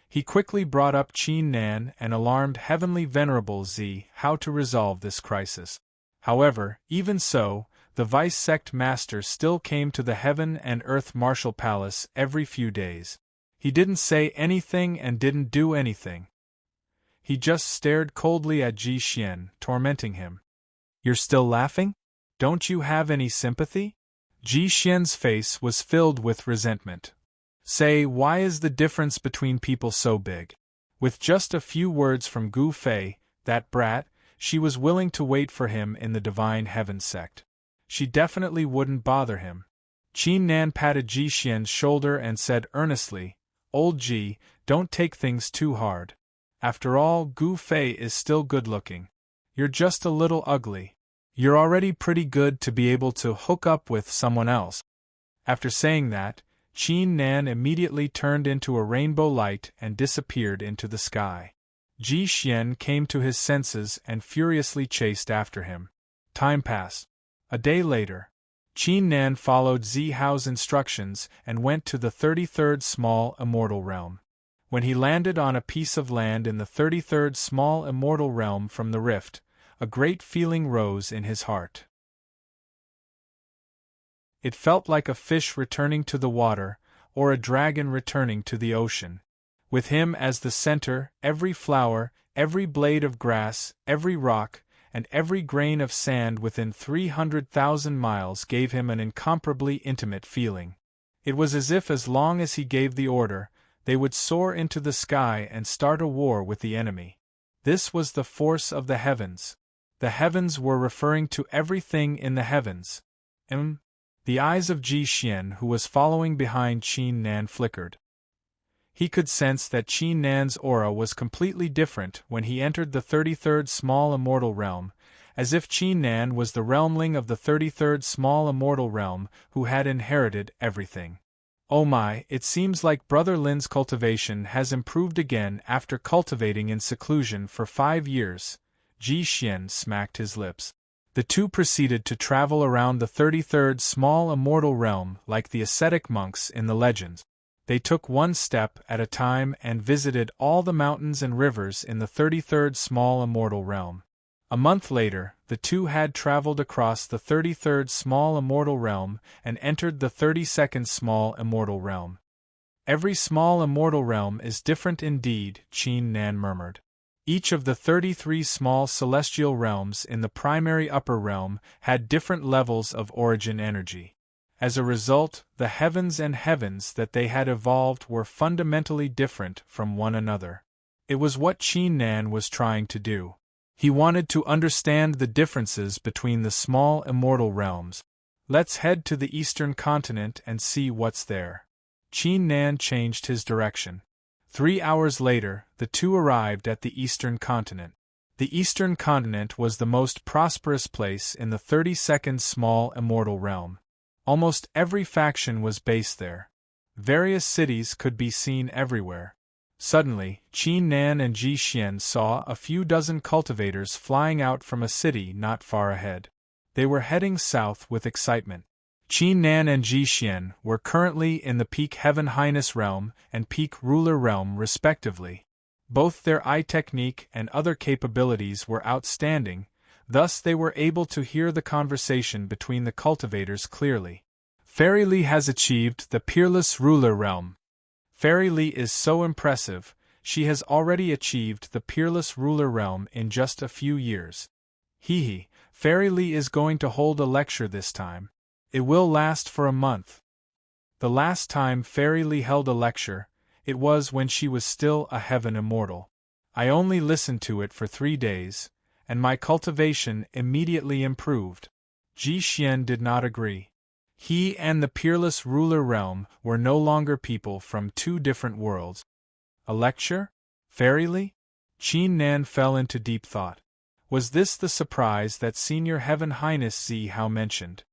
He quickly brought up Qin Nan and alarmed Heavenly Venerable Zi how to resolve this crisis. However, even so, the vice sect master still came to the Heaven and Earth Martial Palace every few days. He didn't say anything and didn't do anything. He just stared coldly at Ji Xian, tormenting him. "You're still laughing? Don't you have any sympathy?" Ji Xian's face was filled with resentment. "Say, why is the difference between people so big?" With just a few words from Gu Fei, that brat, she was willing to wait for him in the Divine Heaven sect. She definitely wouldn't bother him. Qin Nan patted Ji Xian's shoulder and said earnestly, "Old Ji, don't take things too hard. After all, Gu Fei is still good-looking. You're just a little ugly. You're already pretty good to be able to hook up with someone else." After saying that, Qin Nan immediately turned into a rainbow light and disappeared into the sky. Ji Xian came to his senses and furiously chased after him. Time passed. A day later, Qin Nan followed Zi Hao's instructions and went to the 33rd small immortal realm. When he landed on a piece of land in the 33rd small immortal realm from the rift, a great feeling rose in his heart. It felt like a fish returning to the water, or a dragon returning to the ocean. With him as the center, every flower, every blade of grass, every rock, and every grain of sand within 300,000 miles gave him an incomparably intimate feeling. It was as long as he gave the order, they would soar into the sky and start a war with the enemy. This was the force of the heavens. The heavens were referring to everything in the heavens. The eyes of Ji Xian, who was following behind Qin Nan, flickered. He could sense that Qin Nan's aura was completely different when he entered the 33rd small immortal realm, as if Qin Nan was the realmling of the 33rd small immortal realm who had inherited everything. Oh my, it seems like Brother Lin's cultivation has improved again after cultivating in seclusion for 5 years. Ji Xian smacked his lips. The two proceeded to travel around the 33rd small immortal realm like the ascetic monks in the legends. They took one step at a time and visited all the mountains and rivers in the 33rd small immortal realm. A month later, the two had traveled across the 33rd small immortal realm and entered the 32nd small immortal realm. Every small immortal realm is different indeed, Qin Nan murmured. Each of the 33 small celestial realms in the primary upper realm had different levels of origin energy. As a result, the heavens and heavens that they had evolved were fundamentally different from one another. It was what Qin Nan was trying to do. He wanted to understand the differences between the small immortal realms. Let's head to the eastern continent and see what's there. Qin Nan changed his direction. 3 hours later, the two arrived at the eastern continent. The eastern continent was the most prosperous place in the 32nd small immortal realm. Almost every faction was based there. Various cities could be seen everywhere. Suddenly, Qin Nan and Ji Xian saw a few dozen cultivators flying out from a city not far ahead. They were heading south with excitement. Qin Nan and Ji Xian were currently in the Peak Heaven Highness realm and Peak Ruler realm respectively. Both their eye technique and other capabilities were outstanding, thus they were able to hear the conversation between the cultivators clearly. Fairy Li has achieved the Peerless Ruler realm. Fairy Li is so impressive, she has already achieved the Peerless Ruler realm in just a few years. Fairy Li is going to hold a lecture this time. It will last for a month. The last time Fairy Li held a lecture, it was when she was still a heaven immortal. I only listened to it for 3 days, and my cultivation immediately improved. Ji Xian did not agree. He and the Peerless Ruler realm were no longer people from 2 different worlds. A lecture? Fairy Li? Qin Nan fell into deep thought. Was this the surprise that Senior Heaven Highness Zi Hao mentioned?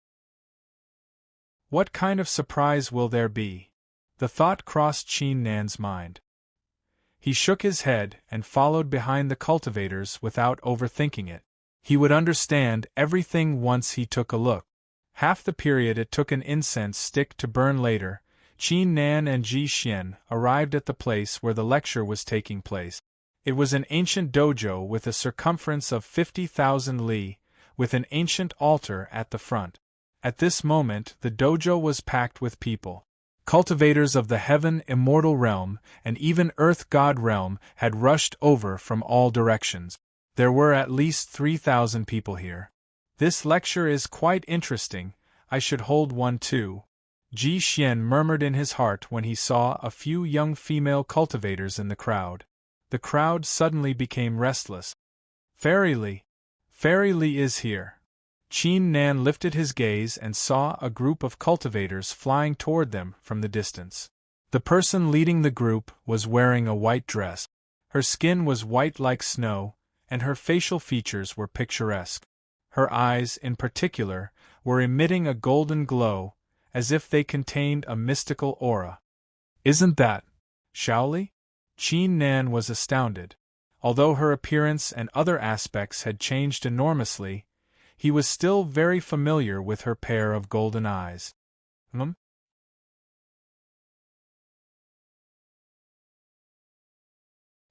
What kind of surprise will there be? The thought crossed Qin Nan's mind. He shook his head and followed behind the cultivators without overthinking it. He would understand everything once he took a look. Half the period it took an incense stick to burn later, Qin Nan and Ji Xian arrived at the place where the lecture was taking place. It was an ancient dojo with a circumference of 50,000 li, with an ancient altar at the front. At this moment, the dojo was packed with people. Cultivators of the Heaven Immortal Realm and even Earth God Realm had rushed over from all directions. There were at least 3,000 people here. This lecture is quite interesting, I should hold one too. Ji Xian murmured in his heart when he saw a few young female cultivators in the crowd. The crowd suddenly became restless. Fairy Li is here. Qin Nan lifted his gaze and saw a group of cultivators flying toward them from the distance. The person leading the group was wearing a white dress. Her skin was white like snow, and her facial features were picturesque. Her eyes, in particular, were emitting a golden glow, as if they contained a mystical aura. Isn't that Shaoli? Qin Nan was astounded. Although her appearance and other aspects had changed enormously, he was still very familiar with her pair of golden eyes.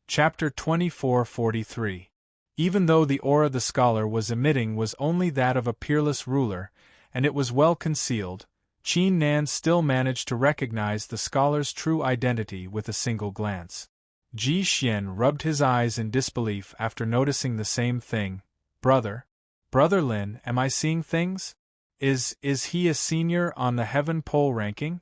Chapter 2443. Even though the aura the scholar was emitting was only that of a peerless ruler, and it was well concealed, Qin Nan still managed to recognize the scholar's true identity with a single glance. Ji Xian rubbed his eyes in disbelief after noticing the same thing. Brother Lin, am I seeing things? Is he a senior on the heaven pole ranking?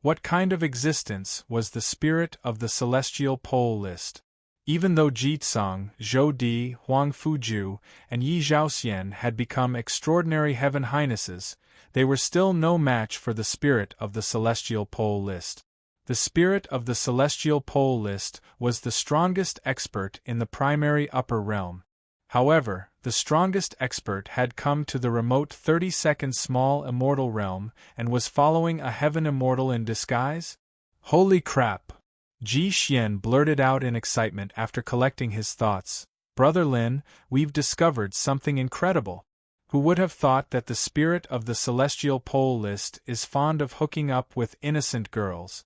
What kind of existence was the spirit of the celestial pole list? Even though Ji Tsang, Zhou Di, Huang Fuju, and Yi Zhaoxian had become extraordinary heaven highnesses, they were still no match for the spirit of the celestial pole list. The spirit of the celestial pole list was the strongest expert in the primary upper realm. However, the strongest expert had come to the remote 32nd small immortal realm and was following a heaven immortal in disguise? Holy crap! Ji Xian blurted out in excitement after collecting his thoughts. Brother Lin, we've discovered something incredible. Who would have thought that the spirit of the celestial pole list is fond of hooking up with innocent girls?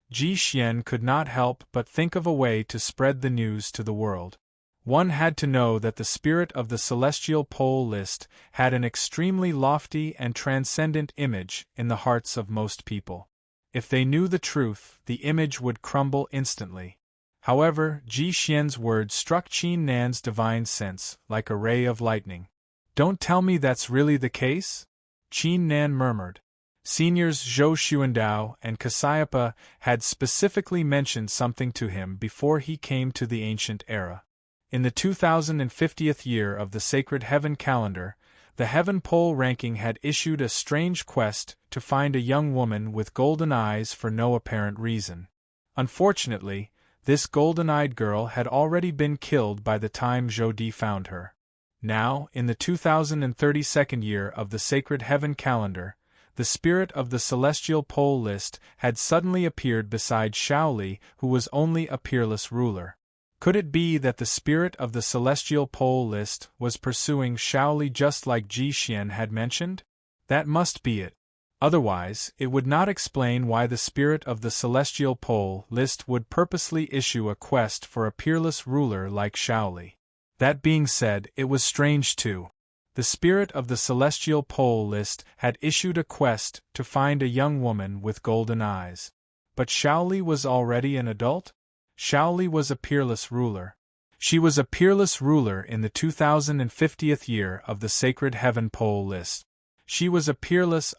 Ji Xian could not help but think of a way to spread the news to the world. One had to know that the spirit of the celestial pole list had an extremely lofty and transcendent image in the hearts of most people. If they knew the truth, the image would crumble instantly. However, Ji Xian's words struck Qin Nan's divine sense like a ray of lightning. Don't tell me that's really the case? Qin Nan murmured. Seniors Zhou Xuandao and Cassiopeia had specifically mentioned something to him before he came to the ancient era. In the 2050th year of the sacred heaven calendar, the heaven pole ranking had issued a strange quest to find a young woman with golden eyes for no apparent reason. Unfortunately, this golden-eyed girl had already been killed by the time Zhou Di found her. Now, in the 2032nd year of the sacred heaven calendar, the spirit of the celestial pole list had suddenly appeared beside Shaoli, who was only a peerless ruler. Could it be that the spirit of the celestial pole list was pursuing Shaoli just like Ji Xian had mentioned? That must be it. Otherwise, it would not explain why the spirit of the celestial pole list would purposely issue a quest for a peerless ruler like Shaoli. That being said, it was strange too. The spirit of the celestial pole list had issued a quest to find a young woman with golden eyes. But Shaoli was already an adult? Shaoli was a peerless ruler. She was a peerless ruler in the 2050th year of the sacred heaven pole list. She was a peerless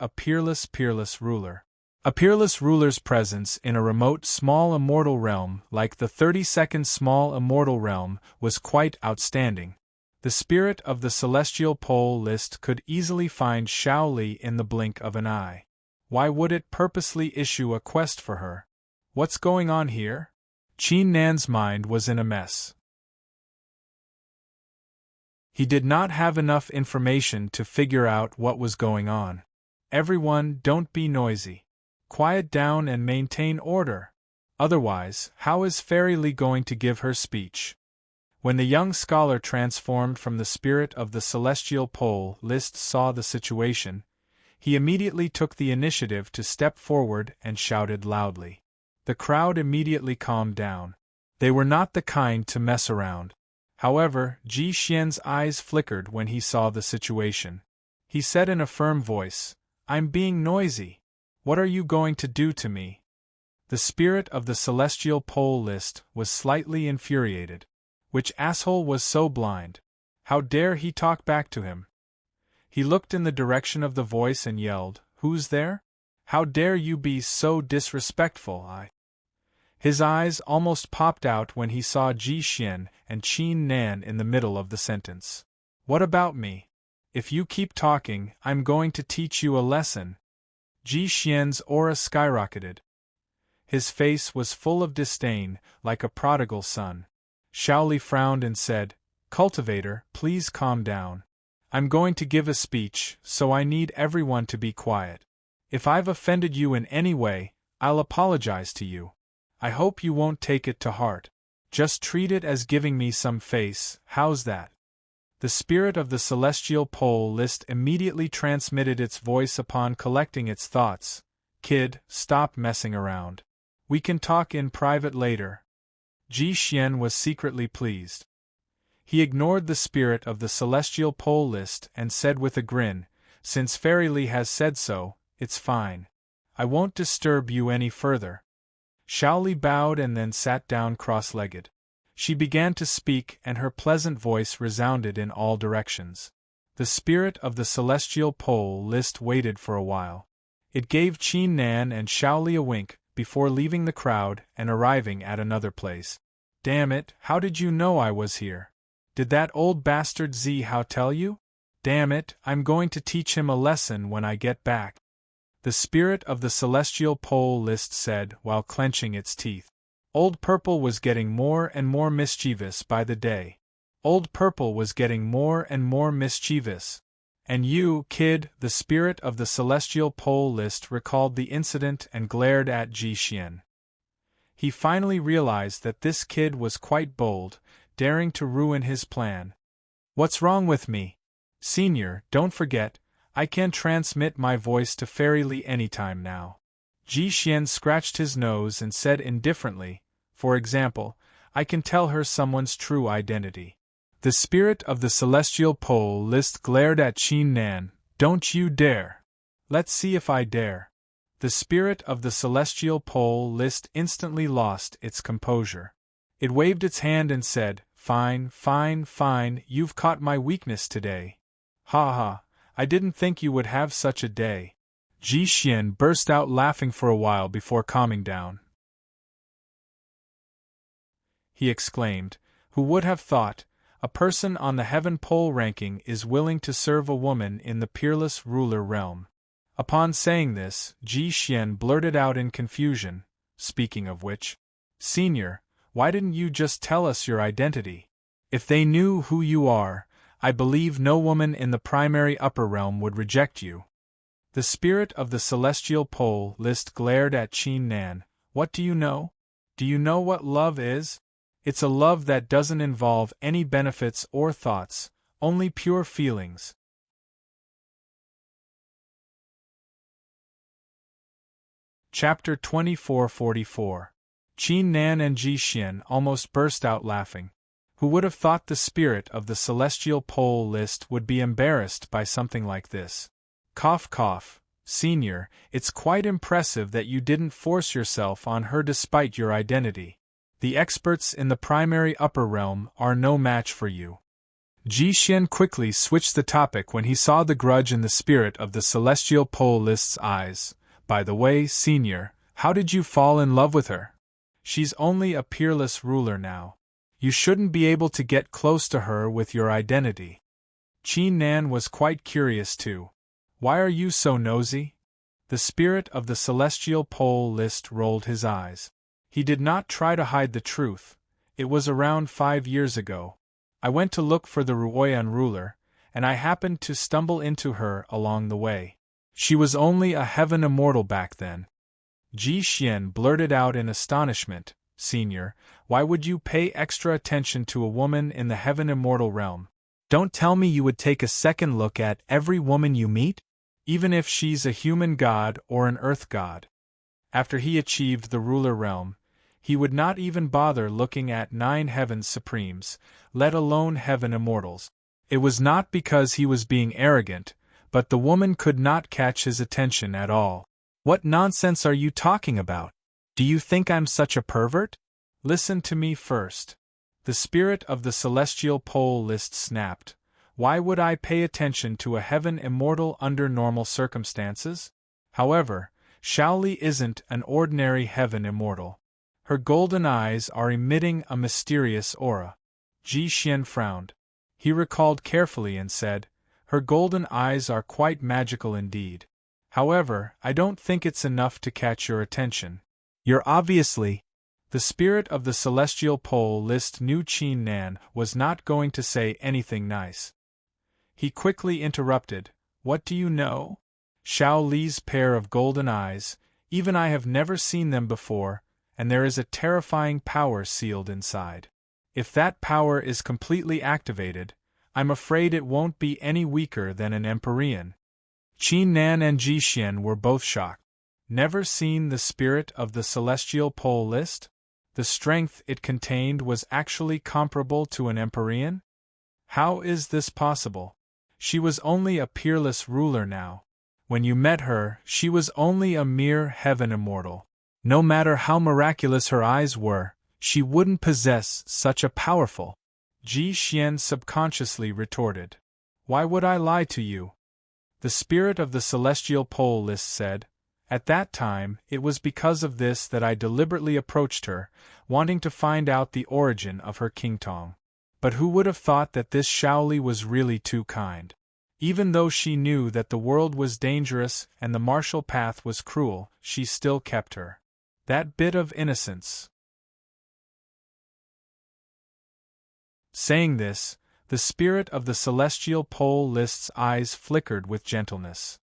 ruler. A peerless ruler's presence in a remote small immortal realm like the 32nd small immortal realm was quite outstanding. The spirit of the celestial pole list could easily find Shaoli in the blink of an eye. Why would it purposely issue a quest for her? What's going on here? Qin Nan's mind was in a mess. He did not have enough information to figure out what was going on. Everyone, don't be noisy. Quiet down and maintain order. Otherwise, how is Fairy Li going to give her speech? When the young scholar transformed from the spirit of the celestial pole list saw the situation, he immediately took the initiative to step forward and shouted loudly. The crowd immediately calmed down. They were not the kind to mess around. However, Ji Xian's eyes flickered when he saw the situation. He said in a firm voice, "I'm being noisy. What are you going to do to me?" The spirit of the celestial pole list was slightly infuriated. Which asshole was so blind? How dare he talk back to him? He looked in the direction of the voice and yelled, "Who's there? How dare you be so disrespectful?" His eyes almost popped out when he saw Ji Xian and Qin Nan in the middle of the sentence. "What about me? If you keep talking, I'm going to teach you a lesson." Ji Xian's aura skyrocketed. His face was full of disdain, like a prodigal son. Shaoli frowned and said, "Cultivator, please calm down. I'm going to give a speech, so I need everyone to be quiet. If I've offended you in any way, I'll apologize to you. I hope you won't take it to heart." Just treat it as giving me some face, how's that? The spirit of the celestial pole list immediately transmitted its voice upon collecting its thoughts. Kid, stop messing around. We can talk in private later. Ji Xian was secretly pleased. He ignored the spirit of the celestial pole list and said with a grin, since Fairy Li has said so, it's fine. I won't disturb you any further. Xiao Li bowed and then sat down cross-legged. She began to speak and her pleasant voice resounded in all directions. The spirit of the celestial pole list waited for a while. It gave Qin Nan and Xiao Li a wink before leaving the crowd and arriving at another place. Damn it, how did you know I was here? Did that old bastard Zi Hao tell you? Damn it, I'm going to teach him a lesson when I get back. The spirit of the celestial pole list said while clenching its teeth. Old Purple was getting more and more mischievous by the day. Old Purple was getting more and more mischievous. And you, kid, the spirit of the celestial pole list recalled the incident and glared at Ji Xian. He finally realized that this kid was quite bold, daring to ruin his plan. What's wrong with me? Senior, don't forget, I can transmit my voice to Fairy Li anytime now. Ji Xian scratched his nose and said indifferently, for example, I can tell her someone's true identity. The spirit of the celestial pole list glared at Qin Nan. Don't you dare. Let's see if I dare. The spirit of the celestial pole list instantly lost its composure. It waved its hand and said, Fine, fine, fine, you've caught my weakness today. Ha ha, I didn't think you would have such a day. Ji Xian burst out laughing for a while before calming down. He exclaimed, who would have thought, a person on the heaven pole ranking is willing to serve a woman in the peerless ruler realm. Upon saying this, Ji Xian blurted out in confusion, speaking of which, Senior, why didn't you just tell us your identity? If they knew who you are, I believe no woman in the primary upper realm would reject you. The spirit of the celestial pole list glared at Qin Nan. What do you know? Do you know what love is? It's a love that doesn't involve any benefits or thoughts, only pure feelings. Chapter 2444. Qin Nan and Ji Xian almost burst out laughing. Who would have thought the spirit of the celestial pole list would be embarrassed by something like this? Cough cough, Senior, it's quite impressive that you didn't force yourself on her despite your identity. The experts in the primary upper realm are no match for you. Ji Xian quickly switched the topic when he saw the grudge in the spirit of the celestial pole list's eyes. By the way, Senior, how did you fall in love with her? She's only a peerless ruler now. You shouldn't be able to get close to her with your identity. Qin Nan was quite curious too. Why are you so nosy? The spirit of the celestial pole list rolled his eyes. He did not try to hide the truth. It was around 5 years ago. I went to look for the Ruoyan ruler, and I happened to stumble into her along the way. She was only a heaven immortal back then. Ji Xian blurted out in astonishment, Senior, why would you pay extra attention to a woman in the heaven immortal realm? Don't tell me you would take a second look at every woman you meet? Even if she's a human god or an earth god. After he achieved the ruler realm, he would not even bother looking at 9 heavens supremes, let alone heaven immortals. It was not because he was being arrogant, but the woman could not catch his attention at all. What nonsense are you talking about? Do you think I'm such a pervert? Listen to me first. The spirit of the celestial pole list snapped. Why would I pay attention to a heaven immortal under normal circumstances? However, Xiao Li isn't an ordinary heaven immortal. Her golden eyes are emitting a mysterious aura. Ji Xian frowned. He recalled carefully and said, her golden eyes are quite magical indeed. However, I don't think it's enough to catch your attention. You're obviously... The spirit of the celestial pole list knew Qin Nan was not going to say anything nice. He quickly interrupted, what do you know? Xiao Li's pair of golden eyes, even I have never seen them before, and there is a terrifying power sealed inside. If that power is completely activated, I'm afraid it won't be any weaker than an Empyrean. Qin Nan and Ji Xian were both shocked. Never seen the spirit of the celestial pole list? The strength it contained was actually comparable to an Empyrean? How is this possible? She was only a peerless ruler now. When you met her, she was only a mere heaven immortal. No matter how miraculous her eyes were, she wouldn't possess such a powerful. Ji Xian subconsciously retorted. Why would I lie to you? The spirit of the celestial pole list said, at that time, it was because of this that I deliberately approached her, wanting to find out the origin of her Qingtong. But who would have thought that this Shaoli was really too kind? Even though she knew that the world was dangerous and the martial path was cruel, she still kept her. That bit of innocence. Saying this, the spirit of the celestial pole list's eyes flickered with gentleness.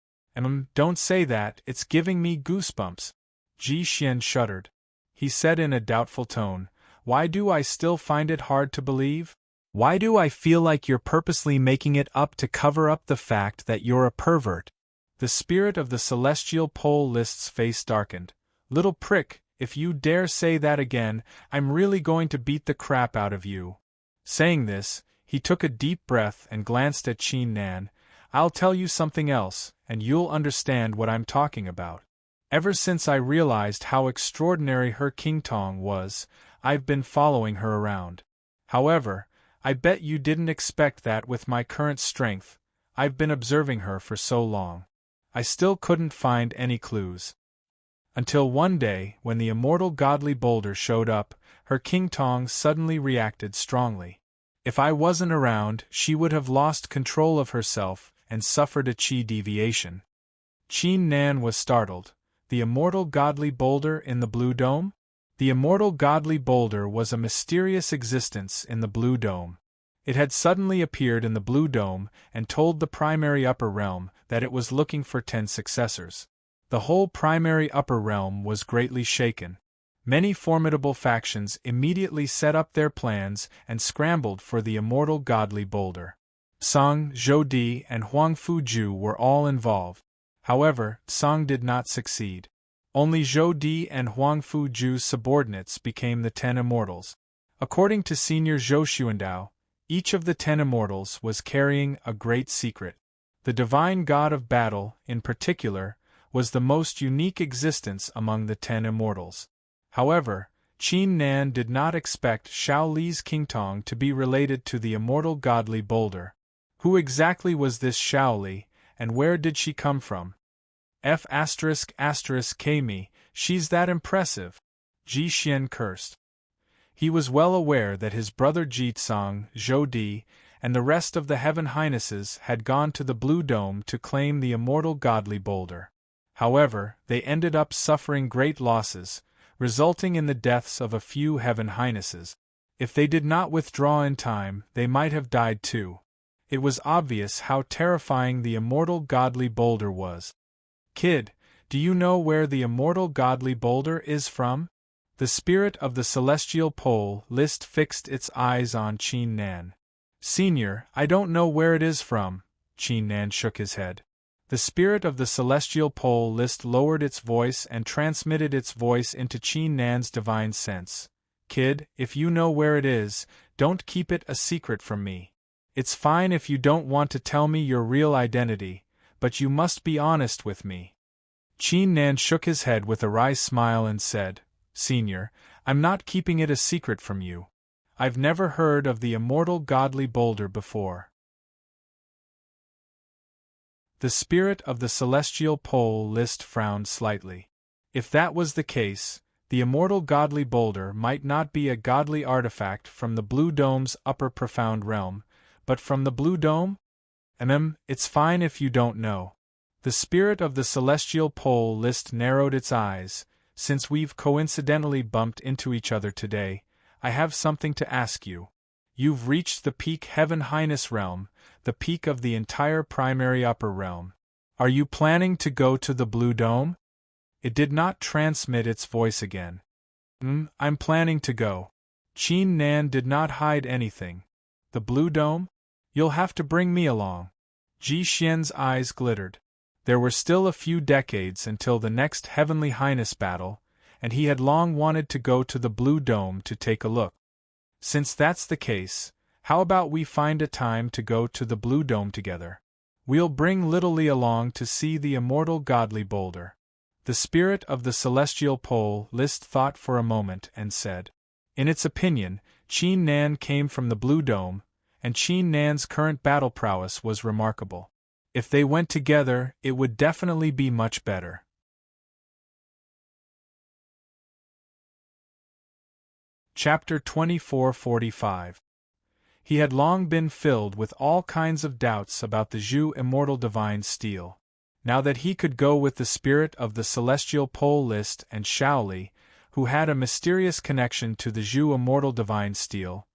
Don't say that, it's giving me goosebumps. Ji Xian shuddered. He said in a doubtful tone, why do I still find it hard to believe? Why do I feel like you're purposely making it up to cover up the fact that you're a pervert? The spirit of the celestial pole list's face darkened. Little prick, if you dare say that again, I'm really going to beat the crap out of you. Saying this, he took a deep breath and glanced at Qin Nan. I'll tell you something else, and you'll understand what I'm talking about. Ever since I realized how extraordinary her Qingtong was, I've been following her around. However, I bet you didn't expect that with my current strength. I've been observing her for so long. I still couldn't find any clues. Until one day, when the immortal godly boulder showed up, her Qingtong suddenly reacted strongly. If I wasn't around, she would have lost control of herself and suffered a qi deviation. Qin Nan was startled. The immortal godly boulder in the blue dome? The immortal godly boulder was a mysterious existence in the blue dome. It had suddenly appeared in the blue dome and told the primary upper realm that it was looking for 10 successors. The whole primary upper realm was greatly shaken. Many formidable factions immediately set up their plans and scrambled for the immortal godly boulder. Song, Zhou Di, and Huang Fuju were all involved. However, Song did not succeed. Only Zhou Di and Huang Fuju's subordinates became the 10 immortals. According to Senior Zhou Xuandao, each of the 10 immortals was carrying a great secret. The divine god of battle, in particular, was the most unique existence among the 10 immortals. However, Qin Nan did not expect Shao Li's Qingtong to be related to the immortal godly boulder. Who exactly was this Shao Li, and where did she come from? F***K me, she's that impressive. Ji Xian cursed. He was well aware that his brother Jitsong, Zhou Di, and the rest of the Heaven Highnesses had gone to the Blue Dome to claim the immortal godly boulder. However, they ended up suffering great losses, resulting in the deaths of a few Heaven Highnesses. If they did not withdraw in time, they might have died too. It was obvious how terrifying the immortal godly boulder was. Kid, do you know where the immortal godly boulder is from? The spirit of the celestial pole list fixed its eyes on Qin Nan. Senior, I don't know where it is from. Qin Nan shook his head. The spirit of the celestial pole list lowered its voice and transmitted its voice into Qin Nan's divine sense. Kid, if you know where it is, don't keep it a secret from me. It's fine if you don't want to tell me your real identity, but you must be honest with me. Qin Nan shook his head with a wry smile and said, Senior, I'm not keeping it a secret from you. I've never heard of the immortal godly boulder before. The spirit of the celestial pole list frowned slightly. If that was the case, the immortal godly boulder might not be a godly artifact from the Blue Dome's upper profound realm, but from the Blue Dome? It's fine if you don't know. The spirit of the celestial pole list narrowed its eyes. Since we've coincidentally bumped into each other today, I have something to ask you. You've reached the peak Heaven Highness realm, the peak of the entire primary upper realm. Are you planning to go to the Blue Dome? It did not transmit its voice again. I'm planning to go. Qin Nan did not hide anything. The Blue Dome? You'll have to bring me along. Ji Xian's eyes glittered. There were still a few decades until the next Heavenly Highness battle, and he had long wanted to go to the Blue Dome to take a look. Since that's the case, how about we find a time to go to the Blue Dome together? We'll bring little Li along to see the immortal godly boulder. The spirit of the celestial pole list thought for a moment and said. In its opinion, Qin Nan came from the Blue Dome, and Qin Nan's current battle prowess was remarkable. If they went together, it would definitely be much better. Chapter 2445. He had long been filled with all kinds of doubts about the Zhu immortal divine steel. Now that he could go with the spirit of the celestial pole list and Shaoli, who had a mysterious connection to the Zhu immortal divine steel,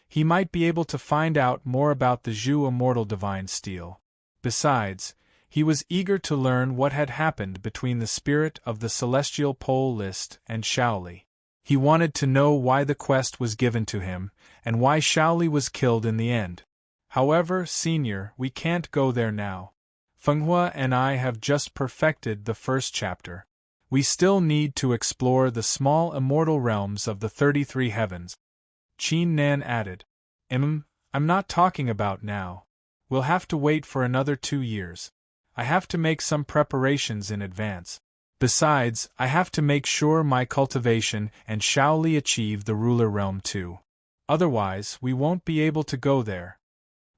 he might be able to find out more about the Zhu immortal divine steel. Besides, he was eager to learn what had happened between the spirit of the celestial pole list and Shaoli. He wanted to know why the quest was given to him, and why Shaoli was killed in the end. However, Senior, we can't go there now. Fenghua and I have just perfected the first chapter. We still need to explore the small immortal realms of the 33 heavens. Qin Nan added. I'm not talking about now. We'll have to wait for another 2 years. I have to make some preparations in advance. Besides, I have to make sure my cultivation and Shaoli achieve the ruler realm too. Otherwise, we won't be able to go there.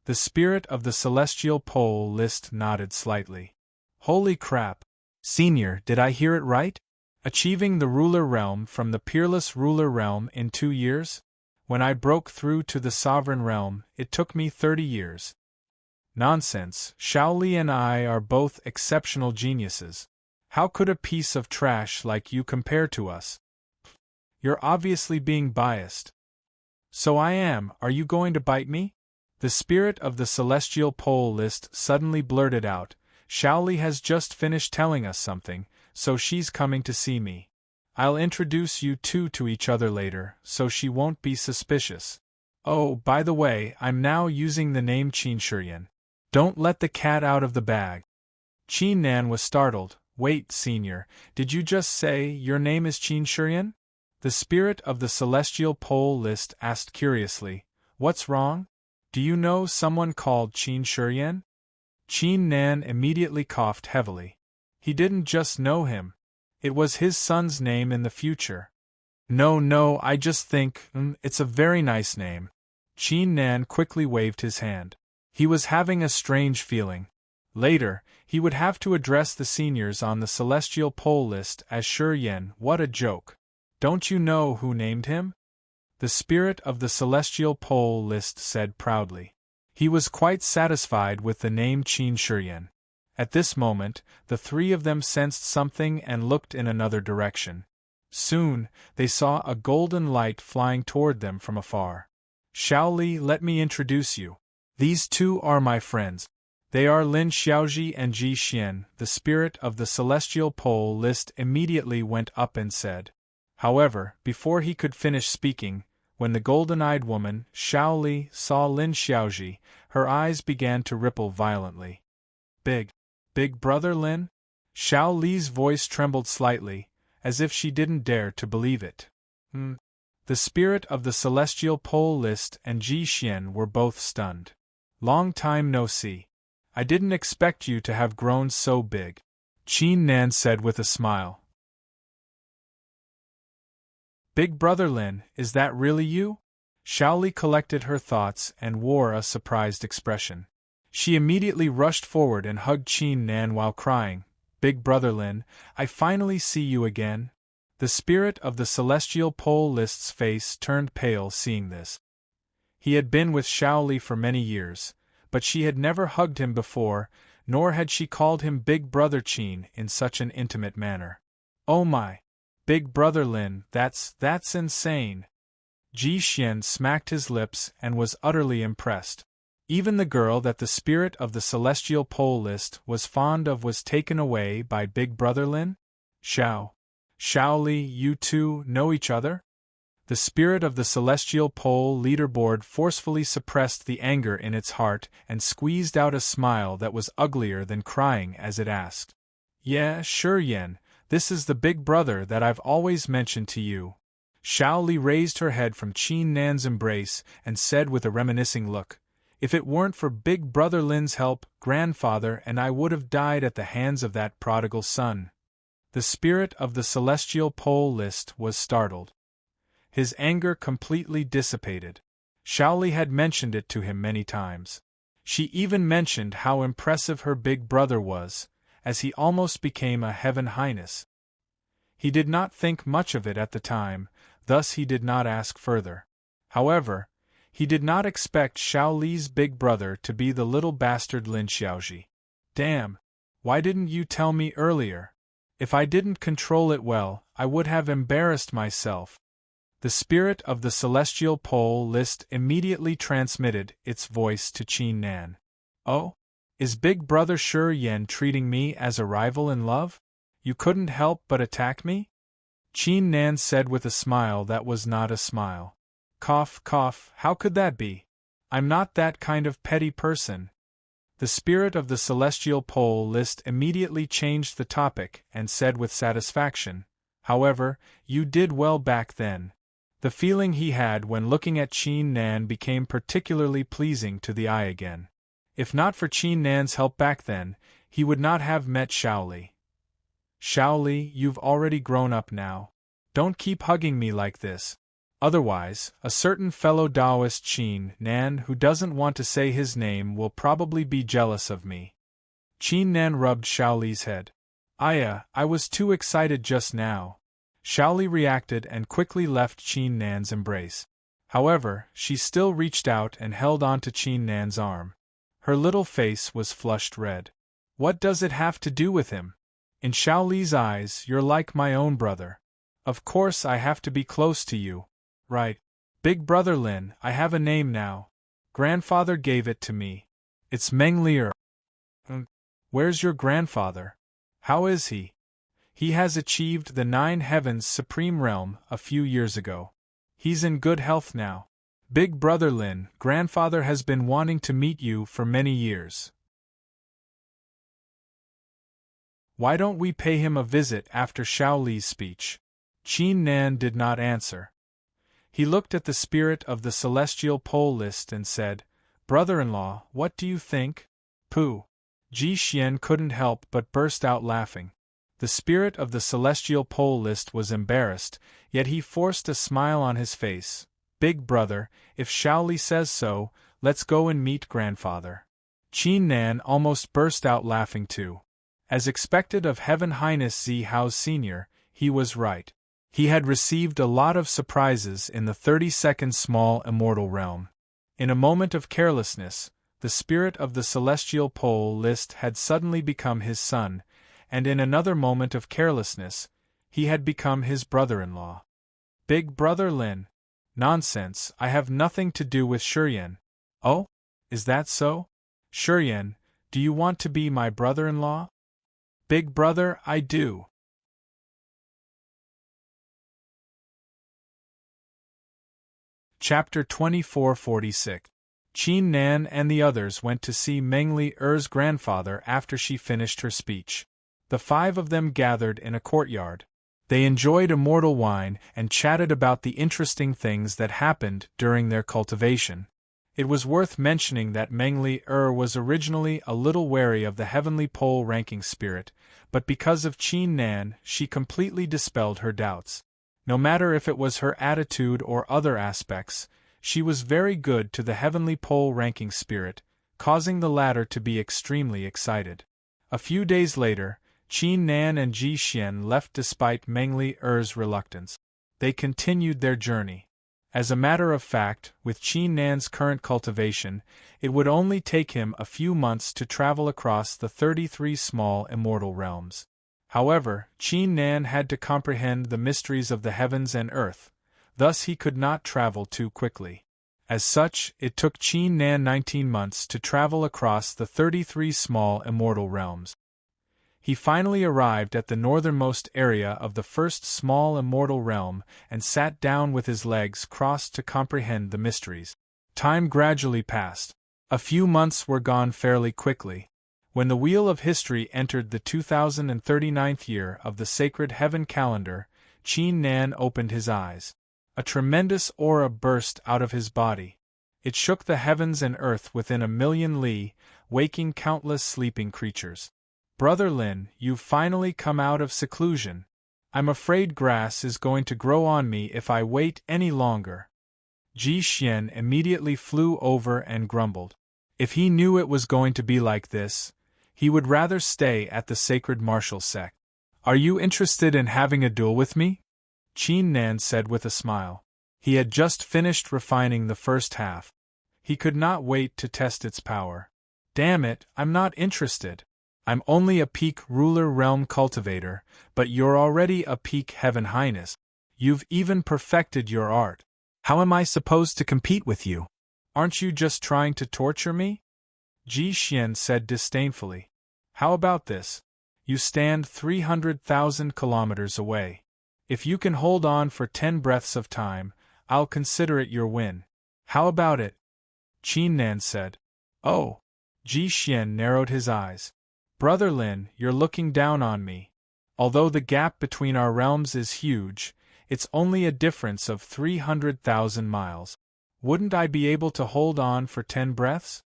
The spirit of the celestial pole list nodded slightly. Holy crap! Senior, did I hear it right? Achieving the ruler realm from the peerless ruler realm in 2 years? When I broke through to the sovereign realm, it took me 30 years. Nonsense, Shaoli and I are both exceptional geniuses. How could a piece of trash like you compare to us? You're obviously being biased. So I am. Are you going to bite me? The spirit of the celestial pole list suddenly blurted out. Shaoli has just finished telling us something, so she's coming to see me. I'll introduce you two to each other later, so she won't be suspicious. Oh, by the way, I'm now using the name Qin Shiyan. Don't let the cat out of the bag. Qin Nan was startled. Wait, Senior, did you just say your name is Qin Shiyan? The spirit of the celestial pole list asked curiously. What's wrong? Do you know someone called Qin Shiyan? Qin Nan immediately coughed heavily. He didn't just know him. It was his son's name in the future. No, I just think, it's a very nice name. Qin Nan quickly waved his hand. He was having a strange feeling. Later, he would have to address the seniors on the celestial pole list as Shiyan. What a joke. Don't you know who named him? The spirit of the celestial pole list said proudly. He was quite satisfied with the name Qin Shiyan. At this moment, the three of them sensed something and looked in another direction. Soon, they saw a golden light flying toward them from afar. Shaoli, let me introduce you. These two are my friends. They are Lin Xiaoji and Ji Xian. The spirit of the celestial pole list immediately went up and said. However, before he could finish speaking, when the golden-eyed woman, Shaoli, saw Lin Xiaoji, her eyes began to ripple violently. Big brother Lin? Shaoli's voice trembled slightly, as if she didn't dare to believe it. The spirit of the celestial pole list and Ji Xian were both stunned. Long time no see. I didn't expect you to have grown so big, Qin Nan said with a smile. Big brother Lin, is that really you? Shaoli collected her thoughts and wore a surprised expression. She immediately rushed forward and hugged Qin Nan while crying, Big brother Lin, I finally see you again. The spirit of the celestial pole list's face turned pale seeing this. He had been with Shaoli for many years, but she had never hugged him before, nor had she called him Big Brother Qin in such an intimate manner. Oh my! Big brother Lin, that's insane! Ji Xian smacked his lips and was utterly impressed. Even the girl that the spirit of the celestial pole list was fond of was taken away by Big brother Lin? Xiao. Shaoli, you two know each other? The spirit of the celestial pole leaderboard forcefully suppressed the anger in its heart and squeezed out a smile that was uglier than crying as it asked. Yeah, sure Yen, this is the big brother that I've always mentioned to you. Shaoli raised her head from Qin Nan's embrace and said with a reminiscing look, if it weren't for Big Brother Lin's help, grandfather and I would have died at the hands of that prodigal son. The spirit of the celestial pole list was startled. His anger completely dissipated. Shaoli had mentioned it to him many times. She even mentioned how impressive her big brother was, as he almost became a heaven highness. He did not think much of it at the time, thus he did not ask further. However, he did not expect Shaoli's big brother to be the little bastard Lin Xiaoji. Damn! Why didn't you tell me earlier? If I didn't control it well, I would have embarrassed myself. The spirit of the celestial pole list immediately transmitted its voice to Qin Nan. Oh? Is Big Brother Shi Yen treating me as a rival in love? You couldn't help but attack me? Qin Nan said with a smile that was not a smile. Cough, cough, how could that be? I'm not that kind of petty person. The spirit of the celestial pole list immediately changed the topic and said with satisfaction, however, you did well back then. The feeling he had when looking at Qin Nan became particularly pleasing to the eye again. If not for Qin Nan's help back then, he would not have met Shaoli. Shaoli, you've already grown up now. Don't keep hugging me like this. Otherwise, a certain fellow Taoist Qin Nan who doesn't want to say his name will probably be jealous of me. Qin Nan rubbed Shaoli's head. I was too excited just now. Shaoli reacted and quickly left Qin Nan's embrace. However, she still reached out and held on to Qin Nan's arm. Her little face was flushed red. What does it have to do with him? In Shaoli's eyes, you're like my own brother. Of course I have to be close to you. Right. Big Brother Lin, I have a name now. Grandfather gave it to me. It's Meng Lier. Where's your grandfather? How is he? He has achieved the 9 Heavens Supreme Realm a few years ago. He's in good health now. Big Brother Lin, grandfather has been wanting to meet you for many years. Why don't we pay him a visit after Shaoli's speech? Qin Nan did not answer. He looked at the spirit of the celestial pole list and said, Brother-in-law, what do you think? Pooh! Ji Xian couldn't help but burst out laughing. The spirit of the celestial pole list was embarrassed, yet he forced a smile on his face. Big brother, if Shaoli says so, let's go and meet grandfather. Qin Nan almost burst out laughing too. As expected of Heaven Highness Zi Hao Sr., he was right. He had received a lot of surprises in the 32nd small immortal realm. In a moment of carelessness, the spirit of the celestial pole list had suddenly become his son, and in another moment of carelessness, he had become his brother-in-law. Big Brother Lin. Nonsense, I have nothing to do with Shuryen. Oh? Is that so? Shuryen, do you want to be my brother-in-law? Big brother, I do. Chapter 2446. Qin Nan and the others went to see Meng Li-er's grandfather after she finished her speech. The 5 of them gathered in a courtyard. They enjoyed immortal wine and chatted about the interesting things that happened during their cultivation. It was worth mentioning that Meng Li-er was originally a little wary of the heavenly pole ranking spirit, but because of Qin Nan, she completely dispelled her doubts. No matter if it was her attitude or other aspects, she was very good to the heavenly pole ranking spirit, causing the latter to be extremely excited. A few days later, Qin Nan and Ji Xian left despite Meng Li-er's reluctance. They continued their journey. As a matter of fact, with Qin Nan's current cultivation, it would only take him a few months to travel across the 33 small immortal realms. However, Qin Nan had to comprehend the mysteries of the heavens and earth, thus he could not travel too quickly. As such, it took Qin Nan 19 months to travel across the 33 small immortal realms. He finally arrived at the northernmost area of the first small immortal realm and sat down with his legs crossed to comprehend the mysteries. Time gradually passed. A few months were gone fairly quickly. When the wheel of history entered the 2039th year of the sacred heaven calendar, Qin Nan opened his eyes. A tremendous aura burst out of his body. It shook the heavens and earth within a million li, waking countless sleeping creatures. Brother Lin, you've finally come out of seclusion. I'm afraid grass is going to grow on me if I wait any longer. Ji Xian immediately flew over and grumbled. If he knew it was going to be like this, he would rather stay at the sacred martial sect. Are you interested in having a duel with me? Qin Nan said with a smile. He had just finished refining the first half. He could not wait to test its power. Damn it, I'm not interested. I'm only a peak ruler realm cultivator, but you're already a peak heaven highness. You've even perfected your art. How am I supposed to compete with you? Aren't you just trying to torture me? Ji Xian said disdainfully. How about this? You stand 300,000 kilometers away. If you can hold on for 10 breaths of time, I'll consider it your win. How about it? Qin Nan said. Oh. Ji Xian narrowed his eyes. Brother Lin, you're looking down on me. Although the gap between our realms is huge, it's only a difference of 300,000 miles. Wouldn't I be able to hold on for 10 breaths?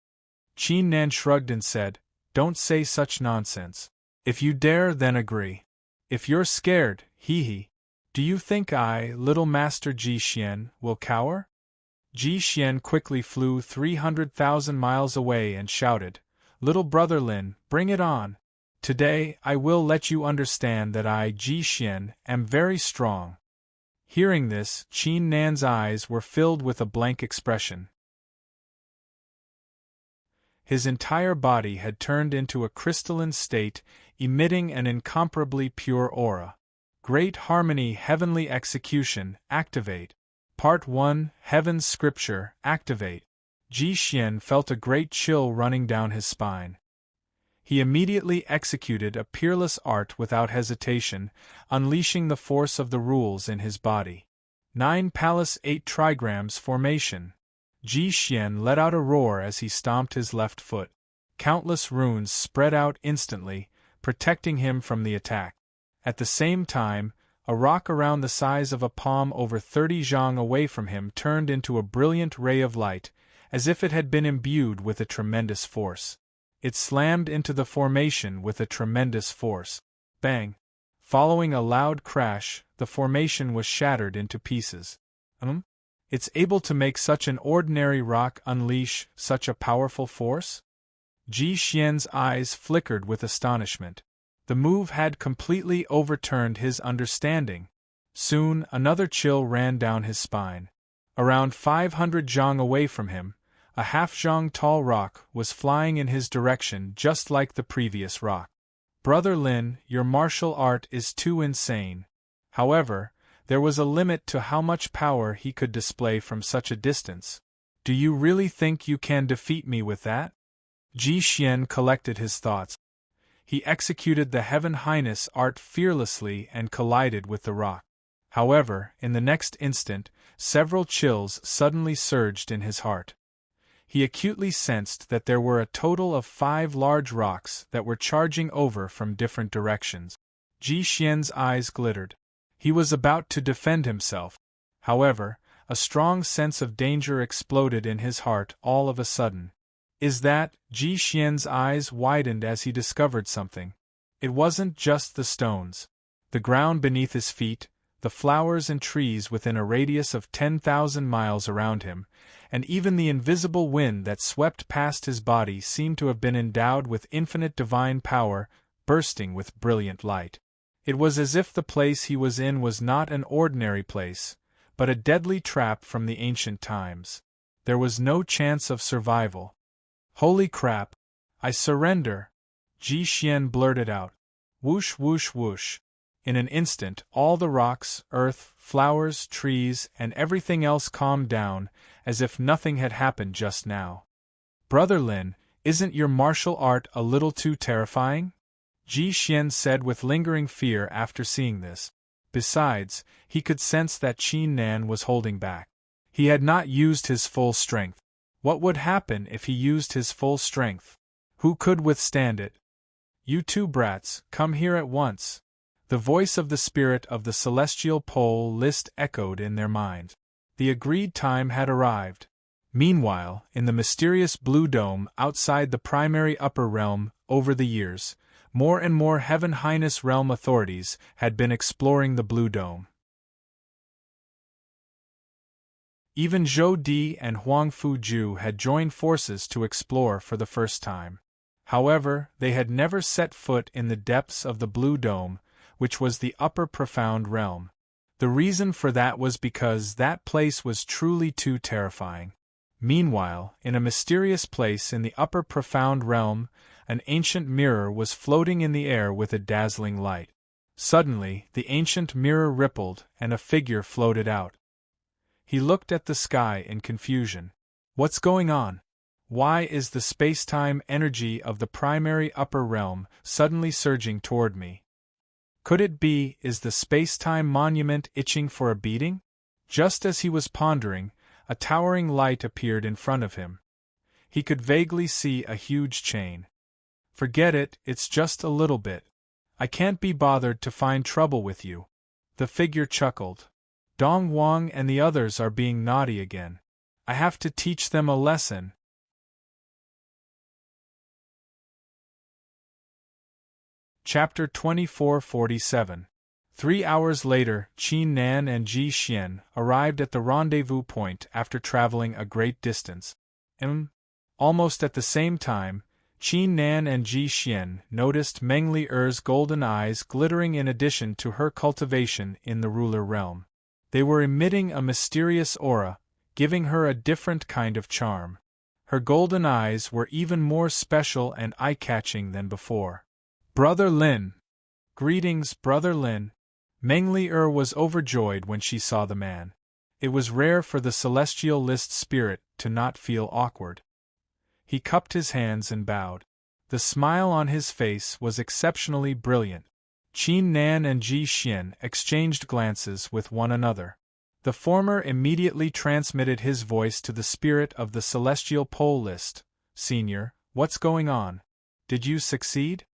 Qin Nan shrugged and said, Don't say such nonsense. If you dare, then agree. If you're scared, hee. Do you think I, little Master Ji Xian, will cower? Ji Xian quickly flew 300,000 miles away and shouted, Little brother Lin, bring it on. Today, I will let you understand that I, Ji Xian, am very strong. Hearing this, Qin Nan's eyes were filled with a blank expression. His entire body had turned into a crystalline state, emitting an incomparably pure aura. Great Harmony Heavenly Execution, activate. Part 1, Heaven's Scripture, activate. Ji Xian felt a great chill running down his spine. He immediately executed a peerless art without hesitation, unleashing the force of the rules in his body. 9 Palace 8 Trigrams Formation. Ji Xian let out a roar as he stomped his left foot. Countless runes spread out instantly, protecting him from the attack. At the same time, a rock around the size of a palm over 30 zhang away from him turned into a brilliant ray of light, as if it had been imbued with a tremendous force. It slammed into the formation with a tremendous force. Bang! Following a loud crash, the formation was shattered into pieces. It's able to make such an ordinary rock unleash such a powerful force? Ji Xian's eyes flickered with astonishment. The move had completely overturned his understanding. Soon, another chill ran down his spine. Around 500 zhang away from him, a half-zhang tall rock was flying in his direction just like the previous rock. Brother Lin, your martial art is too insane. However, there was a limit to how much power he could display from such a distance. Do you really think you can defeat me with that? Ji Xian collected his thoughts. He executed the Heaven Highness art fearlessly and collided with the rock. However, in the next instant, several chills suddenly surged in his heart. He acutely sensed that there were a total of 5 large rocks that were charging over from different directions. Ji Xian's eyes glittered. He was about to defend himself. However, a strong sense of danger exploded in his heart all of a sudden. Is that? Ji Xian's eyes widened as he discovered something. It wasn't just the stones. The ground beneath his feet, the flowers and trees within a radius of 10,000 miles around him, and even the invisible wind that swept past his body seemed to have been endowed with infinite divine power, bursting with brilliant light. It was as if the place he was in was not an ordinary place, but a deadly trap from the ancient times. There was no chance of survival. Holy crap! I surrender! Ji Xian blurted out. Whoosh whoosh whoosh. In an instant, all the rocks, earth, flowers, trees, and everything else calmed down, as if nothing had happened just now. Brother Lin, isn't your martial art a little too terrifying? Ji Xian said with lingering fear after seeing this. Besides, he could sense that Qin Nan was holding back. He had not used his full strength. What would happen if he used his full strength? Who could withstand it? You two brats, come here at once. The voice of the spirit of the celestial pole list echoed in their mind. The agreed time had arrived. Meanwhile, in the mysterious blue dome outside the primary upper realm, over the years, more and more Heaven Highness realm authorities had been exploring the blue dome. Even Zhou Di and Huang Fuju had joined forces to explore for the first time. However, they had never set foot in the depths of the blue dome, which was the upper profound realm. The reason for that was because that place was truly too terrifying. Meanwhile, in a mysterious place in the upper profound realm, an ancient mirror was floating in the air with a dazzling light. Suddenly, the ancient mirror rippled, and a figure floated out. He looked at the sky in confusion. What's going on? Why is the space-time energy of the primary upper realm suddenly surging toward me? Could it be, is the space-time monument itching for a beating? Just as he was pondering, a towering light appeared in front of him. He could vaguely see a huge chain. Forget it, it's just a little bit. I can't be bothered to find trouble with you. The figure chuckled. Dong Wang and the others are being naughty again. I have to teach them a lesson. Chapter 2447. 3 hours later, Qin Nan and Ji Xian arrived at the rendezvous point after traveling a great distance. Almost at the same time, Qin Nan and Ji Xian noticed Meng Li Er's golden eyes glittering in addition to her cultivation in the ruler realm. They were emitting a mysterious aura, giving her a different kind of charm. Her golden eyes were even more special and eye-catching than before. Brother Lin! Greetings, Brother Lin! Meng Li Er was overjoyed when she saw the man. It was rare for the celestial list spirit to not feel awkward. He cupped his hands and bowed. The smile on his face was exceptionally brilliant. Qin Nan and Ji Xian exchanged glances with one another. The former immediately transmitted his voice to the spirit of the celestial pole list. Senior, what's going on? Did you succeed?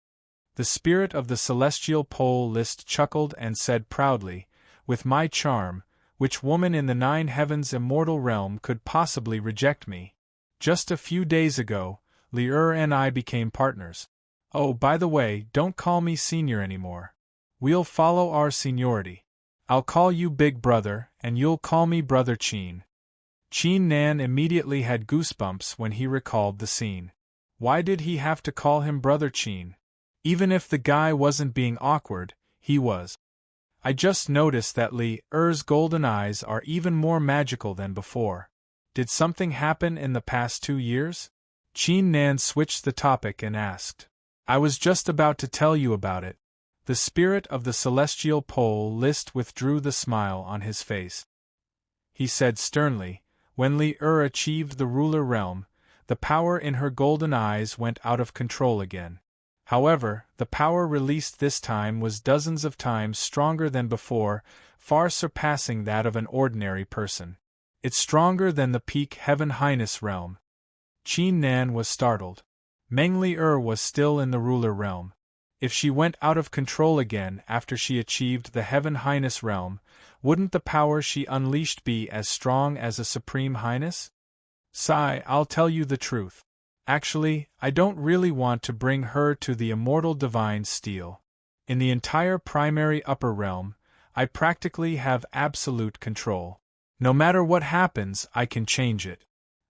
The spirit of the celestial pole list chuckled and said proudly, with my charm, which woman in the 9 heavens immortal realm could possibly reject me? Just a few days ago, Li Er and I became partners. Oh, by the way, don't call me senior anymore. We'll follow our seniority. I'll call you Big Brother, and you'll call me Brother Qin. Qin Nan immediately had goosebumps when he recalled the scene. Why did he have to call him Brother Qin? Even if the guy wasn't being awkward, he was. I just noticed that Li Er's golden eyes are even more magical than before. Did something happen in the past 2 years? Qin Nan switched the topic and asked. I was just about to tell you about it. The spirit of the celestial pole list withdrew the smile on his face. He said sternly, when Li Er achieved the ruler realm, the power in her golden eyes went out of control again. However, the power released this time was dozens of times stronger than before, far surpassing that of an ordinary person. It's stronger than the peak Heaven Highness realm. Qin Nan was startled. Meng Li Er was still in the ruler realm. If she went out of control again after she achieved the Heaven Highness realm, wouldn't the power she unleashed be as strong as a Supreme Highness? Sigh, I'll tell you the truth. Actually, I don't really want to bring her to the immortal divine steel. In the entire primary upper realm, I practically have absolute control. No matter what happens, I can change it.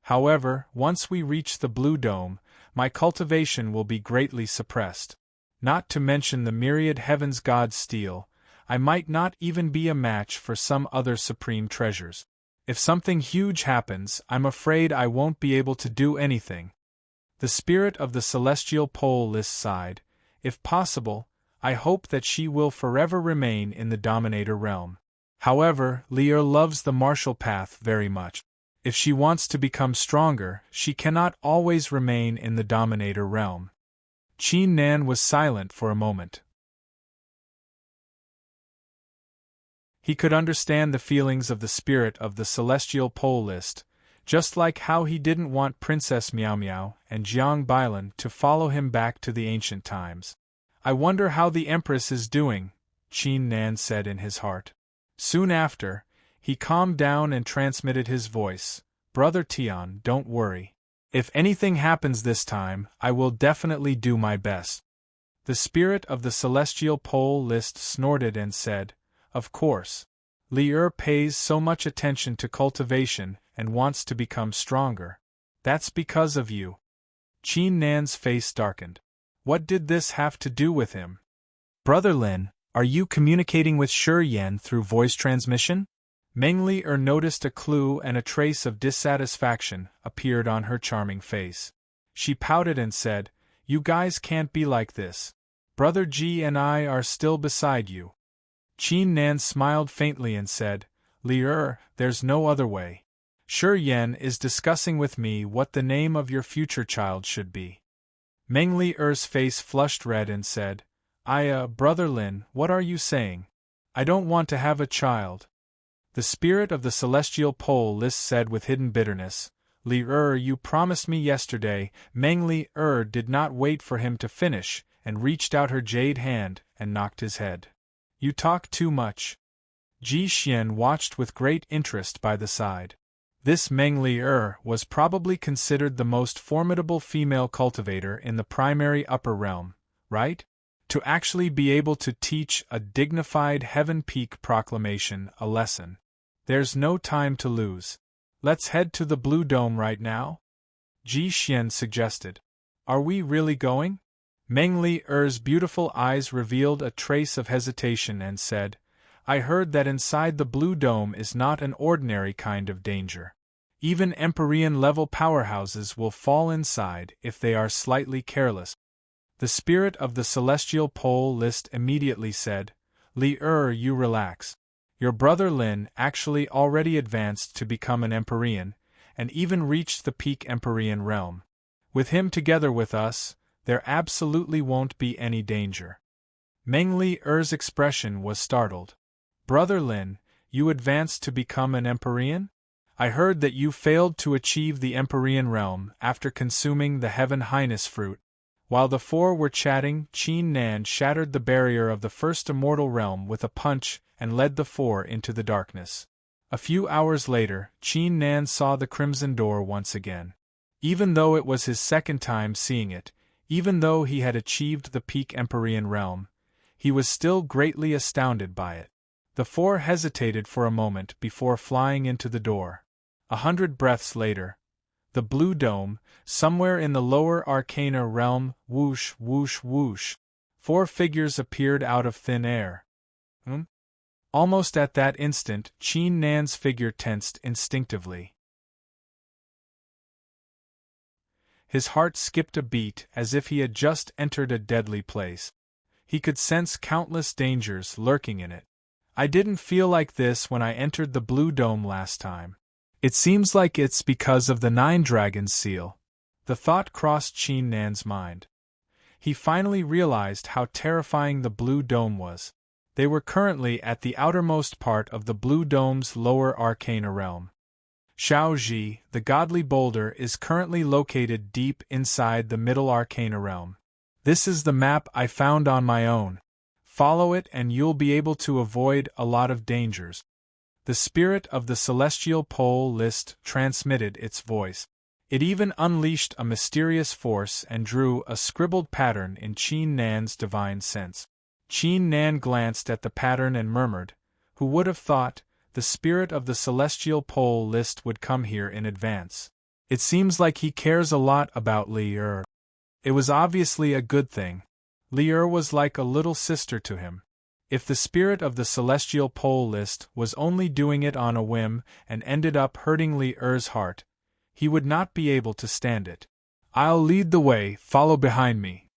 However, once we reach the blue dome, my cultivation will be greatly suppressed. Not to mention the myriad heavens God's steel, I might not even be a match for some other supreme treasures. If something huge happens, I'm afraid I won't be able to do anything. The spirit of the celestial pole list sighed. If possible, I hope that she will forever remain in the Dominator realm. However, Li Er loves the martial path very much. If she wants to become stronger, she cannot always remain in the Dominator realm. Qin Nan was silent for a moment. He could understand the feelings of the spirit of the celestial pole list, just like how he didn't want Princess Miao Miao and Jiang Bailan to follow him back to the ancient times. I wonder how the Empress is doing, Qin Nan said in his heart. Soon after, he calmed down and transmitted his voice. Brother Tian, don't worry. If anything happens this time, I will definitely do my best. The spirit of the celestial pole list snorted and said, Of course. Li pays so much attention to cultivation and wants to become stronger. That's because of you. Qin Nan's face darkened. What did this have to do with him? Brother Lin, are you communicating with Shi Yan through voice transmission? Meng Li noticed a clue, and a trace of dissatisfaction appeared on her charming face. She pouted and said, You guys can't be like this. Brother Ji and I are still beside you. Qin Nan smiled faintly and said, Li there's no other way. Shi Yan is discussing with me what the name of your future child should be. Meng Li's face flushed red and said, Brother Lin, what are you saying? I don't want to have a child. The spirit of the celestial pole list said with hidden bitterness, Li you promised me yesterday. Meng Li did not wait for him to finish, and reached out her jade hand and knocked his head. You talk too much. Ji Xian watched with great interest by the side. This Meng Li was probably considered the most formidable female cultivator in the primary upper realm, right? To actually be able to teach a dignified Heaven Peak proclamation a lesson. There's no time to lose. Let's head to the Blue Dome right now? Ji Xian suggested. Are we really going? Meng Li's beautiful eyes revealed a trace of hesitation and said, I heard that inside the Blue Dome is not an ordinary kind of danger. Even Empyrean-level powerhouses will fall inside if they are slightly careless. The spirit of the celestial pole list immediately said, Li you relax. Your brother Lin actually already advanced to become an Empyrean, and even reached the peak Empyrean realm. With him together with us, there absolutely won't be any danger. Meng Li's expression was startled. Brother Lin, you advanced to become an Empyrean? I heard that you failed to achieve the Empyrean realm after consuming the Heaven Highness fruit. While the four were chatting, Qin Nan shattered the barrier of the first immortal realm with a punch and led the four into the darkness. A few hours later, Qin Nan saw the Crimson Door once again. Even though it was his second time seeing it, even though he had achieved the peak Empyrean realm, he was still greatly astounded by it. The four hesitated for a moment before flying into the door. 100 breaths later, the Blue Dome, somewhere in the lower Arcana realm, whoosh, whoosh, whoosh. 4 figures appeared out of thin air. Almost at that instant, Qin Nan's figure tensed instinctively. His heart skipped a beat as if he had just entered a deadly place. He could sense countless dangers lurking in it. I didn't feel like this when I entered the Blue Dome last time. It seems like it's because of the 9 Dragons seal. The thought crossed Qin Nan's mind. He finally realized how terrifying the Blue Dome was. They were currently at the outermost part of the Blue Dome's lower arcana realm. Shaoji, the godly boulder, is currently located deep inside the middle arcana realm. This is the map I found on my own. Follow it and you'll be able to avoid a lot of dangers. The spirit of the celestial pole list transmitted its voice. It even unleashed a mysterious force and drew a scribbled pattern in Qin Nan's divine sense. Qin Nan glanced at the pattern and murmured, Who would have thought the spirit of the celestial pole list would come here in advance? It seems like he cares a lot about Li. It was obviously a good thing. Li was like a little sister to him. If the spirit of the celestial pole list was only doing it on a whim and ended up hurting Li's heart, he would not be able to stand it. I'll lead the way, follow behind me.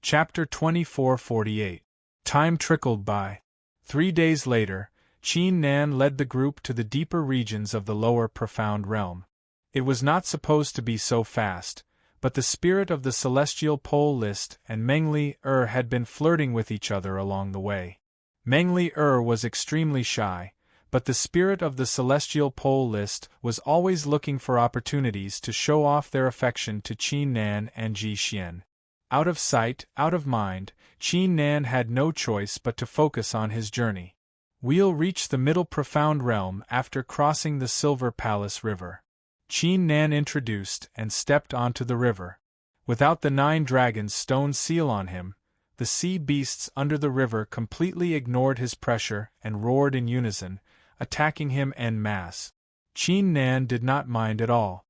Chapter 2448. Time trickled by. 3 days later, Qin Nan led the group to the deeper regions of the lower profound realm. It was not supposed to be so fast, but the spirit of the celestial pole list and Mengli had been flirting with each other along the way. Mengli was extremely shy, but the spirit of the celestial pole list was always looking for opportunities to show off their affection to Qin Nan and Ji Xian. Out of sight, out of mind, Qin Nan had no choice but to focus on his journey. We'll reach the middle profound realm after crossing the Silver Palace River. Qin Nan introduced and stepped onto the river. Without the 9 dragons' stone seal on him, the sea beasts under the river completely ignored his pressure and roared in unison, attacking him en masse. Qin Nan did not mind at all.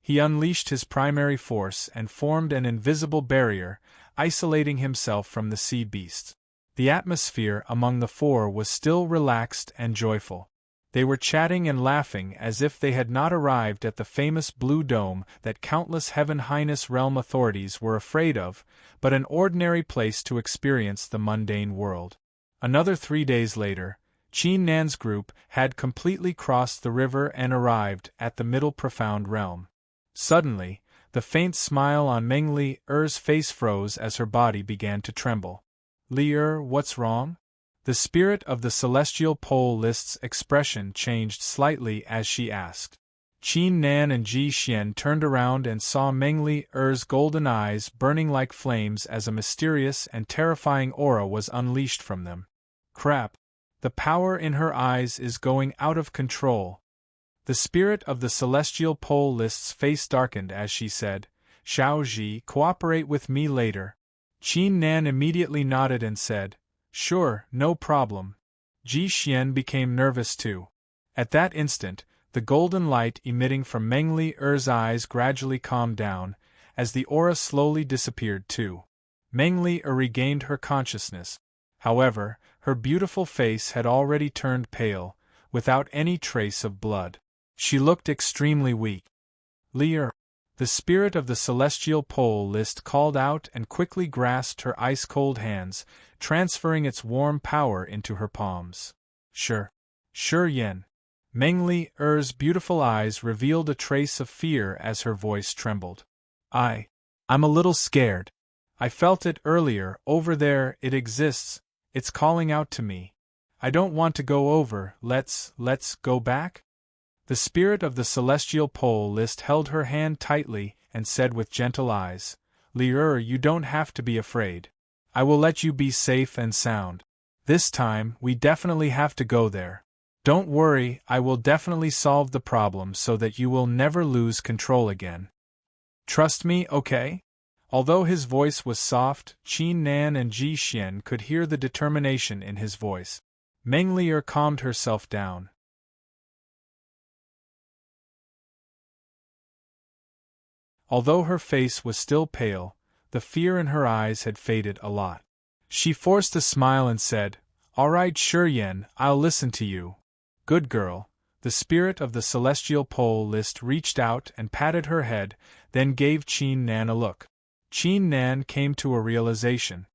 He unleashed his primary force and formed an invisible barrier, isolating himself from the sea beasts. The atmosphere among the 4 was still relaxed and joyful. They were chatting and laughing as if they had not arrived at the famous Blue Dome that countless Heaven Highness realm authorities were afraid of, but an ordinary place to experience the mundane world. Another 3 days later, Qin Nan's group had completely crossed the river and arrived at the middle profound realm. Suddenly, the faint smile on Mengli-er's face froze as her body began to tremble. Li-er, what's wrong? The spirit of the celestial pole list's expression changed slightly as she asked. Qin Nan and Ji Xian turned around and saw Mengli-er's golden eyes burning like flames as a mysterious and terrifying aura was unleashed from them. Crap! The power in her eyes is going out of control. The spirit of the celestial pole list's face darkened as she said, Xiao Ji, cooperate with me later. Qin Nan immediately nodded and said, Sure, no problem. Ji Xian became nervous too. At that instant, the golden light emitting from Mengli-er's eyes gradually calmed down, as the aura slowly disappeared too. Mengli-er regained her consciousness. However, her beautiful face had already turned pale, without any trace of blood. She looked extremely weak. Li-er, the spirit of the celestial pole list called out and quickly grasped her ice-cold hands, transferring its warm power into her palms. Sure Yen. Mengli-er's beautiful eyes revealed a trace of fear as her voice trembled. I'm a little scared. I felt it earlier, over there, it exists, it's calling out to me. I don't want to go over, let's go back? The spirit of the celestial pole list held her hand tightly and said with gentle eyes, Li-er, you don't have to be afraid. I will let you be safe and sound. This time, we definitely have to go there. Don't worry, I will definitely solve the problem so that you will never lose control again. Trust me, okay? Although his voice was soft, Qin Nan and Ji Xian could hear the determination in his voice. Mengli calmed herself down. Although her face was still pale, the fear in her eyes had faded a lot. She forced a smile and said, All right, Sure Yen, I'll listen to you. Good girl. The spirit of the celestial pole list reached out and patted her head, then gave Qin Nan a look. Qin Nan came to a realization.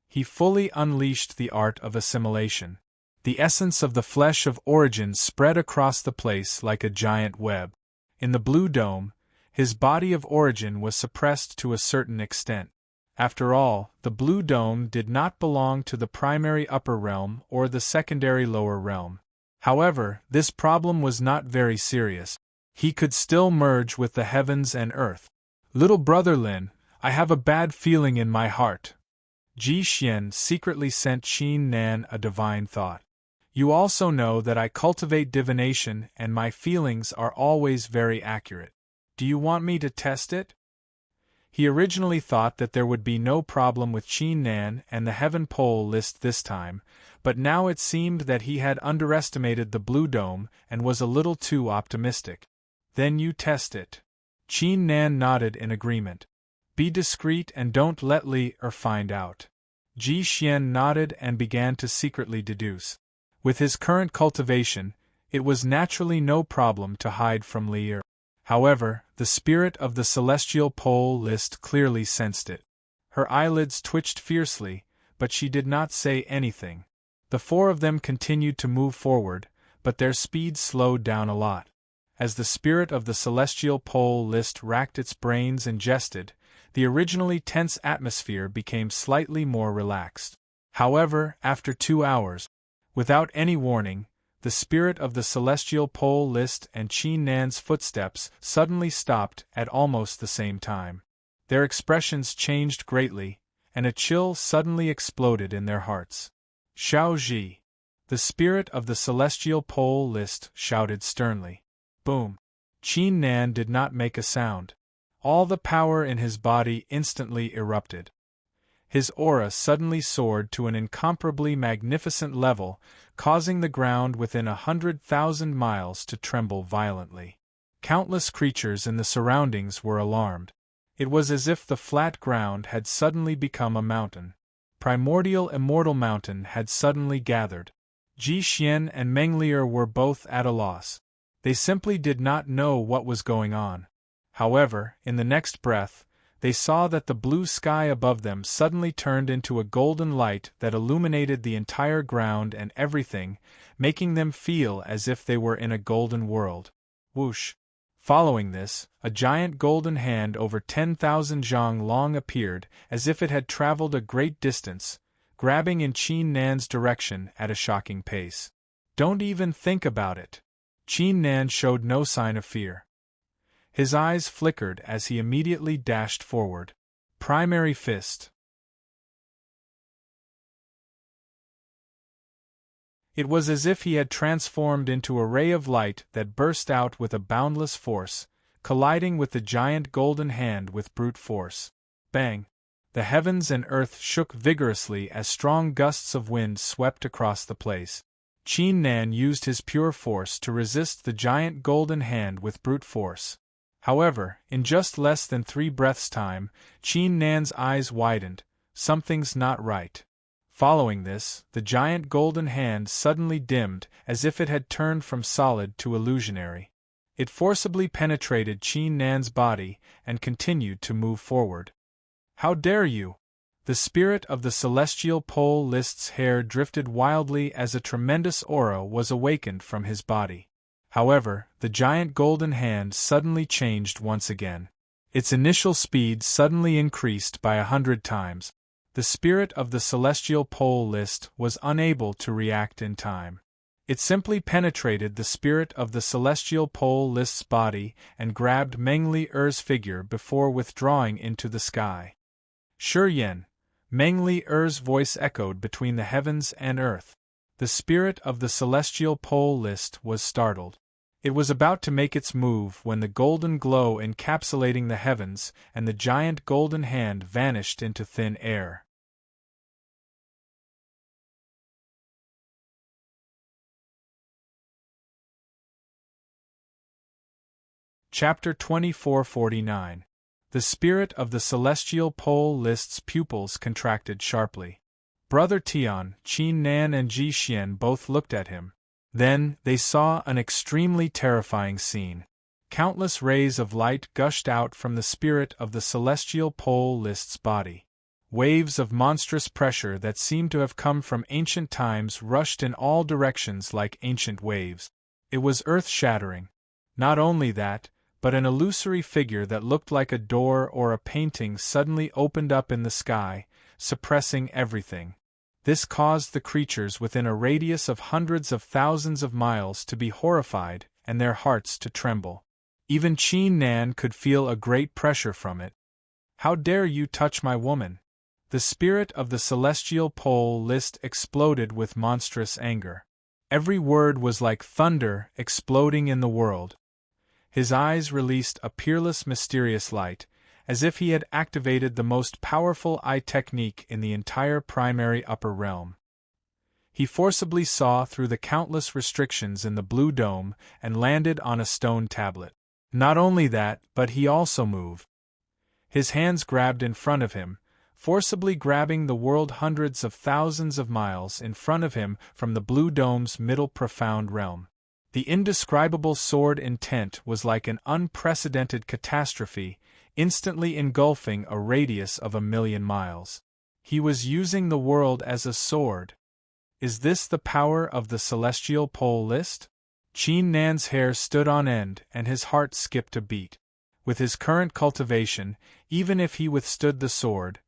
He fully unleashed the art of assimilation. The essence of the flesh of origin spread across the place like a giant web. In the Blue Dome, his body of origin was suppressed to a certain extent. After all, the Blue Dome did not belong to the primary upper realm or the secondary lower realm. However, this problem was not very serious. He could still merge with the heavens and earth. Little brother Lin, I have a bad feeling in my heart. Ji Xian secretly sent Qin Nan a divine thought. You also know that I cultivate divination and my feelings are always very accurate. Do you want me to test it? He originally thought that there would be no problem with Qin Nan and the Heaven Pole list this time, but now it seemed that he had underestimated the Blue Dome and was a little too optimistic. Then you test it. Qin Nan nodded in agreement. Be discreet and don't let Li-er find out. Ji Xian nodded and began to secretly deduce. With his current cultivation, it was naturally no problem to hide from Li-er. However, the spirit of the celestial pole list clearly sensed it. Her eyelids twitched fiercely, but she did not say anything. The 4 of them continued to move forward, but their speed slowed down a lot. as the spirit of the celestial pole list racked its brains and jested, the originally tense atmosphere became slightly more relaxed. However, after 2 hours, without any warning, the spirit of the celestial pole list and Qin Nan's footsteps suddenly stopped at almost the same time. Their expressions changed greatly, and a chill suddenly exploded in their hearts. Xiao Ji, the spirit of the celestial pole list, shouted sternly. Boom! Qin Nan did not make a sound. All the power in his body instantly erupted. His aura suddenly soared to an incomparably magnificent level, causing the ground within 100,000 miles to tremble violently. Countless creatures in the surroundings were alarmed. It was as if the flat ground had suddenly become a mountain. Primordial immortal mountain had suddenly gathered. Ji Xian and Meng Lier were both at a loss. They simply did not know what was going on. However, in the next breath, they saw that the blue sky above them suddenly turned into a golden light that illuminated the entire ground and everything, making them feel as if they were in a golden world. Whoosh! Following this, a giant golden hand over 10,000 zhang long appeared, as if it had traveled a great distance, grabbing in Qin Nan's direction at a shocking pace. Don't even think about it. Qin Nan showed no sign of fear. His eyes flickered as he immediately dashed forward. Primary fist. It was as if he had transformed into a ray of light that burst out with a boundless force, colliding with the giant golden hand with brute force. Bang! The heavens and earth shook vigorously as strong gusts of wind swept across the place. Qin Nan used his pure force to resist the giant golden hand with brute force. However, in just less than 3 breaths' time, Qin Nan's eyes widened. Something's not right. Following this, the giant golden hand suddenly dimmed, as if it had turned from solid to illusionary. It forcibly penetrated Qin Nan's body and continued to move forward. How dare you! The spirit of the celestial pole list's hair drifted wildly as a tremendous aura was awakened from his body. However, the giant golden hand suddenly changed once again. Its initial speed suddenly increased by 100 times. The spirit of the celestial pole list was unable to react in time. It simply penetrated the spirit of the celestial pole list's body and grabbed Meng Li-er's figure before withdrawing into the sky. Shi Yan, Meng Li-er's voice echoed between the heavens and earth. The spirit of the celestial pole list was startled. It was about to make its move when the golden glow encapsulating the heavens and the giant golden hand vanished into thin air. Chapter 2449. The spirit of the celestial pole list's pupils contracted sharply. Brother Tian, Qin Nan and Ji Xian both looked at him. Then, they saw an extremely terrifying scene. Countless rays of light gushed out from the spirit of the celestial pole list's body. Waves of monstrous pressure that seemed to have come from ancient times rushed in all directions like ancient waves. It was earth-shattering. Not only that, but an illusory figure that looked like a door or a painting suddenly opened up in the sky, suppressing everything. This caused the creatures within a radius of hundreds of thousands of miles to be horrified and their hearts to tremble. Even Qin Nan could feel a great pressure from it. How dare you touch my woman? The spirit of the celestial pole list exploded with monstrous anger. Every word was like thunder exploding in the world. His eyes released a peerless mysterious light, as if he had activated the most powerful eye technique in the entire primary upper realm. He forcibly saw through the countless restrictions in the blue dome and landed on a stone tablet. Not only that, but he also moved. His hands grabbed in front of him, forcibly grabbing the world hundreds of thousands of miles in front of him from the blue dome's middle profound realm. The indescribable sword intent was like an unprecedented catastrophe, instantly engulfing a radius of 1,000,000 miles. He was using the world as a sword. Is this the power of the celestial pole list? Qin Nan's hair stood on end and his heart skipped a beat. With his current cultivation, even if he withstood the sword,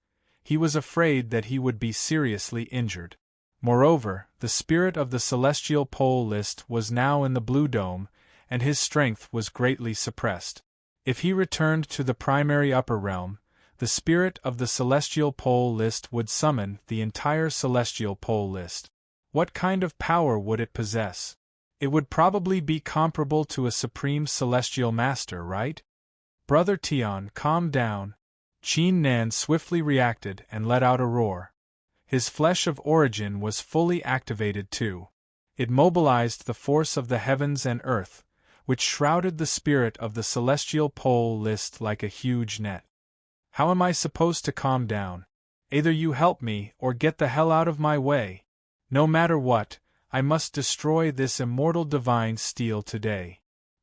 he was afraid that he would be seriously injured. Moreover, the spirit of the celestial pole list was now in the blue dome, and his strength was greatly suppressed. If he returned to the primary upper realm, the spirit of the celestial pole list would summon the entire celestial pole list. What kind of power would it possess? It would probably be comparable to a supreme celestial master, right? Brother Tian, calm down. Qin Nan swiftly reacted and let out a roar. His flesh of origin was fully activated too. It mobilized the force of the heavens and earth, which shrouded the spirit of the celestial pole list like a huge net. How am I supposed to calm down? Either you help me or get the hell out of my way. No matter what, I must destroy this immortal divine steel today.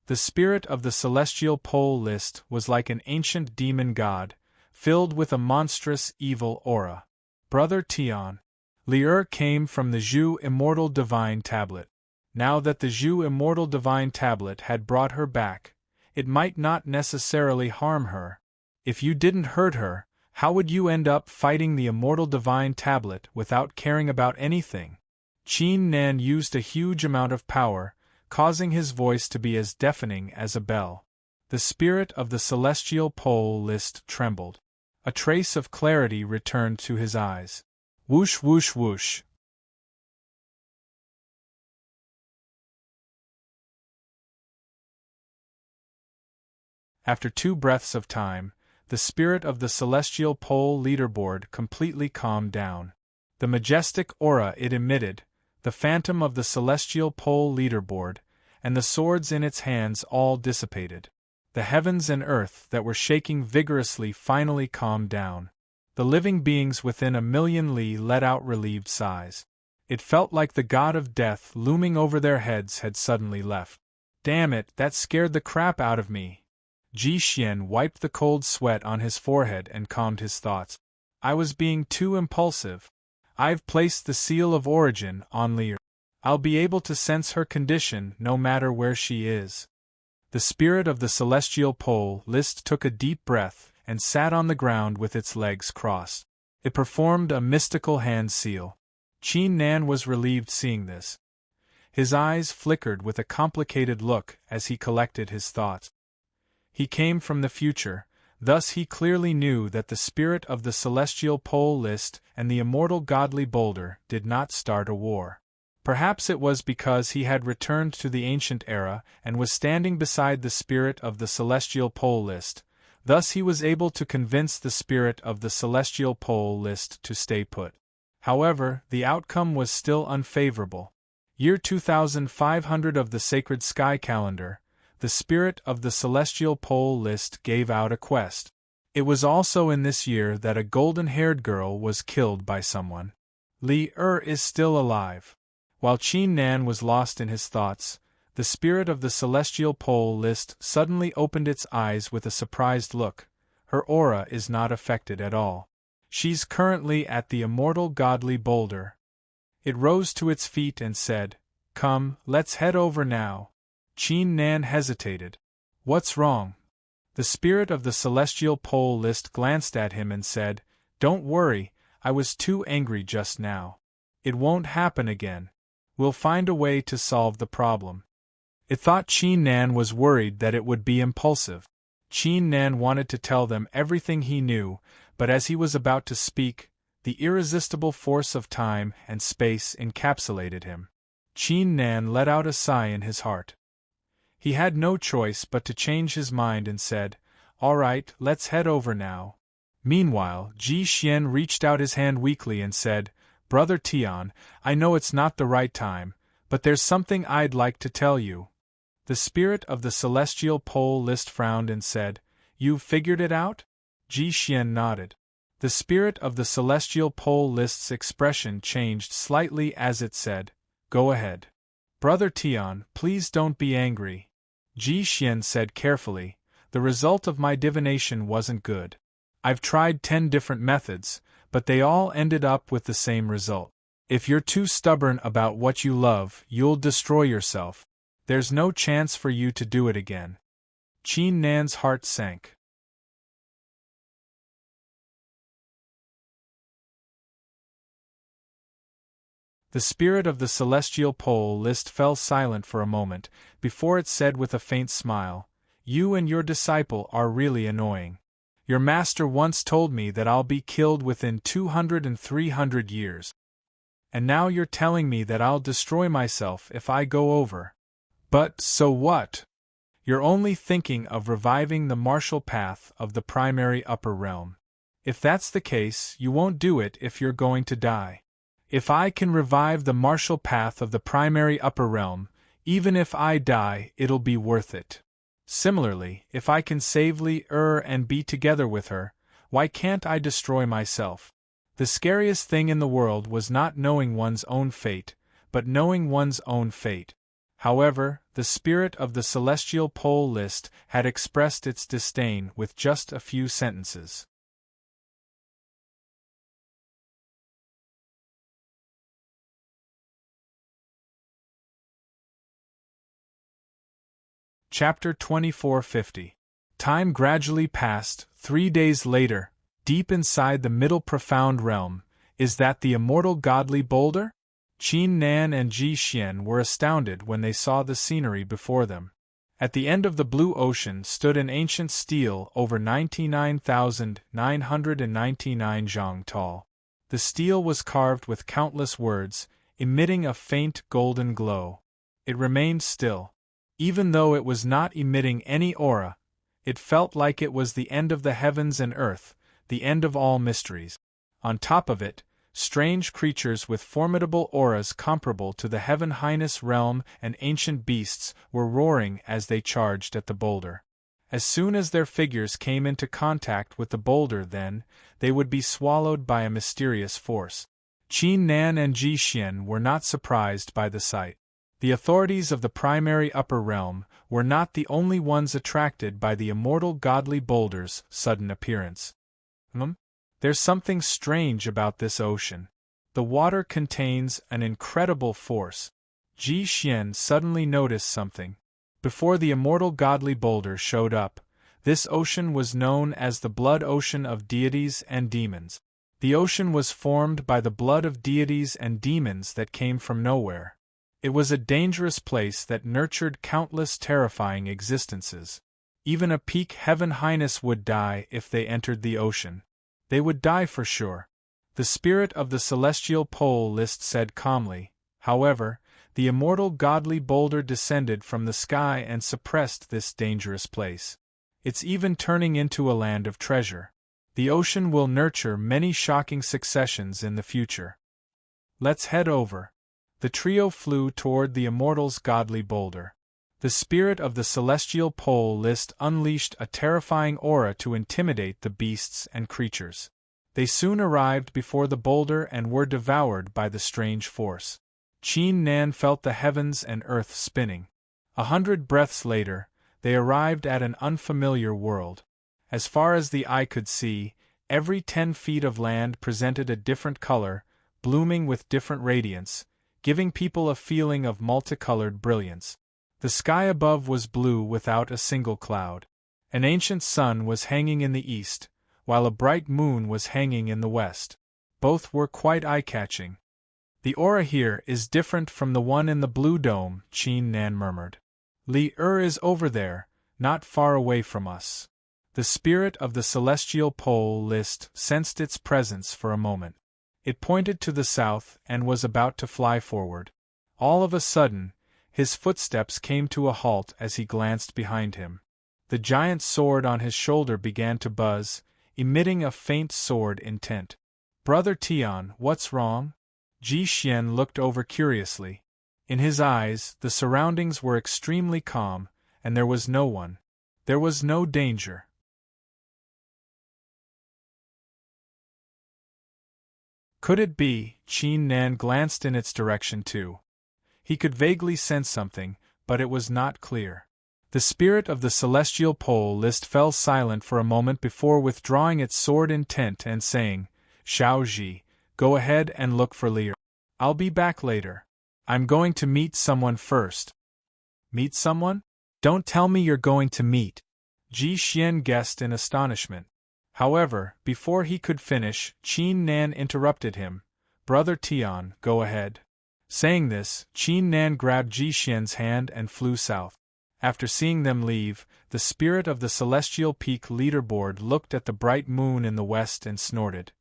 The spirit of the celestial pole list was like an ancient demon god, filled with a monstrous evil aura. Brother Tian. Li'er came from the Zhu Immortal Divine Tablet. Now that the Zhu Immortal Divine Tablet had brought her back, it might not necessarily harm her. If you didn't hurt her, how would you end up fighting the Immortal Divine Tablet without caring about anything? Qin Nan used a huge amount of power, causing his voice to be as deafening as a bell. The spirit of the celestial pole list trembled. A trace of clarity returned to his eyes. Whoosh whoosh whoosh. After 2 breaths of time, the spirit of the celestial pole leaderboard completely calmed down. The majestic aura it emitted, the phantom of the celestial pole leaderboard, and the swords in its hands all dissipated. The heavens and earth that were shaking vigorously finally calmed down. The living beings within a million li let out relieved sighs. It felt like the god of death looming over their heads had suddenly left. Damn it, that scared the crap out of me. Ji Xian wiped the cold sweat on his forehead and calmed his thoughts. I was being too impulsive. I've placed the seal of origin on Li'er. I'll be able to sense her condition no matter where she is. The spirit of the celestial pole list took a deep breath and sat on the ground with its legs crossed. It performed a mystical hand seal. Qin Nan was relieved seeing this. His eyes flickered with a complicated look as he collected his thoughts. He came from the future, thus he clearly knew that the spirit of the celestial pole list and the immortal godly boulder did not start a war. Perhaps it was because he had returned to the ancient era and was standing beside the spirit of the celestial pole list, thus he was able to convince the spirit of the celestial pole list to stay put. However, the outcome was still unfavorable. Year 2500 of the sacred sky calendar, the spirit of the celestial pole list gave out a quest. It was also in this year that a golden-haired girl was killed by someone. Li'er is still alive. While Qin Nan was lost in his thoughts, the spirit of the celestial pole list suddenly opened its eyes with a surprised look. Her aura is not affected at all. She's currently at the immortal godly boulder. It rose to its feet and said, "Come, let's head over now." Qin Nan hesitated. "What's wrong?" The spirit of the celestial pole list glanced at him and said, "Don't worry, I was too angry just now. It won't happen again. We'll find a way to solve the problem." It thought Qin Nan was worried that it would be impulsive. Qin Nan wanted to tell them everything he knew, but as he was about to speak, the irresistible force of time and space encapsulated him. Qin Nan let out a sigh in his heart. He had no choice but to change his mind and said, "All right, let's head over now." Meanwhile, Ji Xian reached out his hand weakly and said, "Brother Tian, I know it's not the right time, but there's something I'd like to tell you." The spirit of the celestial pole list frowned and said, "You've figured it out?" Ji Xian nodded. The spirit of the celestial pole list's expression changed slightly as it said, "Go ahead." "Brother Tian, please don't be angry." Ji Xian said carefully, "The result of my divination wasn't good. I've tried 10 different methods, but they all ended up with the same result. If you're too stubborn about what you love, you'll destroy yourself. There's no chance for you to do it again. Qin Nan's heart sank. The spirit of the celestial pole list fell silent for a moment, before it said with a faint smile, "You and your disciple are really annoying. Your master once told me that I'll be killed within 200 and 300 years. And now you're telling me that I'll destroy myself if I go over. But so what? You're only thinking of reviving the martial path of the primary upper realm. If that's the case, you won't do it if you're going to die. If I can revive the martial path of the primary upper realm, even if I die, it'll be worth it. Similarly, if I can save Li and be together with her, why can't I destroy myself? The scariest thing in the world was not knowing one's own fate, but knowing one's own fate. However, the spirit of the celestial pole list had expressed its disdain with just a few sentences. Chapter 2450. Time gradually passed. 3 days later, deep inside the middle profound realm, is that the immortal godly boulder? Qin Nan and Ji Xian were astounded when they saw the scenery before them. At the end of the blue ocean stood an ancient stele over 99,999 zhang tall. The stele was carved with countless words, emitting a faint golden glow. It remained still. Even though it was not emitting any aura, it felt like it was the end of the heavens and earth, the end of all mysteries. On top of it, strange creatures with formidable auras comparable to the Heaven Highness realm and ancient beasts were roaring as they charged at the boulder. As soon as their figures came into contact with the boulder, then, they would be swallowed by a mysterious force. Qin Nan and Ji Xian were not surprised by the sight. The authorities of the primary upper realm were not the only ones attracted by the immortal godly boulder's sudden appearance. There's something strange about this ocean. The water contains an incredible force. Ji Xian suddenly noticed something. Before the immortal godly boulder showed up, this ocean was known as the blood ocean of deities and demons. The ocean was formed by the blood of deities and demons that came from nowhere. It was a dangerous place that nurtured countless terrifying existences. Even a peak Heaven Highness would die if they entered the ocean. They would die for sure. The spirit of the celestial pole list said calmly. However, the immortal godly boulder descended from the sky and suppressed this dangerous place. It's even turning into a land of treasure. The ocean will nurture many shocking successions in the future. Let's head over. The trio flew toward the immortal's godly boulder. The spirit of the celestial pole list unleashed a terrifying aura to intimidate the beasts and creatures. They soon arrived before the boulder and were devoured by the strange force. Qin Nan felt the heavens and earth spinning. 100 breaths later, they arrived at an unfamiliar world. As far as the eye could see, every 10 feet of land presented a different color, blooming with different radiance, giving people a feeling of multicolored brilliance. The sky above was blue without a single cloud. An ancient sun was hanging in the east, while a bright moon was hanging in the west. Both were quite eye-catching. The aura here is different from the one in the blue dome, Qin Nan murmured. Li is over there, not far away from us. The spirit of the celestial pole list sensed its presence for a moment. It pointed to the south and was about to fly forward. All of a sudden, his footsteps came to a halt as he glanced behind him. The giant sword on his shoulder began to buzz, emitting a faint sword intent. "Brother Tian, what's wrong?" Ji Xian looked over curiously. In his eyes, the surroundings were extremely calm, and there was no one. There was no danger. Could it be? Qin Nan glanced in its direction too. He could vaguely sense something, but it was not clear. The spirit of the celestial pole list fell silent for a moment before withdrawing its sword intent and saying, "Xiao Ji, go ahead and look for Li. I'll be back later. I'm going to meet someone first." Meet someone? Don't tell me you're going to meet. Ji Xian guessed in astonishment. However, before he could finish, Qin Nan interrupted him. Brother Tian, go ahead. Saying this, Qin Nan grabbed Ji Xian's hand and flew south. After seeing them leave, the spirit of the Celestial Peak leaderboard looked at the bright moon in the west and snorted.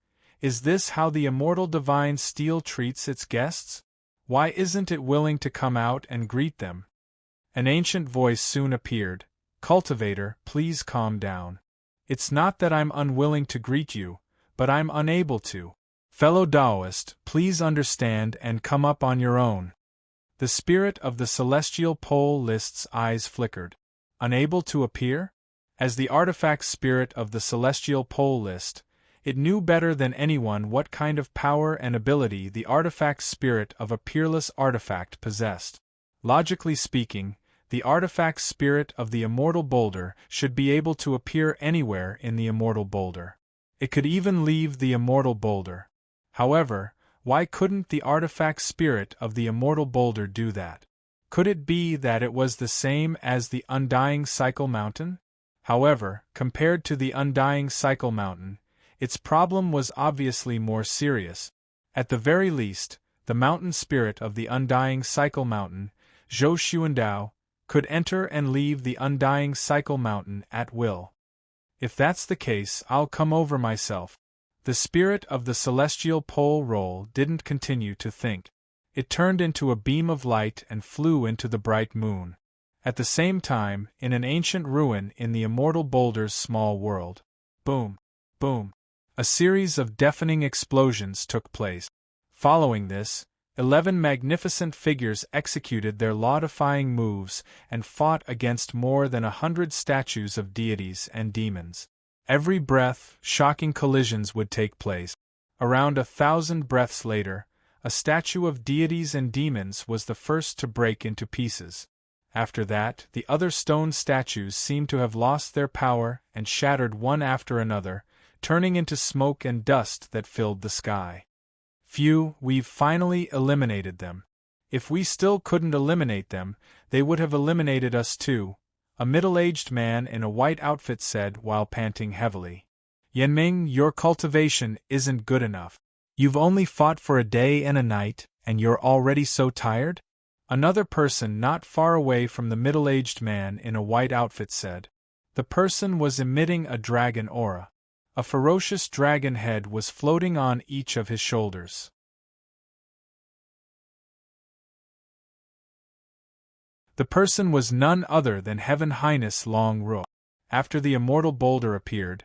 Is this how the immortal divine steel treats its guests? Why isn't it willing to come out and greet them? An ancient voice soon appeared. Cultivator, please calm down. It's not that I'm unwilling to greet you, but I'm unable to. Fellow Taoist, please understand and come up on your own. The spirit of the celestial pole list's eyes flickered. Unable to appear? As the artifact spirit of the celestial pole list, it knew better than anyone what kind of power and ability the artifact spirit of a peerless artifact possessed. Logically speaking, the artifact spirit of the immortal boulder should be able to appear anywhere in the immortal boulder. It could even leave the immortal boulder. However, why couldn't the artifact spirit of the immortal boulder do that? Could it be that it was the same as the Undying Cycle Mountain? However, compared to the Undying Cycle Mountain, its problem was obviously more serious. At the very least, the mountain spirit of the Undying Cycle Mountain, Zhou Xuandao, could enter and leave the Undying Cycle Mountain at will. If that's the case, I'll come over myself. The spirit of the celestial pole roll didn't continue to think. It turned into a beam of light and flew into the bright moon. At the same time, in an ancient ruin in the immortal boulder's small world. Boom! Boom! A series of deafening explosions took place. Following this, 11 magnificent figures executed their law-defying moves and fought against more than 100 statues of deities and demons. Every breath, shocking collisions would take place. Around 1,000 breaths later, a statue of deities and demons was the first to break into pieces. After that, the other stone statues seemed to have lost their power and shattered one after another, turning into smoke and dust that filled the sky. Phew, we've finally eliminated them. If we still couldn't eliminate them, they would have eliminated us too, a middle-aged man in a white outfit said while panting heavily. Yanming, your cultivation isn't good enough. You've only fought for a day and a night, and you're already so tired? Another person not far away from the middle-aged man in a white outfit said. The person was emitting a dragon aura. A ferocious dragon head was floating on each of his shoulders. The person was none other than Heaven Highness Long Ruo. After the immortal boulder appeared,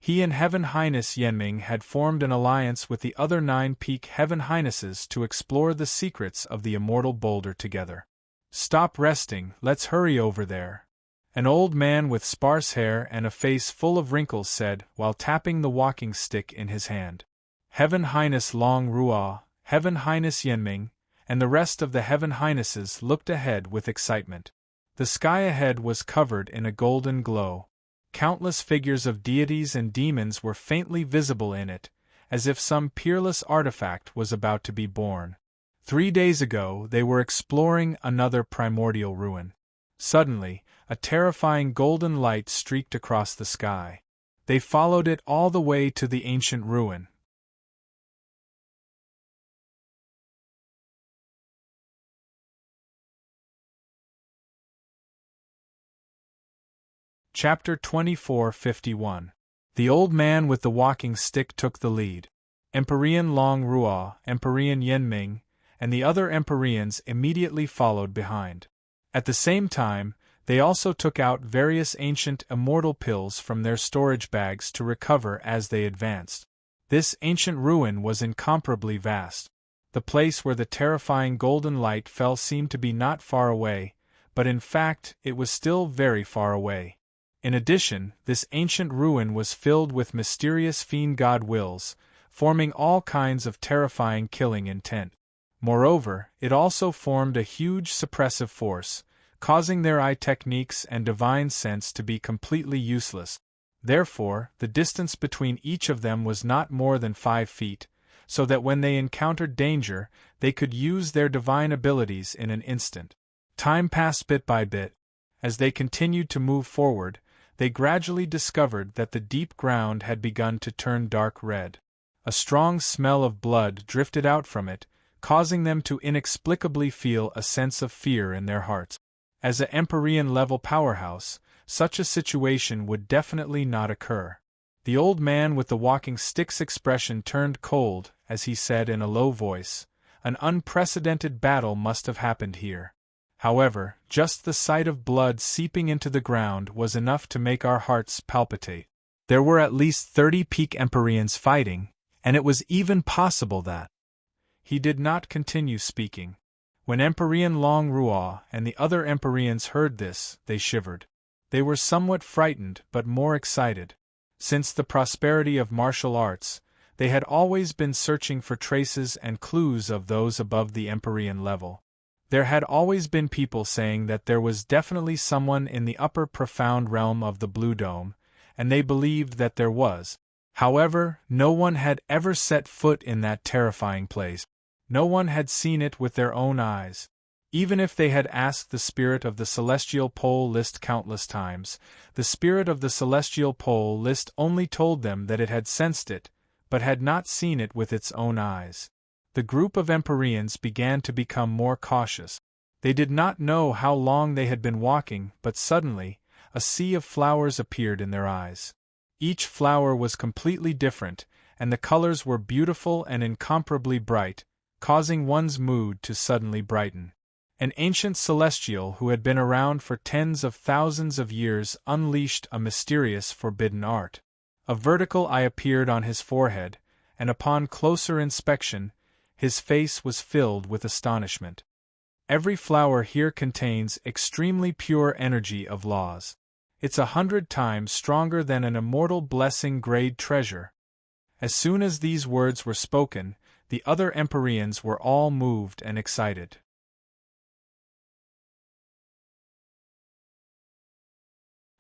he and Heaven Highness Yanming had formed an alliance with the other 9 peak Heaven Highnesses to explore the secrets of the immortal boulder together. Stop resting, let's hurry over there. An old man with sparse hair and a face full of wrinkles said while tapping the walking stick in his hand. Heaven Highness Long Ruo, Heaven Highness Yanming, and the rest of the Heaven Highnesses looked ahead with excitement. The sky ahead was covered in a golden glow. Countless figures of deities and demons were faintly visible in it, as if some peerless artifact was about to be born. 3 days ago they were exploring another primordial ruin. Suddenly, a terrifying golden light streaked across the sky. They followed it all the way to the ancient ruin. Chapter 2451. The old man with the walking stick took the lead. Empyrean Long Ruo, Empyrean Yanming, and the other Empyreans immediately followed behind. At the same time, they also took out various ancient immortal pills from their storage bags to recover as they advanced. This ancient ruin was incomparably vast. The place where the terrifying golden light fell seemed to be not far away, but in fact it was still very far away. In addition, this ancient ruin was filled with mysterious fiend god wills, forming all kinds of terrifying killing intent. Moreover, it also formed a huge suppressive force, causing their eye techniques and divine sense to be completely useless. Therefore, the distance between each of them was not more than 5 feet, so that when they encountered danger, they could use their divine abilities in an instant. Time passed bit by bit. As they continued to move forward, they gradually discovered that the deep ground had begun to turn dark red. A strong smell of blood drifted out from it, causing them to inexplicably feel a sense of fear in their hearts. As an Empyrean-level powerhouse, such a situation would definitely not occur. The old man with the walking stick's expression turned cold as he said in a low voice, "An unprecedented battle must have happened here." However, just the sight of blood seeping into the ground was enough to make our hearts palpitate. There were at least 30 peak Empyreans fighting, and it was even possible that... He did not continue speaking. When Empyrean Long Ruo and the other Empyreans heard this, they shivered. They were somewhat frightened but more excited. Since the prosperity of martial arts, they had always been searching for traces and clues of those above the Empyrean level. There had always been people saying that there was definitely someone in the upper profound realm of the Blue Dome, and they believed that there was. However, no one had ever set foot in that terrifying place. No one had seen it with their own eyes. Even if they had asked the spirit of the Celestial Pole List countless times, the spirit of the Celestial Pole List only told them that it had sensed it, but had not seen it with its own eyes. The group of Empyreans began to become more cautious. They did not know how long they had been walking, but suddenly, a sea of flowers appeared in their eyes. Each flower was completely different, and the colors were beautiful and incomparably bright, causing one's mood to suddenly brighten. An ancient celestial who had been around for tens of thousands of years unleashed a mysterious forbidden art. A vertical eye appeared on his forehead, and upon closer inspection, his face was filled with astonishment. Every flower here contains extremely pure energy of laws. It's 100 times stronger than an immortal blessing grade treasure. As soon as these words were spoken, the other Empyreans were all moved and excited.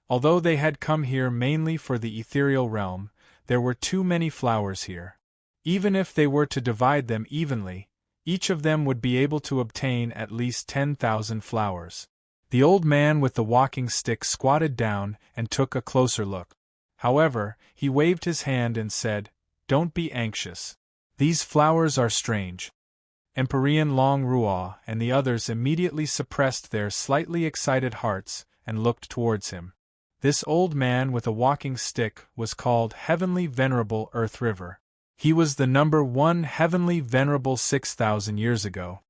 Although they had come here mainly for the ethereal realm, there were too many flowers here. Even if they were to divide them evenly, each of them would be able to obtain at least 10,000 flowers. The old man with the walking stick squatted down and took a closer look. However, he waved his hand and said, "Don't be anxious. These flowers are strange." Empyrean Long Ruo and the others immediately suppressed their slightly excited hearts and looked towards him. This old man with a walking stick was called Heavenly Venerable Earth River. He was the number 1 Heavenly Venerable 6,000 years ago.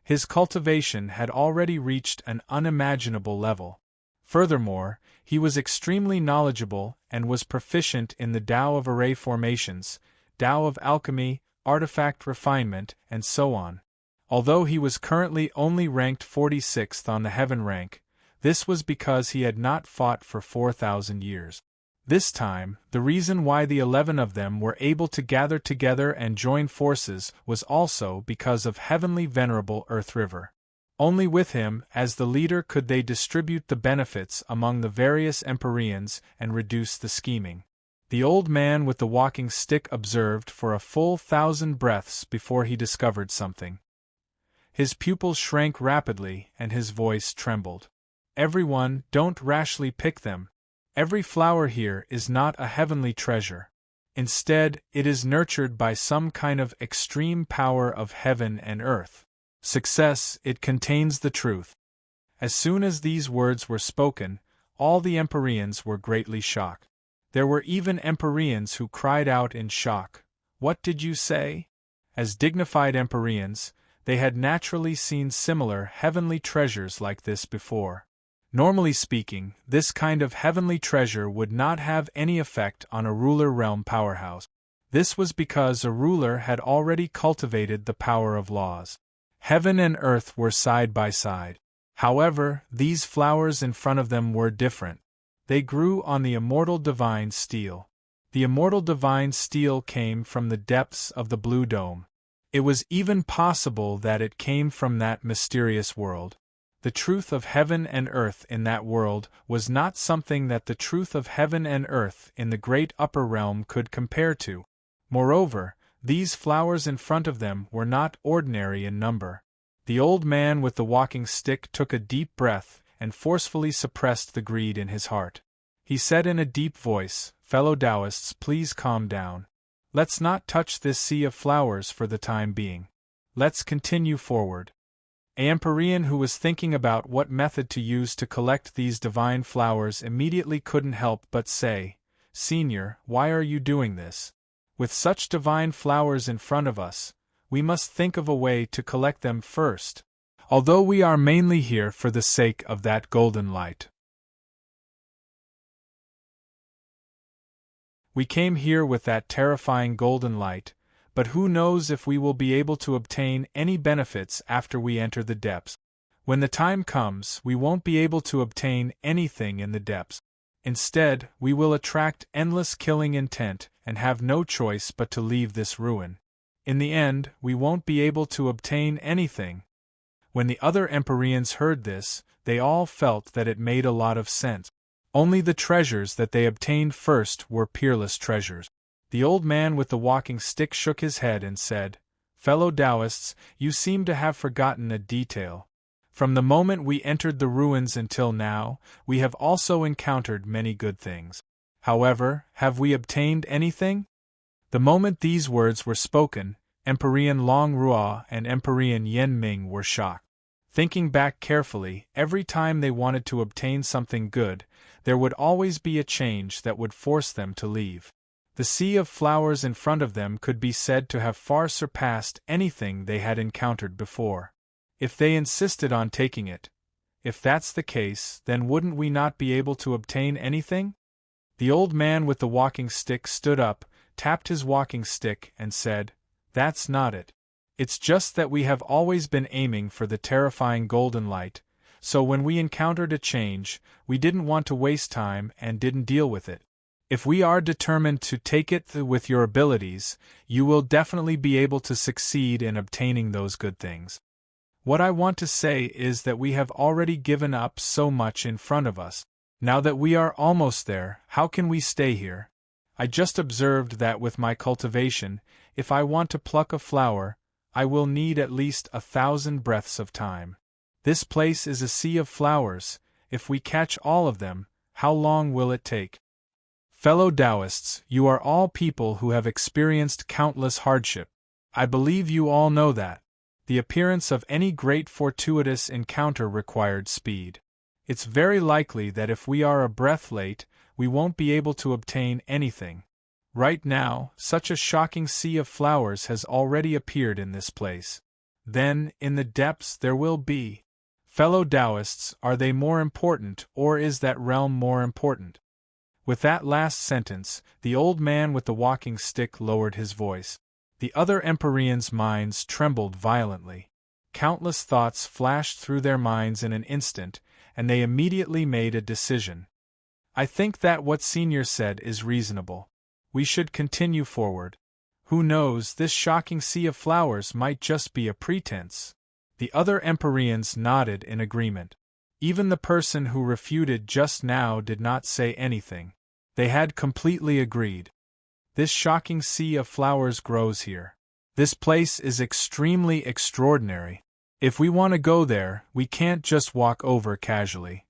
His cultivation had already reached an unimaginable level. Furthermore, he was extremely knowledgeable and was proficient in the Tao of Array Formations, Tao of Alchemy, Artifact Refinement, and so on. Although he was currently only ranked 46th on the Heaven rank, this was because he had not fought for 4,000 years. This time, the reason why the 11 of them were able to gather together and join forces was also because of Heavenly Venerable Earth River. Only with him as the leader could they distribute the benefits among the various Empyreans and reduce the scheming. The old man with the walking stick observed for a full 1,000 breaths before he discovered something. His pupils shrank rapidly and his voice trembled. "Everyone, don't rashly pick them. Every flower here is not a heavenly treasure. Instead, it is nurtured by some kind of extreme power of heaven and earth. Success, it contains the truth." As soon as these words were spoken, all the Empyreans were greatly shocked. There were even Empyreans who cried out in shock, "What did you say?" As dignified Empyreans, they had naturally seen similar heavenly treasures like this before. Normally speaking, this kind of heavenly treasure would not have any effect on a ruler realm powerhouse. This was because a ruler had already cultivated the power of laws. Heaven and earth were side by side. However, these flowers in front of them were different. They grew on the immortal divine steel. The immortal divine steel came from the depths of the Blue Dome. It was even possible that it came from that mysterious world. The truth of heaven and earth in that world was not something that the truth of heaven and earth in the great upper realm could compare to. Moreover, these flowers in front of them were not ordinary in number. The old man with the walking stick took a deep breath and forcefully suppressed the greed in his heart. He said in a deep voice, "Fellow Taoists, please calm down. Let's not touch this sea of flowers for the time being. Let's continue forward." Empyrean, who was thinking about what method to use to collect these divine flowers, immediately couldn't help but say, "Senior, why are you doing this? With such divine flowers in front of us, we must think of a way to collect them first, although we are mainly here for the sake of that golden light. We came here with that terrifying golden light, but who knows if we will be able to obtain any benefits after we enter the depths. When the time comes, we won't be able to obtain anything in the depths. Instead, we will attract endless killing intent and have no choice but to leave this ruin. In the end, we won't be able to obtain anything." When the other Empyreans heard this, they all felt that it made a lot of sense. Only the treasures that they obtained first were peerless treasures. The old man with the walking stick shook his head and said, "Fellow Taoists, you seem to have forgotten a detail. From the moment we entered the ruins until now, we have also encountered many good things. However, have we obtained anything?" The moment these words were spoken, Empyrean Long Rua and Empyrean Yen Ming were shocked. Thinking back carefully, every time they wanted to obtain something good, there would always be a change that would force them to leave. The sea of flowers in front of them could be said to have far surpassed anything they had encountered before. If they insisted on taking it, if that's the case, then wouldn't we not be able to obtain anything? The old man with the walking stick stood up, tapped his walking stick, and said, "That's not it. It's just that we have always been aiming for the terrifying golden light, so when we encountered a change, we didn't want to waste time and didn't deal with it. If we are determined to take it with your abilities, you will definitely be able to succeed in obtaining those good things. What I want to say is that we have already given up so much in front of us. Now that we are almost there, how can we stay here? I just observed that with my cultivation, if I want to pluck a flower, I will need at least 1,000 breaths of time. This place is a sea of flowers. If we catch all of them, how long will it take? Fellow Taoists, you are all people who have experienced countless hardship. I believe you all know that. The appearance of any great fortuitous encounter required speed. It's very likely that if we are a breath late, we won't be able to obtain anything. Right now, such a shocking sea of flowers has already appeared in this place. Then, in the depths there will be. Fellow Taoists, are they more important, or is that realm more important?" With that last sentence, the old man with the walking stick lowered his voice. The other Empyreans' minds trembled violently. Countless thoughts flashed through their minds in an instant, and they immediately made a decision. "I think that what Senior said is reasonable. We should continue forward. Who knows, this shocking sea of flowers might just be a pretense." The other Empyreans nodded in agreement. Even the person who refuted just now did not say anything. They had completely agreed. This shocking sea of flowers grows here. This place is extremely extraordinary. If we want to go there, we can't just walk over casually.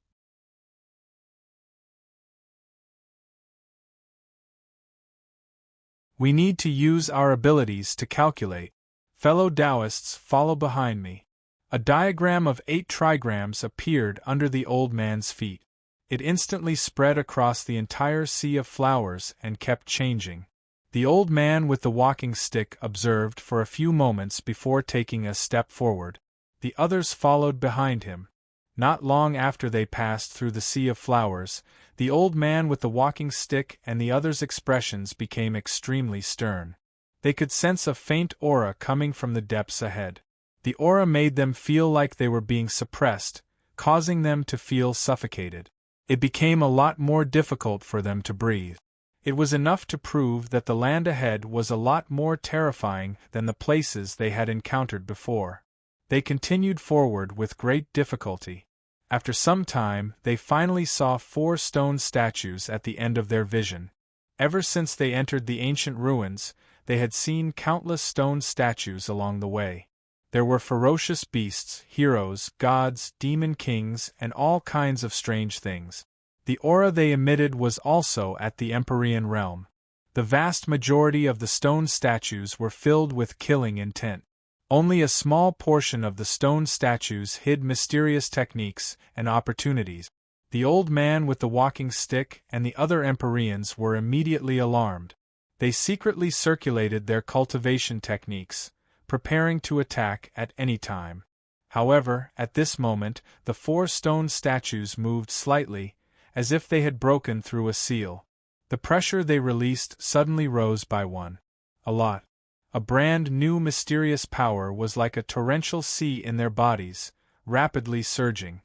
We need to use our abilities to calculate. Fellow Taoists, follow behind me. A diagram of 8 trigrams appeared under the old man's feet. It instantly spread across the entire sea of flowers and kept changing. The old man with the walking stick observed for a few moments before taking a step forward. The others followed behind him. Not long after they passed through the sea of flowers, the old man with the walking stick and the others' expressions became extremely stern. They could sense a faint aura coming from the depths ahead. The aura made them feel like they were being suppressed, causing them to feel suffocated. It became a lot more difficult for them to breathe. It was enough to prove that the land ahead was a lot more terrifying than the places they had encountered before. They continued forward with great difficulty. After some time, they finally saw 4 stone statues at the end of their vision. Ever since they entered the ancient ruins, they had seen countless stone statues along the way. There were ferocious beasts, heroes, gods, demon kings, and all kinds of strange things. The aura they emitted was also at the Empyrean realm. The vast majority of the stone statues were filled with killing intent. Only a small portion of the stone statues hid mysterious techniques and opportunities. The old man with the walking stick and the other Empyreans were immediately alarmed. They secretly circulated their cultivation techniques, preparing to attack at any time. However, at this moment, the 4 stone statues moved slightly, as if they had broken through a seal. The pressure they released suddenly rose by 1. A lot. A brand new mysterious power was like a torrential sea in their bodies, rapidly surging.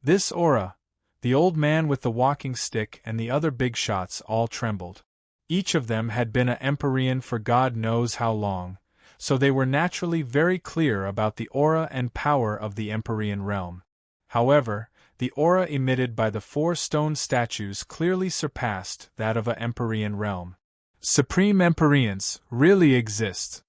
This aura, the old man with the walking stick and the other big shots all trembled. Each of them had been an Empyrean for God knows how long, so they were naturally very clear about the aura and power of the Empyrean realm. However, the aura emitted by the 4 stone statues clearly surpassed that of an Empyrean realm. Supreme Empyreans really exist.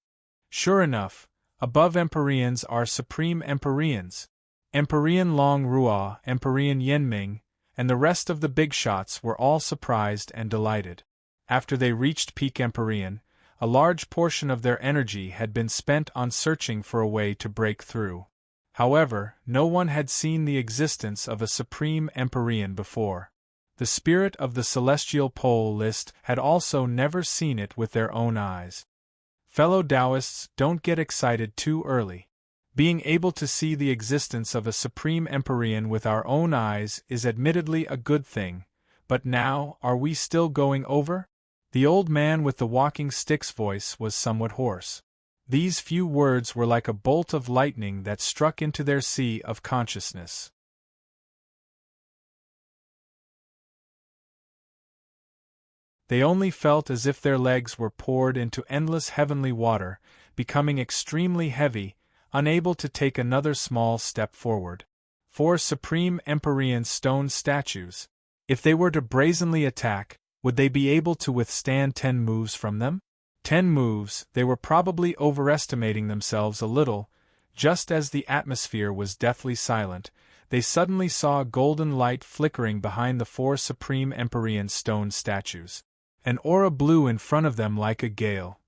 Sure enough, above Empyreans are Supreme Empyreans. Empyrean Long Rua, Empyrean Yenming, and the rest of the big shots were all surprised and delighted. After they reached peak Empyrean, a large portion of their energy had been spent on searching for a way to break through. However, no one had seen the existence of a Supreme Empyrean before. The spirit of the Celestial Pole list had also never seen it with their own eyes. Fellow Taoists, don't get excited too early. Being able to see the existence of a Supreme Empyrean with our own eyes is admittedly a good thing, but now, are we still going over? The old man with the walking stick's voice was somewhat hoarse. These few words were like a bolt of lightning that struck into their sea of consciousness. They only felt as if their legs were poured into endless heavenly water, becoming extremely heavy, unable to take another small step forward. 4 Supreme Empyrean stone statues. If they were to brazenly attack, would they be able to withstand 10 moves from them? 10 moves, they were probably overestimating themselves a little. Just as the atmosphere was deathly silent, they suddenly saw a golden light flickering behind the 4 Supreme Empyrean stone statues. An aura blew in front of them like a gale.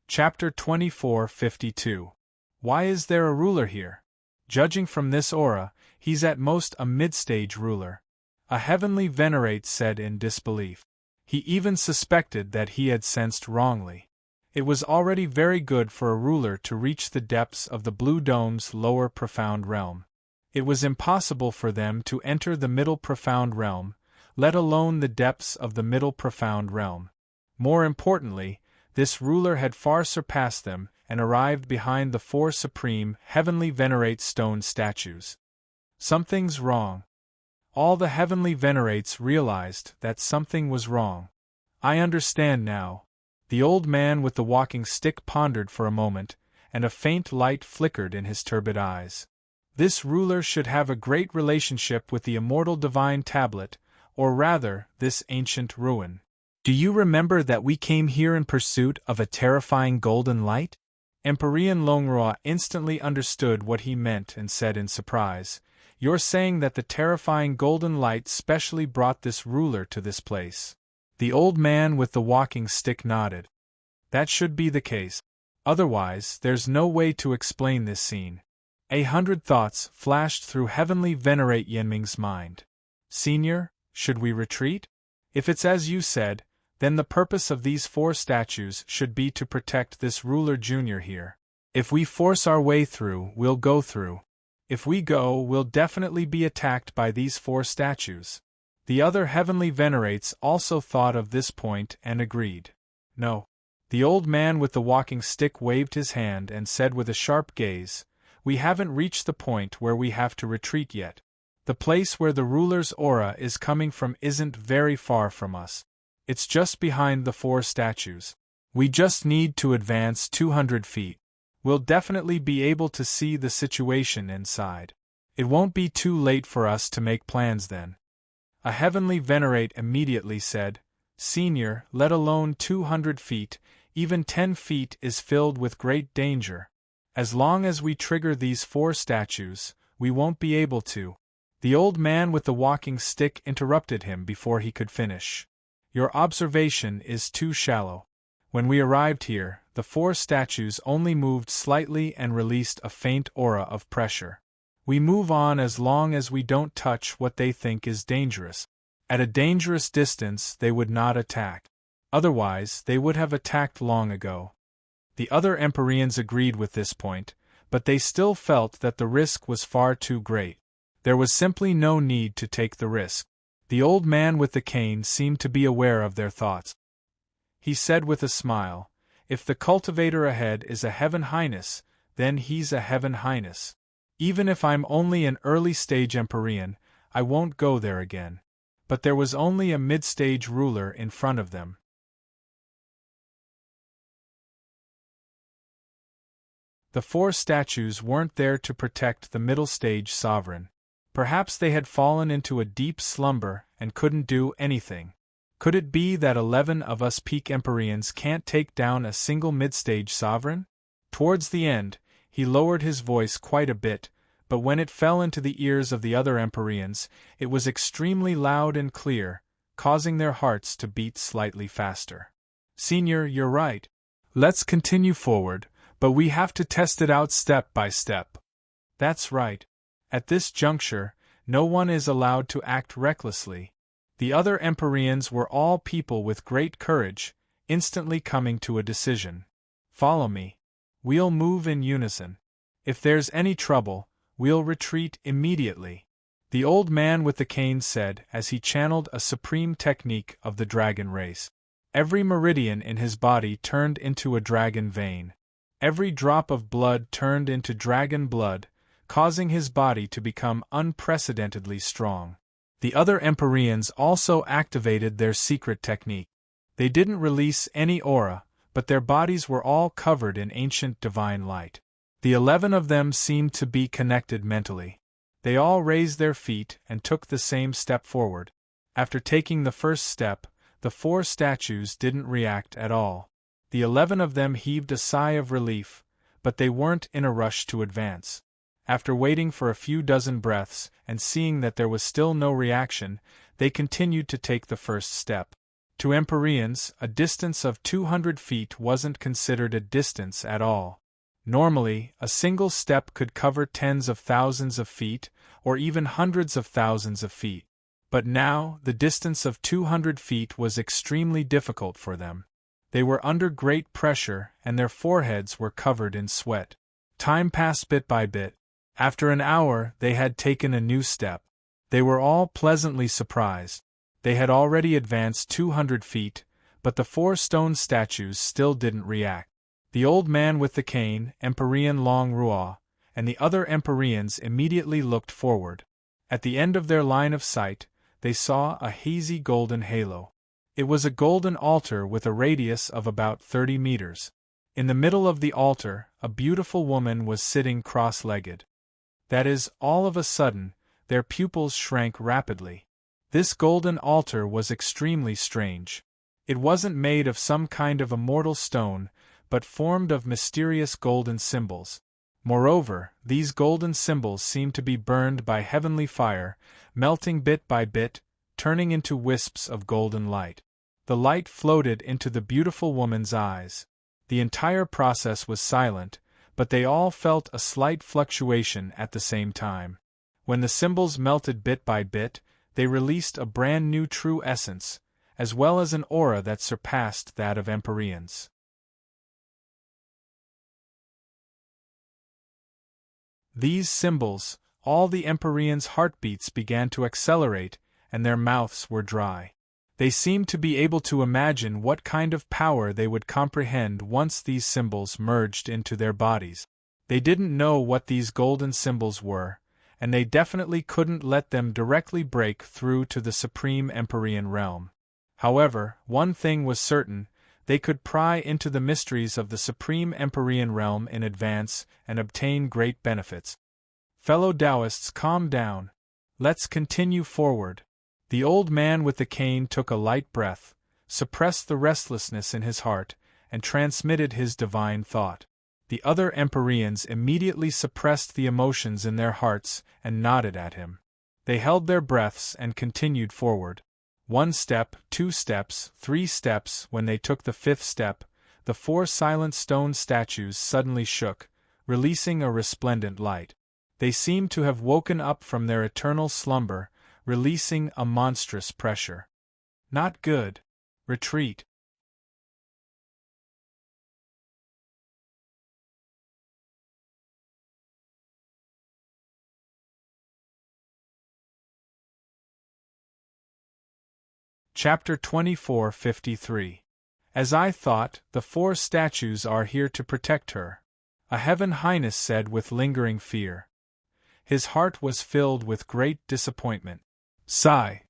Chapter 24:52. Why is there a ruler here? Judging from this aura, he's at most a mid-stage ruler. A heavenly venerate said in disbelief. He even suspected that he had sensed wrongly. It was already very good for a ruler to reach the depths of the Blue Dome's lower profound realm. It was impossible for them to enter the middle profound realm, let alone the depths of the middle profound realm. More importantly, this ruler had far surpassed them and arrived behind the 4 supreme, heavenly venerate stone statues. Something's wrong. All the heavenly venerates realized that something was wrong. I understand now. The old man with the walking stick pondered for a moment, and a faint light flickered in his turbid eyes. This ruler should have a great relationship with the immortal divine tablet, or rather, this ancient ruin. Do you remember that we came here in pursuit of a terrifying golden light? Empyrean Longrua instantly understood what he meant and said in surprise, "You're saying that the terrifying golden light specially brought this ruler to this place?" The old man with the walking stick nodded. That should be the case. Otherwise, there's no way to explain this scene. 100 thoughts flashed through heavenly venerate Yenming's mind. Senior, should we retreat? If it's as you said, then the purpose of these 4 statues should be to protect this ruler junior here. If we force our way through, we'll go through. If we go, we'll definitely be attacked by these 4 statues. The other heavenly venerates also thought of this point and agreed. No. The old man with the walking stick waved his hand and said with a sharp gaze, "We haven't reached the point where we have to retreat yet. The place where the ruler's aura is coming from isn't very far from us. It's just behind the 4 statues. We just need to advance 200 feet. We'll definitely be able to see the situation inside. It won't be too late for us to make plans then. A heavenly venerate immediately said, Senior, let alone 200 feet, even 10 feet is filled with great danger. As long as we trigger these 4 statues, we won't be able to. The old man with the walking stick interrupted him before he could finish. Your observation is too shallow. When we arrived here, the 4 statues only moved slightly and released a faint aura of pressure. We move on as long as we don't touch what they think is dangerous. At a dangerous distance they would not attack. Otherwise, they would have attacked long ago. The other Empyreans agreed with this point, but they still felt that the risk was far too great. There was simply no need to take the risk. The old man with the cane seemed to be aware of their thoughts. He said with a smile, If the cultivator ahead is a Heaven Highness, then he's a Heaven Highness. Even if I'm only an early-stage Empyrean, I won't go there again. But there was only a mid-stage ruler in front of them. The 4 statues weren't there to protect the middle-stage sovereign. Perhaps they had fallen into a deep slumber and couldn't do anything. Could it be that 11 of us peak Empyreans can't take down a single mid-stage sovereign? Towards the end, he lowered his voice quite a bit, but when it fell into the ears of the other Empyreans, it was extremely loud and clear, causing their hearts to beat slightly faster. Senior, you're right. Let's continue forward, but we have to test it out step by step. That's right. At this juncture, no one is allowed to act recklessly. The other Empyreans were all people with great courage, instantly coming to a decision. Follow me. We'll move in unison. If there's any trouble, we'll retreat immediately. The old man with the cane said as he channeled a supreme technique of the dragon race. Every meridian in his body turned into a dragon vein. Every drop of blood turned into dragon blood, causing his body to become unprecedentedly strong. The other Empyreans also activated their secret technique. They didn't release any aura, but their bodies were all covered in ancient divine light. The 11 of them seemed to be connected mentally. They all raised their feet and took the same step forward. After taking the first step, the 4 statues didn't react at all. The 11 of them heaved a sigh of relief, but they weren't in a rush to advance. After waiting for a few dozen breaths and seeing that there was still no reaction, they continued to take the first step. To Empyreans, a distance of 200 feet wasn't considered a distance at all. Normally, a single step could cover tens of thousands of feet, or even hundreds of thousands of feet. But now, the distance of 200 feet was extremely difficult for them. They were under great pressure and their foreheads were covered in sweat. Time passed bit by bit. After an hour, they had taken a new step. They were all pleasantly surprised. They had already advanced 200 feet, but the 4 stone statues still didn't react. The old man with the cane, Empyrean Long Rua, and the other Empyreans immediately looked forward. At the end of their line of sight, they saw a hazy golden halo. It was a golden altar with a radius of about 30 meters. In the middle of the altar, a beautiful woman was sitting cross-legged. That is, all of a sudden, their pupils shrank rapidly. This golden altar was extremely strange. It wasn't made of some kind of immortal stone, but formed of mysterious golden symbols. Moreover, these golden symbols seemed to be burned by heavenly fire, melting bit by bit, turning into wisps of golden light. The light floated into the beautiful woman's eyes. The entire process was silent, but they all felt a slight fluctuation at the same time. When the symbols melted bit by bit, they released a brand new true essence, as well as an aura that surpassed that of Empyreans. These symbols, all the Empyreans' heartbeats began to accelerate, and their mouths were dry. They seemed to be able to imagine what kind of power they would comprehend once these symbols merged into their bodies. They didn't know what these golden symbols were, and they definitely couldn't let them directly break through to the supreme Empyrean realm. However, one thing was certain: they could pry into the mysteries of the supreme Empyrean realm in advance and obtain great benefits. Fellow Taoists, calm down. Let's continue forward. The old man with the cane took a light breath, suppressed the restlessness in his heart, and transmitted his divine thought. The other Empyreans immediately suppressed the emotions in their hearts and nodded at him. They held their breaths and continued forward. 1 step, 2 steps, 3 steps. When they took the 5th step, the 4 silent stone statues suddenly shook, releasing a resplendent light. They seemed to have woken up from their eternal slumber, releasing a monstrous pressure. Not good. Retreat. Chapter 24:53. As I thought, the 4 statues are here to protect her. A Heaven Highness said with lingering fear. His heart was filled with great disappointment. Sigh.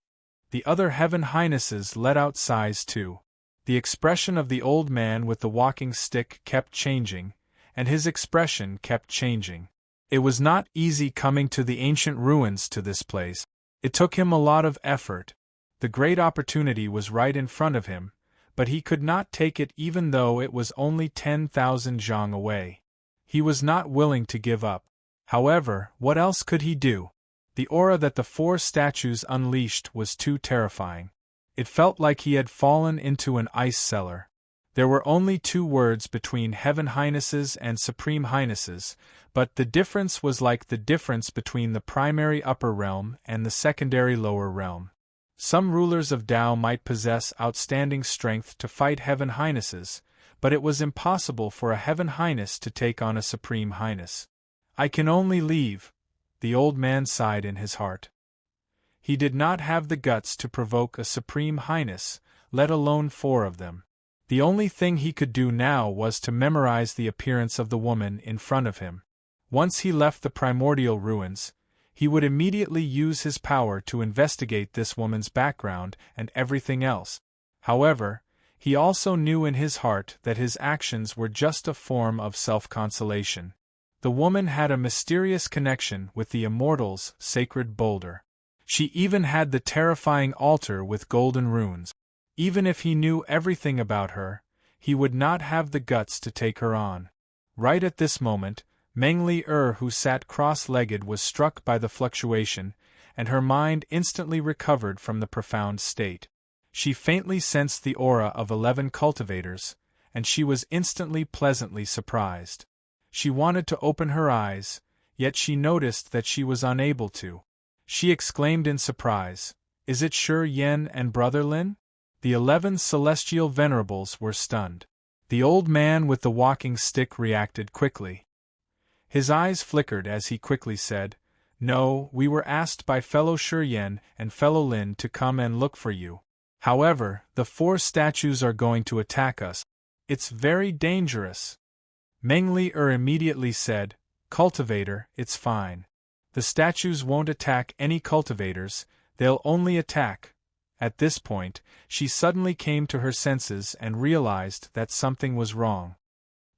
The other Heaven Highnesses let out sighs too. The expression of the old man with the walking stick kept changing, and his expression kept changing. It was not easy coming to the ancient ruins to this place. It took him a lot of effort. The great opportunity was right in front of him, but he could not take it even though it was only 10,000 zhang away. He was not willing to give up. However, what else could he do? The aura that the 4 statues unleashed was too terrifying. It felt like he had fallen into an ice cellar. There were only 2 words between Heaven Highnesses and Supreme Highnesses, but the difference was like the difference between the primary upper realm and the secondary lower realm. Some rulers of Tao might possess outstanding strength to fight Heaven Highnesses, but it was impossible for a Heaven Highness to take on a Supreme Highness. I can only leave, the old man sighed in his heart. He did not have the guts to provoke a Supreme Highness, let alone 4 of them. The only thing he could do now was to memorize the appearance of the woman in front of him. Once he left the primordial ruins, he would immediately use his power to investigate this woman's background and everything else. However, he also knew in his heart that his actions were just a form of self-consolation. The woman had a mysterious connection with the Immortals' sacred boulder. She even had the terrifying altar with golden runes. Even if he knew everything about her, he would not have the guts to take her on. Right at this moment, Mengli who sat cross-legged, was struck by the fluctuation, and her mind instantly recovered from the profound state. She faintly sensed the aura of 11 cultivators, and she was instantly pleasantly surprised. She wanted to open her eyes, yet she noticed that she was unable to. She exclaimed in surprise, "Is it Shi Yen and Brother Lin?" The 11 celestial venerables were stunned. The old man with the walking stick reacted quickly. His eyes flickered as he quickly said, "No, we were asked by fellow Shi Yen and fellow Lin to come and look for you. However, the 4 statues are going to attack us. It's very dangerous." Mengli immediately said, "Cultivator, it's fine. The statues won't attack any cultivators, they'll only attack." At this point, she suddenly came to her senses and realized that something was wrong.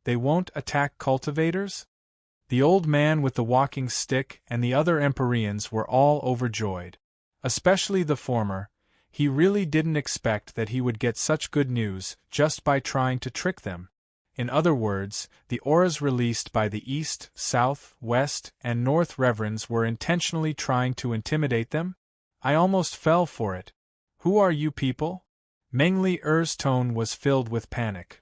They won't attack cultivators? The old man with the walking stick and the other Empyreans were all overjoyed. Especially the former. He really didn't expect that he would get such good news just by trying to trick them. In other words, the auras released by the East, South, West, and North Reverends were intentionally trying to intimidate them? I almost fell for it. Who are you people? Mengli tone was filled with panic.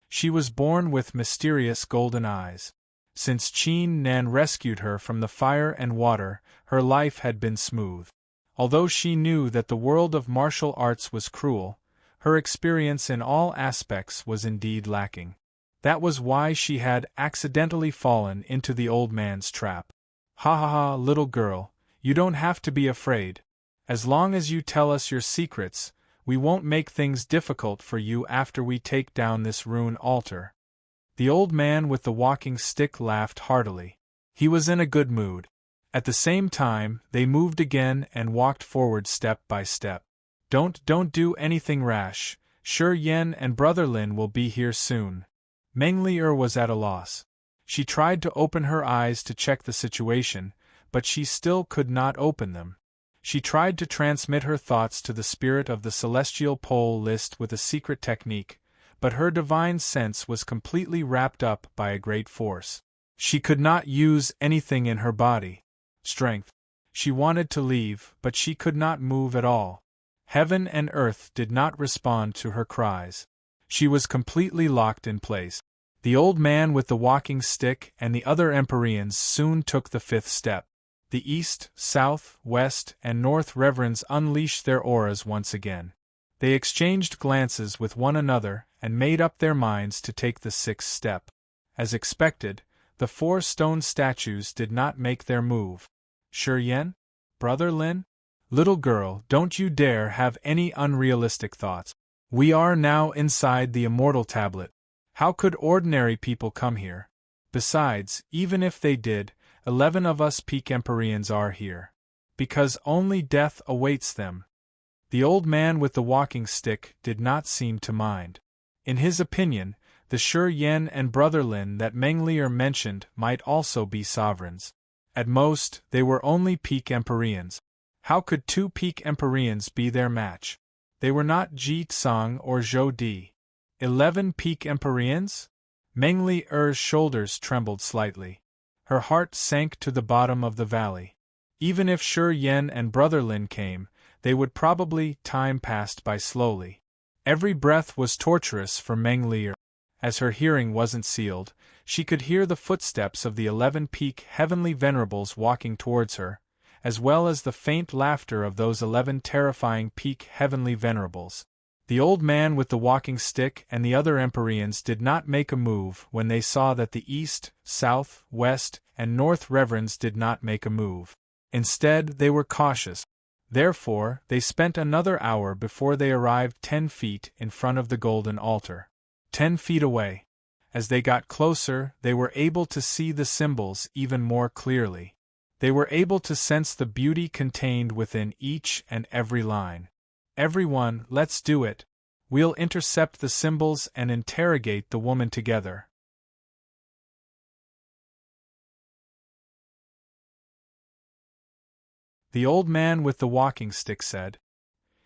She was born with mysterious golden eyes. Since Qin Nan rescued her from the fire and water, her life had been smooth. Although she knew that the world of martial arts was cruel, her experience in all aspects was indeed lacking. That was why she had accidentally fallen into the old man's trap. Ha ha ha, little girl, you don't have to be afraid. As long as you tell us your secrets, we won't make things difficult for you after we take down this rune altar. The old man with the walking stick laughed heartily. He was in a good mood. At the same time, they moved again and walked forward step by step. Don't do anything rash. Shi Yen and Brother Lin will be here soon. Meng Li'er was at a loss. She tried to open her eyes to check the situation, but she still could not open them. She tried to transmit her thoughts to the spirit of the celestial pole list with a secret technique, but her divine sense was completely wrapped up by a great force. She could not use anything in her body. Strength. She wanted to leave, but she could not move at all. Heaven and earth did not respond to her cries. She was completely locked in place. The old man with the walking stick and the other Empyreans soon took the fifth step. The east, south, west, and north reverends unleashed their auras once again. They exchanged glances with one another and made up their minds to take the sixth step. As expected, the 4 stone statues did not make their move. Shi-Yen? Brother Lin? Little girl, don't you dare have any unrealistic thoughts. We are now inside the immortal tablet. How could ordinary people come here? Besides, even if they did, 11 of us peak Empyreans are here. Because only death awaits them. The old man with the walking stick did not seem to mind. In his opinion, the Shi-Yen and Brother Lin that Meng Li'er mentioned might also be sovereigns. At most, they were only peak Empyreans. How could 2 peak Empyreans be their match? They were not Ji Tsang or Zhou Di. 11 peak Empyreans? Meng Li'er's shoulders trembled slightly. Her heart sank to the bottom of the valley. Even if Shi-Yen and Brother Lin came, they would probably. Time passed by slowly. Every breath was torturous for Meng Li'er. As her hearing wasn't sealed, she could hear the footsteps of the 11 peak heavenly venerables walking towards her, as well as the faint laughter of those 11 terrifying peak heavenly venerables. The old man with the walking stick and the other Empyreans did not make a move when they saw that the east, south, west, and north reverends did not make a move. Instead, they were cautious. Therefore, they spent another hour before they arrived 10 feet in front of the golden altar. 10 feet away. As they got closer, they were able to see the symbols even more clearly. They were able to sense the beauty contained within each and every line. Everyone, let's do it. We'll intercept the symbols and interrogate the woman together. The old man with the walking stick said.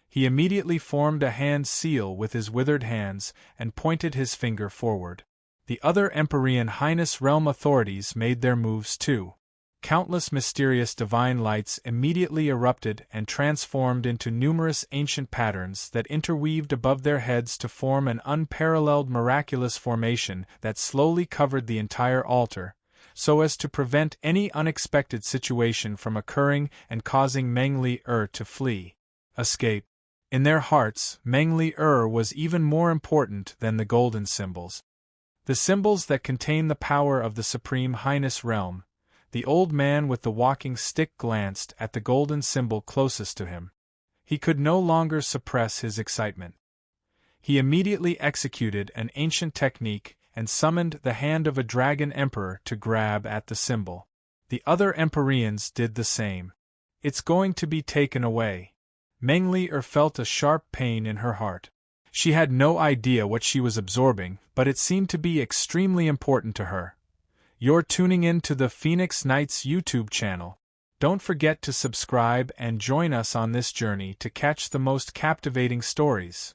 He immediately formed a hand seal with his withered hands and pointed his finger forward. The other Empyrean Highness Realm authorities made their moves too. Countless mysterious divine lights immediately erupted and transformed into numerous ancient patterns that interweaved above their heads to form an unparalleled miraculous formation that slowly covered the entire altar, so as to prevent any unexpected situation from occurring and causing Meng Li'er to flee. Escape. In their hearts, Meng Li'er was even more important than the golden symbols. The symbols that contain the power of the Supreme Highness Realm. The old man with the walking stick glanced at the golden symbol closest to him. He could no longer suppress his excitement. He immediately executed an ancient technique and summoned the hand of a dragon emperor to grab at the symbol. The other Empyreans did the same. It's going to be taken away. Meng Li'er felt a sharp pain in her heart. She had no idea what she was absorbing, but it seemed to be extremely important to her. You're tuning in to the Phoenix Knights YouTube channel. Don't forget to subscribe and join us on this journey to catch the most captivating stories.